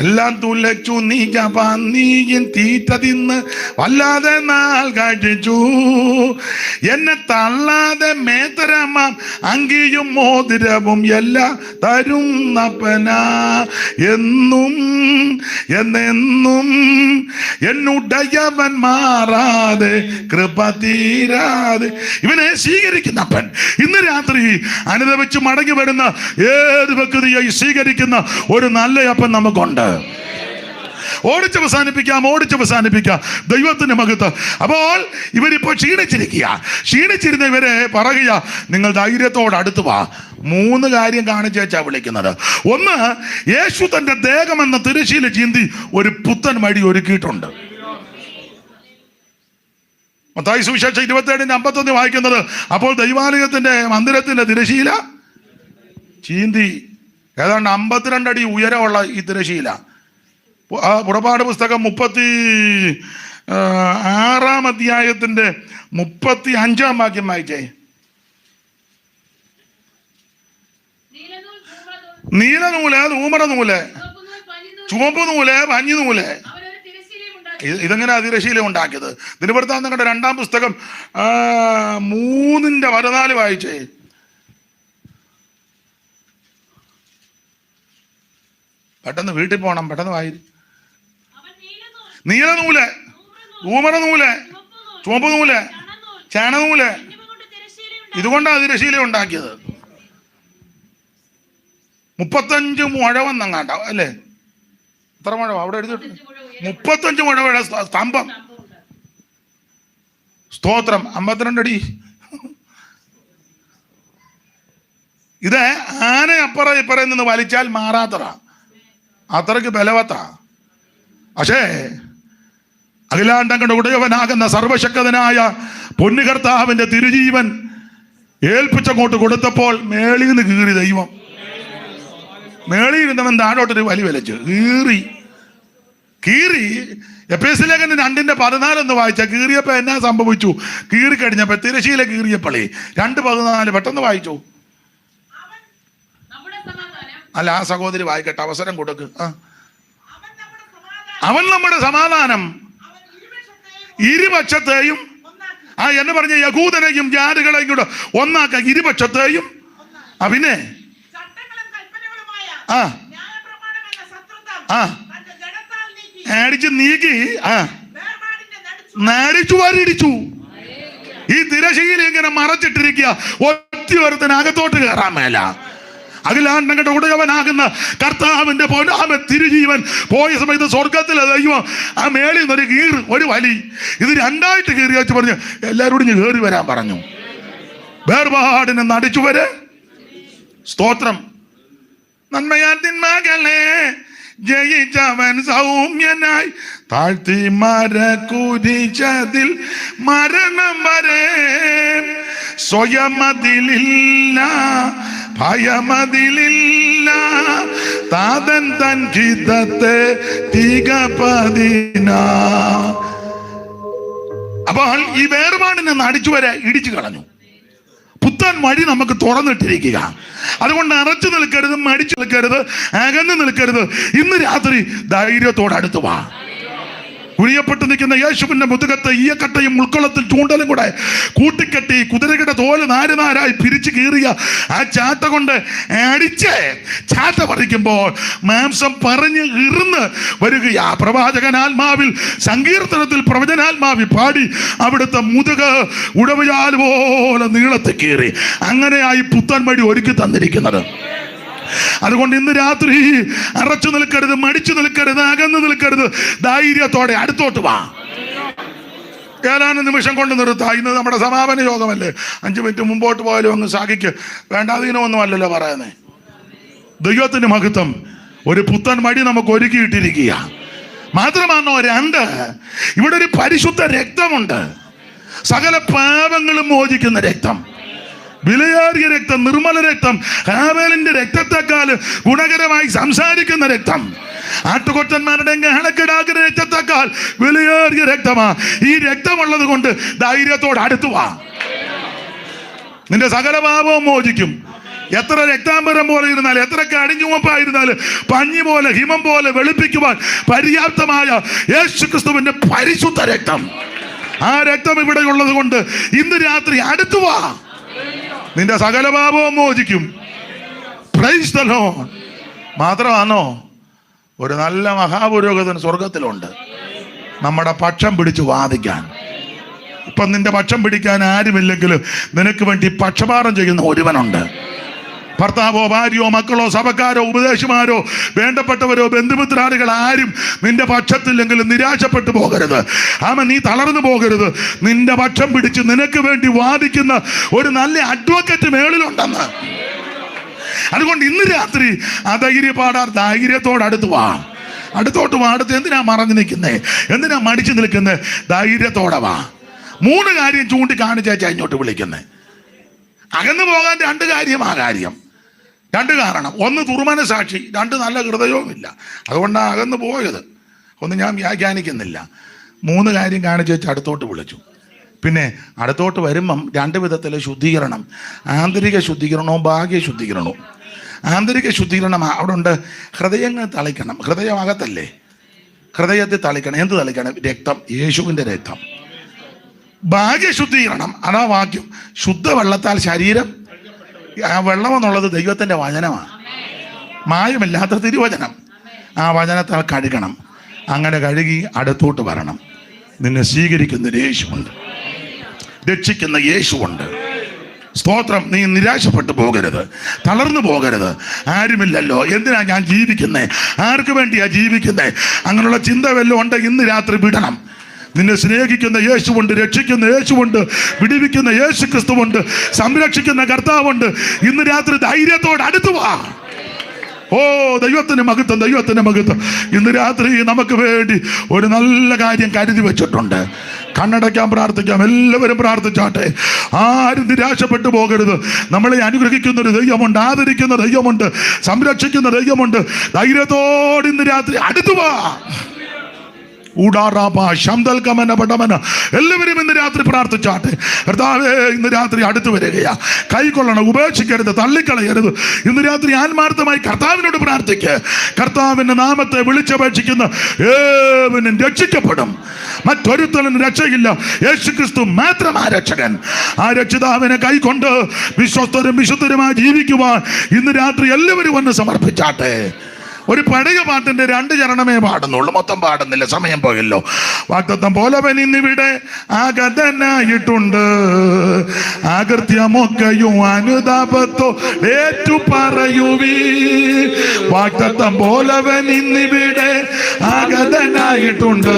എല്ലാം തുലച്ചു നീച്ച പന്നിയിൻ തീറ്റ തിന്ന് വല്ലാതെ നാൾ കഴിച്ചു. എന്നെ തള്ളാതെ മേത്തരമാം അങ്കിയും മോതിരവും എല്ലാം തരുന്നപ്പനാ എന്നും എന്നെന്നും എന്നുടയവൻ മാറാതെ കൃപ തീരാതെ ഇവനെ സ്വീകരിക്കുന്നപ്പൻ. ഇന്ന് രാത്രി അനുദപിച്ച് മടങ്ങി വരുന്ന ഏത് വ്യക്തിയായി സ്വീകരിക്കുന്ന ഒരു നല്ല അപ്പൻ നമുക്കുണ്ട്. ഓടിച്ചവസാനിപ്പിക്കാം ദൈവത്തിന്റെ മഹത്വം. അപ്പോൾ ഇവരിപ്പോ ക്ഷീണിച്ചിരുന്ന ഇവരെ പറയുക, നിങ്ങൾ ധൈര്യത്തോടെ അടുത്ത് വാ. 3 കാര്യം കാണിച്ചാ വിളിക്കുന്നത്. ഒന്ന്, യേശു തന്റെ ദേഹം എന്ന തിരശ്ശീല ചീന്തി ഒരു പുത്തൻ വഴി ഒരുക്കിയിട്ടുണ്ട്. മത്തായി സുവിശേഷം 27:51 വായിക്കുന്നത്, അപ്പോൾ ദൈവാലയത്തിന്റെ മന്ദിരത്തിന്റെ തിരശ്ശീല ചീന്തി. ഏതാണ്ട് 52 അടി ഉയരമുള്ള ഈ തിരശ്ശീല. പുറപ്പാട് പുസ്തകം 36-ാം അധ്യായത്തിന്റെ 35-ാം വാക്യം വായിച്ചേ. നീലനൂല്, ധൂമ്രനൂല്, ചുവപ്പ് നൂല്, മഞ്ഞുനൂല്. ഇതെങ്ങനെ തിരശ്ശീല ഉണ്ടാക്കിയത്? ദിനവൃത്താന്തങ്ങളുടെ 2-ാം പുസ്തകം 3-14 വായിച്ചേ. പെട്ടെന്ന് വീട്ടിൽ പോകണം, പെട്ടെന്ന് വായി. നീലനൂല്, ധൂമ്രനൂല്, ചുവപ്പ് നൂല്, ചണനൂല്, ഇതുകൊണ്ടാണ് തിരശ്ശീല ഉണ്ടാക്കിയത്. 35 മുഴവെന്നങ്ങാണ്ട അല്ലേ? എത്ര മുഴവ അവിടെ എഴുതിയിട്ട്? 35 മുഴവയുടെ സ്തംഭം. സ്തോത്രം. 52 അടി. ഇത് ആന അപ്പുറം ഇപ്പുറം നിന്ന് വലിച്ചാൽ മാറാത്തതാ, അത്രയ്ക്ക് ബലവത്താ. പക്ഷേ അഖിലാണ്ടങ്ങളുടെ ഉടയവനാകുന്ന സർവശക്തനായ പൊന്നുകർത്താവിന്റെ തിരുജീവൻ ഏൽപ്പിച്ചങ്ങോട്ട് കൊടുത്തപ്പോൾ മേളിൽ നിന്ന് കീറി ദൈവം. മേളിൽ ഇരുന്നവൻ താഴോട്ടൊരു വലി വലിച്ചു കീറി. എഫേസ്യ ലേഖനം 2:14 വായിച്ച കീറിയപ്പോ എന്നാ സംഭവിച്ചു? കീറി കഴിഞ്ഞപ്പോ തിരശ്ശീല കീറിയപ്പോളേ 2:14 പെട്ടെന്ന് വായിച്ചു. അല്ല, ആ സഹോദരി വായിക്കട്ടെ, അവസരം കൊടുക്ക്. അവൻ നമ്മുടെ സമാധാനം ഇരുപക്ഷത്തെയും എന്ന് പറഞ്ഞ യഹൂദനെയും ജാതികളെയും കൂടെ ഒന്നാക്ക, ഇരുപക്ഷത്തെയും. പിന്നെ അടിച്ച് നീക്കി നടിച്ചു വാരിടിച്ചു. ഈ തിരശ്ശീല ഇങ്ങനെ മറച്ചിട്ടിരിക്കുക, ഒറ്റ ഒരുത്തനകത്തോട്ട് കയറാൻ മേല. അഖിലാണ്ടങ്ങളുടെ ഉടയവനാകുന്ന കർത്താവിന്റെ പൊന്നാമൻ തിരുജീവൻ പോയ സമയത്ത് സ്വർഗത്തിലെ ദൈവം ആ മേളിൽ നിന്നൊരു ഒരു വലി, ഇത് 2ആയിട്ട് കീറി വെച്ച് പറഞ്ഞു എല്ലാവരോടും കയറി വരാൻ പറഞ്ഞു. വേർപാടിനെ നടിച്ചു വരെ. സ്തോത്രം. നന്മയാൻ തിന്മകളെ ജയിച്ചവൻ സൗമ്യനായി താഴ്ത്തി മരകുരിച്ചതിൽ മരണം വരെ. സ്വയമതിലില്ല ഭയമതിലില്ല താതൻ തൻ ഗീതത്തെ തികപതിന. അപ്പോൾ ഈ വേർപാടിനെ അടിച്ചു വരെ ഇടിച്ചു കളഞ്ഞു. പുത്തൻ വഴി നമുക്ക് തുറന്നിട്ടിരിക്കുക. അതുകൊണ്ട് അറച്ചു നിൽക്കരുത്, മടിച്ചു നിൽക്കരുത്, അകന്നു നിൽക്കരുത്. ഇന്ന് രാത്രി ധൈര്യത്തോടെ അടുത്തു വാ. കുഴിയപ്പെട്ട് നിൽക്കുന്ന യേശുവിന്റെ മുതുകത്ത് ഈയക്കട്ടയും ഉൾക്കൊള്ളത്തിൽ ചൂണ്ടലും കൂടെ കൂട്ടിക്കെട്ടി കുതിരയുടെ തോല് നാരായി പിരിച്ചു കീറിയ ആ ചാട്ട കൊണ്ട് അടിച്ച് ചാട്ട പറിക്കുമ്പോൾ മാംസം പറഞ്ഞ് ഇറുന്ന് വരികയാ. പ്രവാചകനാത്മാവിൽ സങ്കീർത്തനത്തിൽ പ്രവചനാത്മാവിൽ പാടി അവിടുത്തെ മുതുക ഉടവയാൽ പോലെ നീളത്തിൽ കീറി. അങ്ങനെയായി പുത്തൻ വഴി ഒരുക്കി തന്നിരിക്കുന്നത്. അതുകൊണ്ട് ഇന്ന് രാത്രി അറച്ചു നിൽക്കരുത്, മടിച്ചു നിൽക്കരുത്, അകന്നു നിൽക്കരുത്. ധൈര്യത്തോടെ അടുത്തോട്ട് വാ. ഏതാനും നിമിഷം കൊണ്ട് നിർത്താം. ഇന്ന് നമ്മുടെ സമാപന യോഗമല്ലേ. 5 മിനിറ്റ് മുമ്പോട്ട് പോയാലും അങ്ങ് സാധിക്ക് വേണ്ടാതീനമൊന്നും അല്ലല്ലോ പറയുന്നേ. ദൈവത്തിന്റെ മഹത്വം. ഒരു പുത്തൻ വഴി നമുക്ക് ഒരുക്കിയിട്ടിരിക്കുക. മാത്രമാണോ 2, ഇവിടെ ഒരു പരിശുദ്ധ രക്തമുണ്ട്. സകല പാപങ്ങളും മോചിക്കുന്ന രക്തം, വിലയേറിയ രക്തം, നിർമ്മല രക്തം, ഹാബേലിന്റെ രക്തത്തെക്കാൾ ഗുണകരമായി സംസാരിക്കുന്ന രക്തം, ആട്ടുകൊറ്റന്മാരുടെ ഹണക്കിടാക്കുന്ന രക്തത്തെക്കാൾ വിലയേറിയ രക്തമാ. ഈ രക്തമുള്ളത് കൊണ്ട് ധൈര്യത്തോടെ അടുത്തു വാ. നിന്റെ സകല പാപവും മോചിക്കും. എത്ര രക്താംബരം പോലെ ഇരുന്നാലും, എത്ര കടിഞ്ഞുവപ്പായിരുന്നാലും, പഞ്ഞി പോലെ ഹിമം പോലെ വെളുപ്പിക്കുവാൻ പര്യാപ്തമായ യേശുക്രിസ്തുവിന്റെ പരിശുദ്ധ രക്തം, ആ രക്തം ഇവിടെ ഉള്ളത് കൊണ്ട് ഇന്ന് രാത്രി അടുത്തു വാ. നിന്റെ സകല പാപവും മോചിക്കും. Price the Lord. മാത്രമാണോ ഒരു നല്ല മഹാപുരോഹിതൻ സ്വർഗത്തിലുണ്ട് നമ്മുടെ പക്ഷം പിടിച്ച് വാദിക്കാൻ. ഇപ്പം നിന്റെ പക്ഷം പിടിക്കാൻ ആരുമില്ലെങ്കിലും നിനക്ക് വേണ്ടി പക്ഷപാതം ചെയ്യുന്ന ഒരുവനുണ്ട്. ഭർത്താവോ ഭാര്യയോ മക്കളോ സഭക്കാരോ ഉപദേശമാരോ വേണ്ടപ്പെട്ടവരോ ബന്ധുമിത്രാദികൾ ആരും നിന്റെ പക്ഷത്തില്ലെങ്കിലും നിരാശപ്പെട്ടു പോകരുത്. നീ തളർന്നു പോകരുത്. നിന്റെ പക്ഷം പിടിച്ച് നിനക്ക് വേണ്ടി വാദിക്കുന്ന ഒരു നല്ല അഡ്വക്കറ്റ് മേളിലുണ്ടെന്ന്. അതുകൊണ്ട് ഇന്ന് രാത്രി ആ ധൈര്യത്തോട് അടുത്ത് വാ. അടുത്തോട്ട് വാ. അടുത്ത് എന്തിനാ മറഞ്ഞു നിൽക്കുന്നേ? എന്തിനാ മടിച്ചു നിൽക്കുന്നേ? ധൈര്യത്തോടെ വാ. 3 കാര്യം ചൂണ്ടിക്കാണിച്ചാ ഇങ്ങോട്ട് വിളിക്കുന്നേ. അകന്നു പോകാൻ 2 കാര്യം. ആ കാര്യം 2 കാരണം. 1 തുറമന സാക്ഷി, 2 നല്ല ഹൃദയവുമില്ല. അതുകൊണ്ടാണ് അകന്നു പോയത്. ഒന്നും ഞാൻ വ്യാഖ്യാനിക്കുന്നില്ല. 3 കാര്യം കാണിച്ച് വെച്ച് അടുത്തോട്ട് വിളിച്ചു. പിന്നെ അടുത്തോട്ട് വരുമ്പം 2 വിധത്തിലെ ശുദ്ധീകരണം, ആന്തരിക ശുദ്ധീകരണവും ബാഹ്യ ശുദ്ധീകരണവും. ആന്തരിക ശുദ്ധീകരണം അവിടെ ഉണ്ട്. ഹൃദയങ്ങൾ തളിക്കണം. ഹൃദയമകത്തല്ലേ, ഹൃദയത്തിൽ തളിക്കണം. എന്ത് തളിക്കണം? രക്തം, യേശുവിൻ്റെ രക്തം. ബാഹ്യ ശുദ്ധീകരണം അതാ വാക്യം. ശുദ്ധവെള്ളത്താൽ ശരീരം. ആ വെള്ളം എന്നുള്ളത് ദൈവത്തിൻ്റെ വചനമാണ്, മായമില്ലാത്ത തിരുവചനം. ആ വചനത്താൽ കഴുകണം. അങ്ങനെ കഴുകി അടുത്തോട്ട് വരണം. നിന്നെ സ്വീകരിക്കുന്ന യേശുവുണ്ട്, രക്ഷിക്കുന്ന യേശുവുണ്ട്. സ്തോത്രം. നീ നിരാശപ്പെട്ടു പോകരുത്, തളർന്നു പോകരുത്. ആരുമില്ലല്ലോ, എന്തിനാ ഞാൻ ജീവിക്കുന്നേ, ആർക്ക് വേണ്ടിയാ ജീവിക്കുന്നേ, അങ്ങനെയുള്ള ചിന്ത വല്ലതും ഉണ്ട്. ഇന്ന് രാത്രി വിടണം. നിന്നെ സ്നേഹിക്കുന്ന യേശുവുണ്ട്, രക്ഷിക്കുന്ന യേശുവുണ്ട്, വിടിവിക്കുന്ന യേശു ക്രിസ്തുവുണ്ട്, സംരക്ഷിക്കുന്ന കർത്താവുണ്ട്. ഇന്ന് രാത്രി ധൈര്യത്തോടെ അടുത്തു വാ. ഓ ദൈവത്തിന് മഹത്വം, ദൈവത്തിന് മഹത്വം. ഇന്ന് രാത്രി നമുക്ക് വേണ്ടി ഒരു നല്ല കാര്യം കരുതി വെച്ചിട്ടുണ്ട്. കണ്ണടയ്ക്കാൻ പ്രാർത്ഥിക്കാം. എല്ലാവരും പ്രാർത്ഥിച്ചാട്ടെ. ആരും നിരാശപ്പെട്ടു പോകരുത്. നമ്മളെ അനുഗ്രഹിക്കുന്ന ഒരു ദൈവമുണ്ട്, ആദരിക്കുന്ന ദൈവമുണ്ട്, സംരക്ഷിക്കുന്ന ദൈവമുണ്ട്. ധൈര്യത്തോടെ ഇന്ന് രാത്രി അടുത്തു വാ. എല്ലാവരും ഇന്ന് രാത്രി പ്രാർത്ഥിച്ചാട്ടെ. കർത്താവേ, ഇന്ന് രാത്രി അടുത്തു വരികയാ. കൈക്കൊള്ളണം, ഉപേക്ഷിക്കരുത്, തള്ളിക്കളയരുത്. ഇന്ന് രാത്രി ആത്മാർത്ഥമായി കർത്താവിനോട് പ്രാർത്ഥിക്കുക. കർത്താവിന്റെ നാമത്തെ വിളിച്ചപേക്ഷിക്കുന്ന ഏവനും രക്ഷിക്കപ്പെടും. മറ്റൊരുത്തനും രക്ഷയില്ല. യേശുക്രിസ്തു മാത്രം ആ രക്ഷകൻ. ആ രക്ഷിതാവിനെ കൈക്കൊണ്ട് വിശ്വസ്തരും വിശുദ്ധരുമായി ജീവിക്കുവാൻ ഇന്ന് രാത്രി എല്ലാവരും വന്ന് സമർപ്പിച്ചാട്ടെ. ഒരു പഴയ പാട്ടിന്റെ 2 ചരണമേ പാടുന്നുള്ളൂ, മൊത്തം പാടുന്നില്ല, സമയം പോയല്ലോ. വാഗ്ദത്തം പോലവൻ ഇന്നിവിടെ ആഗതനായിട്ടുണ്ട്, ആകൃത്യമൊക്കെയും അനുതാപത്തോ ഏറ്റു പറയുവീ. വാഗ്ദത്തം പോലവൻ ഇന്നിവിടെ ആഗതനായിട്ടുണ്ട്,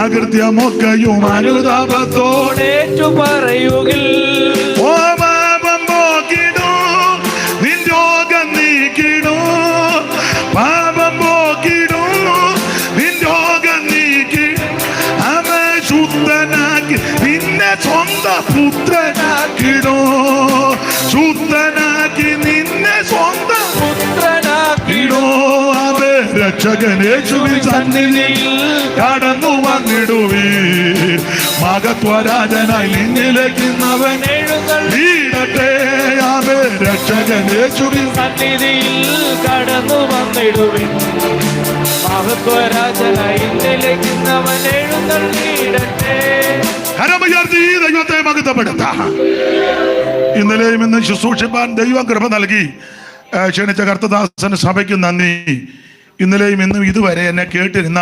ആകൃത്യമൊക്കെയും അനുതാപത്തോടേറ്റു പറയുകിൽ. ഓ പാപം പോക്കിടൂ, നിൻ രോഗം നീക്കിടൂ. പാപം പോക്കിടൂ, നിൻ രോഗം നീക്കി. അവൻ ശുദ്ധനാക്കി നിന്നെ സ്വന്തം പുത്രനാക്കിടൂ. ശുദ്ധനാക്കി നിന്നെ സ്വന്തം പുത്രനാക്കി. രക്ഷകനേശുവിൻ സന്നിധിയിൽ കടന്നു വന്നിടുവീൻ. മഹത്വരാജനായി നിന്നിലേക്കുന്നവൻ വീടട്ടെ. ആമേ രക്ഷകനേശുവിൻ സന്നിധിയിൽ കടന്നു വന്നിടുവിൻ. മഹത്വരാജനായി നിലയ്ക്കുന്നവൻ എഴുന്നള്ളിയിടട്ടെ. കരമുയർത്തി ദൈവത്തെ മഹത്വപ്പെടുത്താം. ഇന്നലെയും ഇന്ന് ശുശ്രൂഷിപ്പാൻ ദൈവം കൃപ നൽകി ക്ഷണിച്ച കർത്തദാസന് സഭയ്ക്ക് നന്ദി. ഇന്നലെയും ഇന്നും ഇതുവരെ എന്നെ കേട്ടിരുന്ന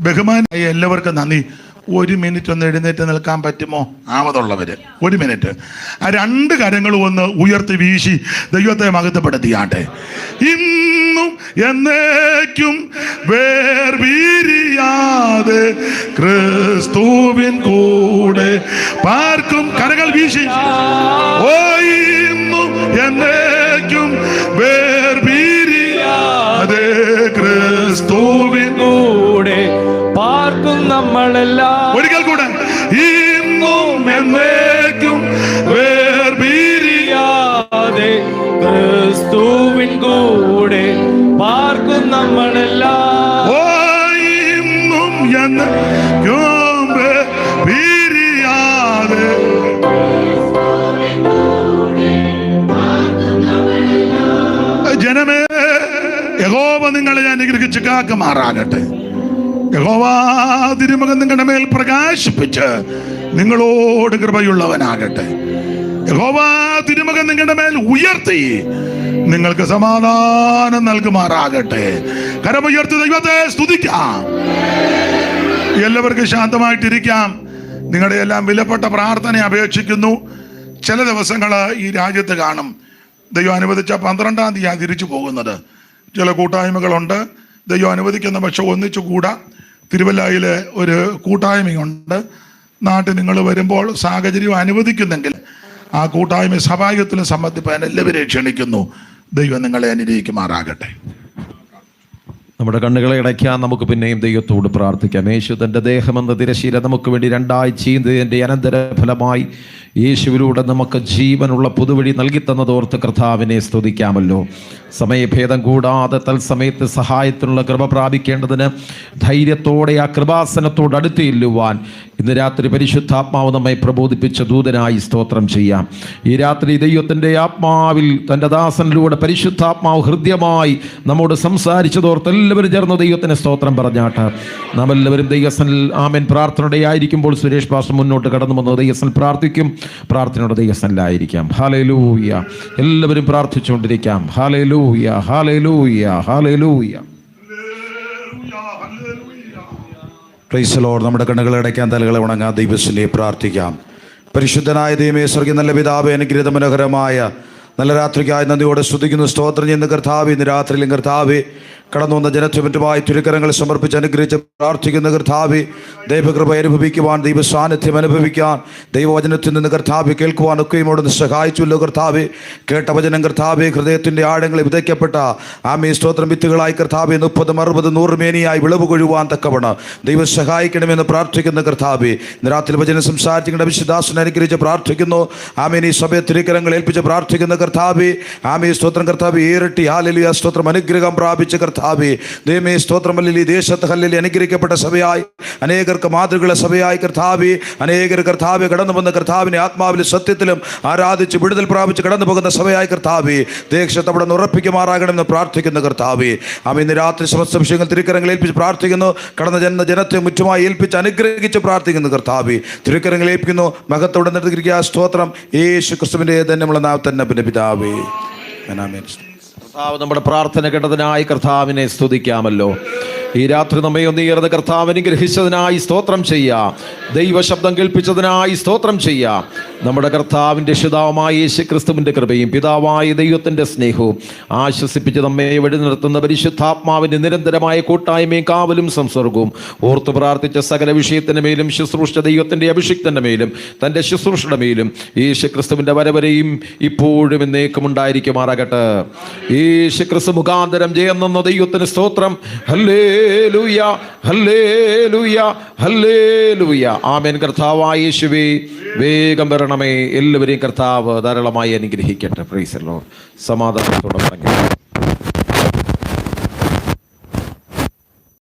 ബഹുമാനായ എല്ലാവർക്കും നന്ദി. 1 മിനിറ്റ് ഒന്ന് എഴുന്നേറ്റ് നിൽക്കാൻ പറ്റുമോ? ആവതുള്ളവര് 1 മിനിറ്റ് ആ 2 കരങ്ങളും ഒന്ന് ഉയർത്തി വീശി ദൈവത്തെ മഹത്വപ്പെടുത്തിയാട്ടെ. ഇന്നും എന്നേക്കും വേർപിരിയാതെ ക്രിസ്തുവിൻ കൂടെ പാർക്കും. കരങ്ങൾ വീശി. ഓ ഇന്നും എന്നേക്കും വേർപിരിയാതെ ക്രിസ്തുവിൻ കൂടെ പാർക്കും നമ്മളെല്ലാം. ഒരിക്കൽ കൂടെ. ഇന്നും എന്നേക്കും വേർപിരിയാതെ ക്രിസ്തുവിൻ കൂടെ പാർക്കും നമ്മളെല്ലാം. ഓ ഇന്നും എന്നേക്കും വേർപിരിയാതെ. ജനമേ, യഹോവ നിങ്ങളെ അനുഗ്രഹിച്ച് കാക്കുമാറാകട്ടെ. യഹോവ തിരുമുഖം നിങ്ങളുടെ മേൽ പ്രകാശിപ്പിച്ച് നിങ്ങളോട് കൃപയുള്ളവനാകട്ടെ. യഹോവ തിരുമുഖം നിങ്ങളുടെ മേൽ ഉയർത്തി നിങ്ങൾക്ക് സമാധാനം നൽകുമാറാകട്ടെ. കരമുയർത്തി ദൈവത്തെ സ്തുതിക്കാം. എല്ലാവർക്കും ശാന്തമായിട്ടിരിക്കാം. നിങ്ങളുടെ എല്ലാം വിലപ്പെട്ട പ്രാർത്ഥന അപേക്ഷിക്കുന്നു. ചില ദിവസങ്ങൾ ഈ രാജ്യത്ത് കാണും. ദൈവം അനുവദിച്ച 12-ാം തീയതി തിരിച്ചു പോകുന്നത്. ചില കൂട്ടായ്മകളുണ്ട്. ദൈവം അനുവദിക്കുന്ന പക്ഷെ ഒന്നിച്ചു കൂടാ. തിരുവല്ലയിലെ ഒരു കൂട്ടായ്മയുണ്ട്. നാട്ടിൽ നിങ്ങൾ വരുമ്പോൾ സാഹചര്യം അനുവദിക്കുന്നെങ്കിൽ ആ കൂട്ടായ്മ സഭായത്തിലും സംബന്ധിപ്പാൻ എല്ലാവരെയും ക്ഷണിക്കുന്നു. ദൈവം നിങ്ങളെ അനുഗ്രഹിക്കുമാറാകട്ടെ. നമ്മുടെ കണ്ണുകളെ അടയ്ക്കാൻ നമുക്ക് പിന്നെയും ദൈവത്തോട് പ്രാർത്ഥിക്കാം. യേശു തൻ്റെ ദേഹമെന്ന തിരശീല നമുക്ക് വേണ്ടി 2 ചീന്തതിൻ്റെ അനന്തരഫലമായി യേശുവിലൂടെ നമുക്ക് ജീവനുള്ള പുതുവഴി നൽകി തന്നതോർത്ത് കർത്താവിനെ സ്തുതിക്കാമല്ലോ. സമയഭേദം കൂടാതെ തത്സമയത്ത് സഹായത്തിനുള്ള കൃപ പ്രാപിക്കേണ്ടതിന് ധൈര്യത്തോടെ ആ കൃപാസനത്തോട് അടുത്ത് ചെല്ലുവാൻ ഇന്ന് രാത്രി പരിശുദ്ധാത്മാവ് നമ്മെ പ്രബോധിപ്പിച്ച ദൂതനായി സ്തോത്രം ചെയ്യാം. ഈ രാത്രി ദൈവത്തിൻ്റെ ആത്മാവിൽ തൻ്റെ ദാസനിലൂടെ പരിശുദ്ധാത്മാവ് ഹൃദ്യമായി നമ്മോട് സംസാരിച്ചതോർത്ത് എല്ലാവരും ചേർന്ന് ദൈവത്തിന് സ്തോത്രം പറഞ്ഞാട്ട് നാം എല്ലാവരും ദൈവസനിൽ ആമേൻ പ്രാർത്ഥനയുടെ ആയിരിക്കുമ്പോൾ സുരേഷ് പാസ്റ്റർ മുന്നോട്ട് കടന്നു വന്ന് ദൈവസനിൽ പ്രാർത്ഥിക്കും. പ്രാർത്ഥനയുടെ ദൈവസനിലായിരിക്കാം. ഹല്ലേലൂയ. എല്ലാവരും പ്രാർത്ഥിച്ചുകൊണ്ടിരിക്കാം. ഹല്ലേലൂയ, ഹല്ലേലൂയ, ഹല്ലേലൂയ. Praise the lord. നമ്മുടെ കണ്ണുകളെ അടയ്ക്കാൻ, തലകളെ ഉണങ്ങാൻ ദൈവത്തിലെ പ്രാർത്ഥിക്കാം. പരിശുദ്ധനായ ദൈവമേ, സ്വർഗ്ഗ നല്ല പിതാവേ, അനുഗ്രഹീത മനോഹരമായ നല്ല രാത്രിക്കായി നന്ദിയോടെ സ്തുതിക്കുന്നു, സ്തോത്രം ചെയ്യുന്ന കർത്താവേ. ഇന്ന് രാത്രിയിലും കർത്താവേ കടന്നു വന്ന ജനത്വമറ്റുമായി തിരുക്കരങ്ങൾ സമർപ്പിച്ച് അനുഗ്രഹിച്ച് പ്രാർത്ഥിക്കുന്ന കർത്താവേ, ദൈവകൃപ അനുഭവിക്കുവാൻ, ദൈവ സാന്നിധ്യം അനുഭവിക്കാൻ, ദൈവവചനത്തിൽ നിന്ന് കർത്താവെ കേൾക്കുവാൻ ഒക്കെയും അവിടെ സഹായിച്ചുല്ലോ കർത്താവെ. കേട്ട വചനം കർത്താവെ ഹൃദയത്തിൻ്റെ ആഴങ്ങളിൽ വിതയ്ക്കപ്പെട്ട ആമേ സ്തോത്രം വിത്തുകളായി കർത്താവെ 30, 60, 100 മേനിയായി വിളവ് കൊഴുവാൻ തക്കവണ്ണം ദൈവം സഹായിക്കണമെന്ന് പ്രാർത്ഥിക്കുന്ന കർത്താവെ. ഇന്ന് രാത്രി വചനം സംസാരിക്കുന്ന വിശുദ്ധാസനെ അനുഗ്രഹിച്ച് പ്രാർത്ഥിക്കുന്നു. ആമേൻ. ഈ സഭയെ തിരുക്കരങ്ങൾ ഏൽപ്പിച്ച് പ്രാർത്ഥിക്കുന്ന കർത്താവെ, ആമേ സ്തോത്രം കർത്താവെ ഇരട്ടി ഹല്ലേലൂയ സ്തോത്രം അനുഗ്രഹം പ്രാപിച്ച കർത്താവെ, ദൈവമേ സ്തോത്രം ഹല്ലേലൂയ. ദേശത്ത് ഹല്ലേലൂയ അനുഗ്രഹിക്കപ്പെട്ട സഭയായി, അനേകർക്ക് മാതൃകളെ സഭയായി കർത്താവെ, അനേകർ കർത്താവെ കടന്നു വന്ന കർത്താവിനെ ആത്മാവിലും സത്യത്തിലും ആരാധിച്ച് വിടുതൽ പ്രാപിച്ച് കടന്നു പോകുന്ന സഭയായി കർത്താവെ, ദേശത്ത് അവിടെ നിന്ന് ഉറപ്പിക്കുമാറാകണമെന്ന് പ്രാർത്ഥിക്കുന്ന കർത്താവെ. ആമേൻ. ഇന്ന് രാത്രി സമസ്ത വിഷയങ്ങൾ തിരുക്കരങ്ങൾ ഏൽപ്പിച്ച് പ്രാർത്ഥിക്കുന്നു. കടന്ന ജനത്തെ മുറ്റുമായി ഏൽപ്പിച്ച് അനുഗ്രഹിച്ച് പ്രാർത്ഥിക്കുന്നു കർത്താവെ. തിരുക്കരങ്ങൾ ഏൽപ്പിക്കുന്നു. മഹത്തോടെ നിർത്തിയിരിക്കുക. സ്തോത്രം യേശു ക്രിസ്തുവിന്റെ ധന്യമുള്ള നാമത്തിൽ തന്നെ പിതാവേ. ആമേൻ. കർത്താവ് നമ്മുടെ പ്രാർത്ഥന കേട്ടതിനായി കർത്താവിനെ സ്തുതിക്കാമല്ലോ. ഈ രാത്രി നമ്മെ ഒന്നീർന്ന് കർത്താവിനെ ഗ്രഹിച്ചതിനായി സ്തോത്രം ചെയ്യാം. ദൈവശബ്ദം കേൾപ്പിച്ചതിനായി സ്തോത്രം ചെയ്യാം. നമ്മുടെ കർത്താവിൻ്റെ ശുദ്ധാവായ യേശു ക്രിസ്തുവിൻ്റെ കൃപയും പിതാവായ ദൈവത്തിൻ്റെ സ്നേഹവും ആശ്വസിപ്പിച്ച് നമ്മെ വഴി നിർത്തുന്ന പരിശുദ്ധാത്മാവിൻ്റെ നിരന്തരമായ കൂട്ടായ്മയും കാവലും സംസർഗവും ഓർത്ത് പ്രാർത്ഥിച്ച സകല വിഷയത്തിൻ്റെ മേലും ശുശ്രൂഷ ദൈവത്തിൻ്റെ അഭിഷിക്തൻ്റെ മേലും തൻ്റെ ശുശ്രൂഷയുടെ മേലും യേശു ക്രിസ്തുവിൻ്റെ വരവരെയും ഇപ്പോഴും എന്നേക്കും ഉണ്ടായിരിക്കുമാറാകട്ടെ. യേശു ക്രിസ്തു മുഖാന്തരം ജയം തന്ന ദൈവത്തിന് സ്തോത്രം. ഹല്ലേലൂയ, ഹല്ലേലൂയ, ഹല്ലേലൂയ. ആമേൻ. കർത്താവായ യേശുവേ വേഗം വരണമേ. എല്ലാവരെയും കർത്താവ് ധാരാളമായി അനുഗ്രഹിക്കട്ടെ. Praise the lord. സമാധാനത്തോടെ പറഞ്ഞു.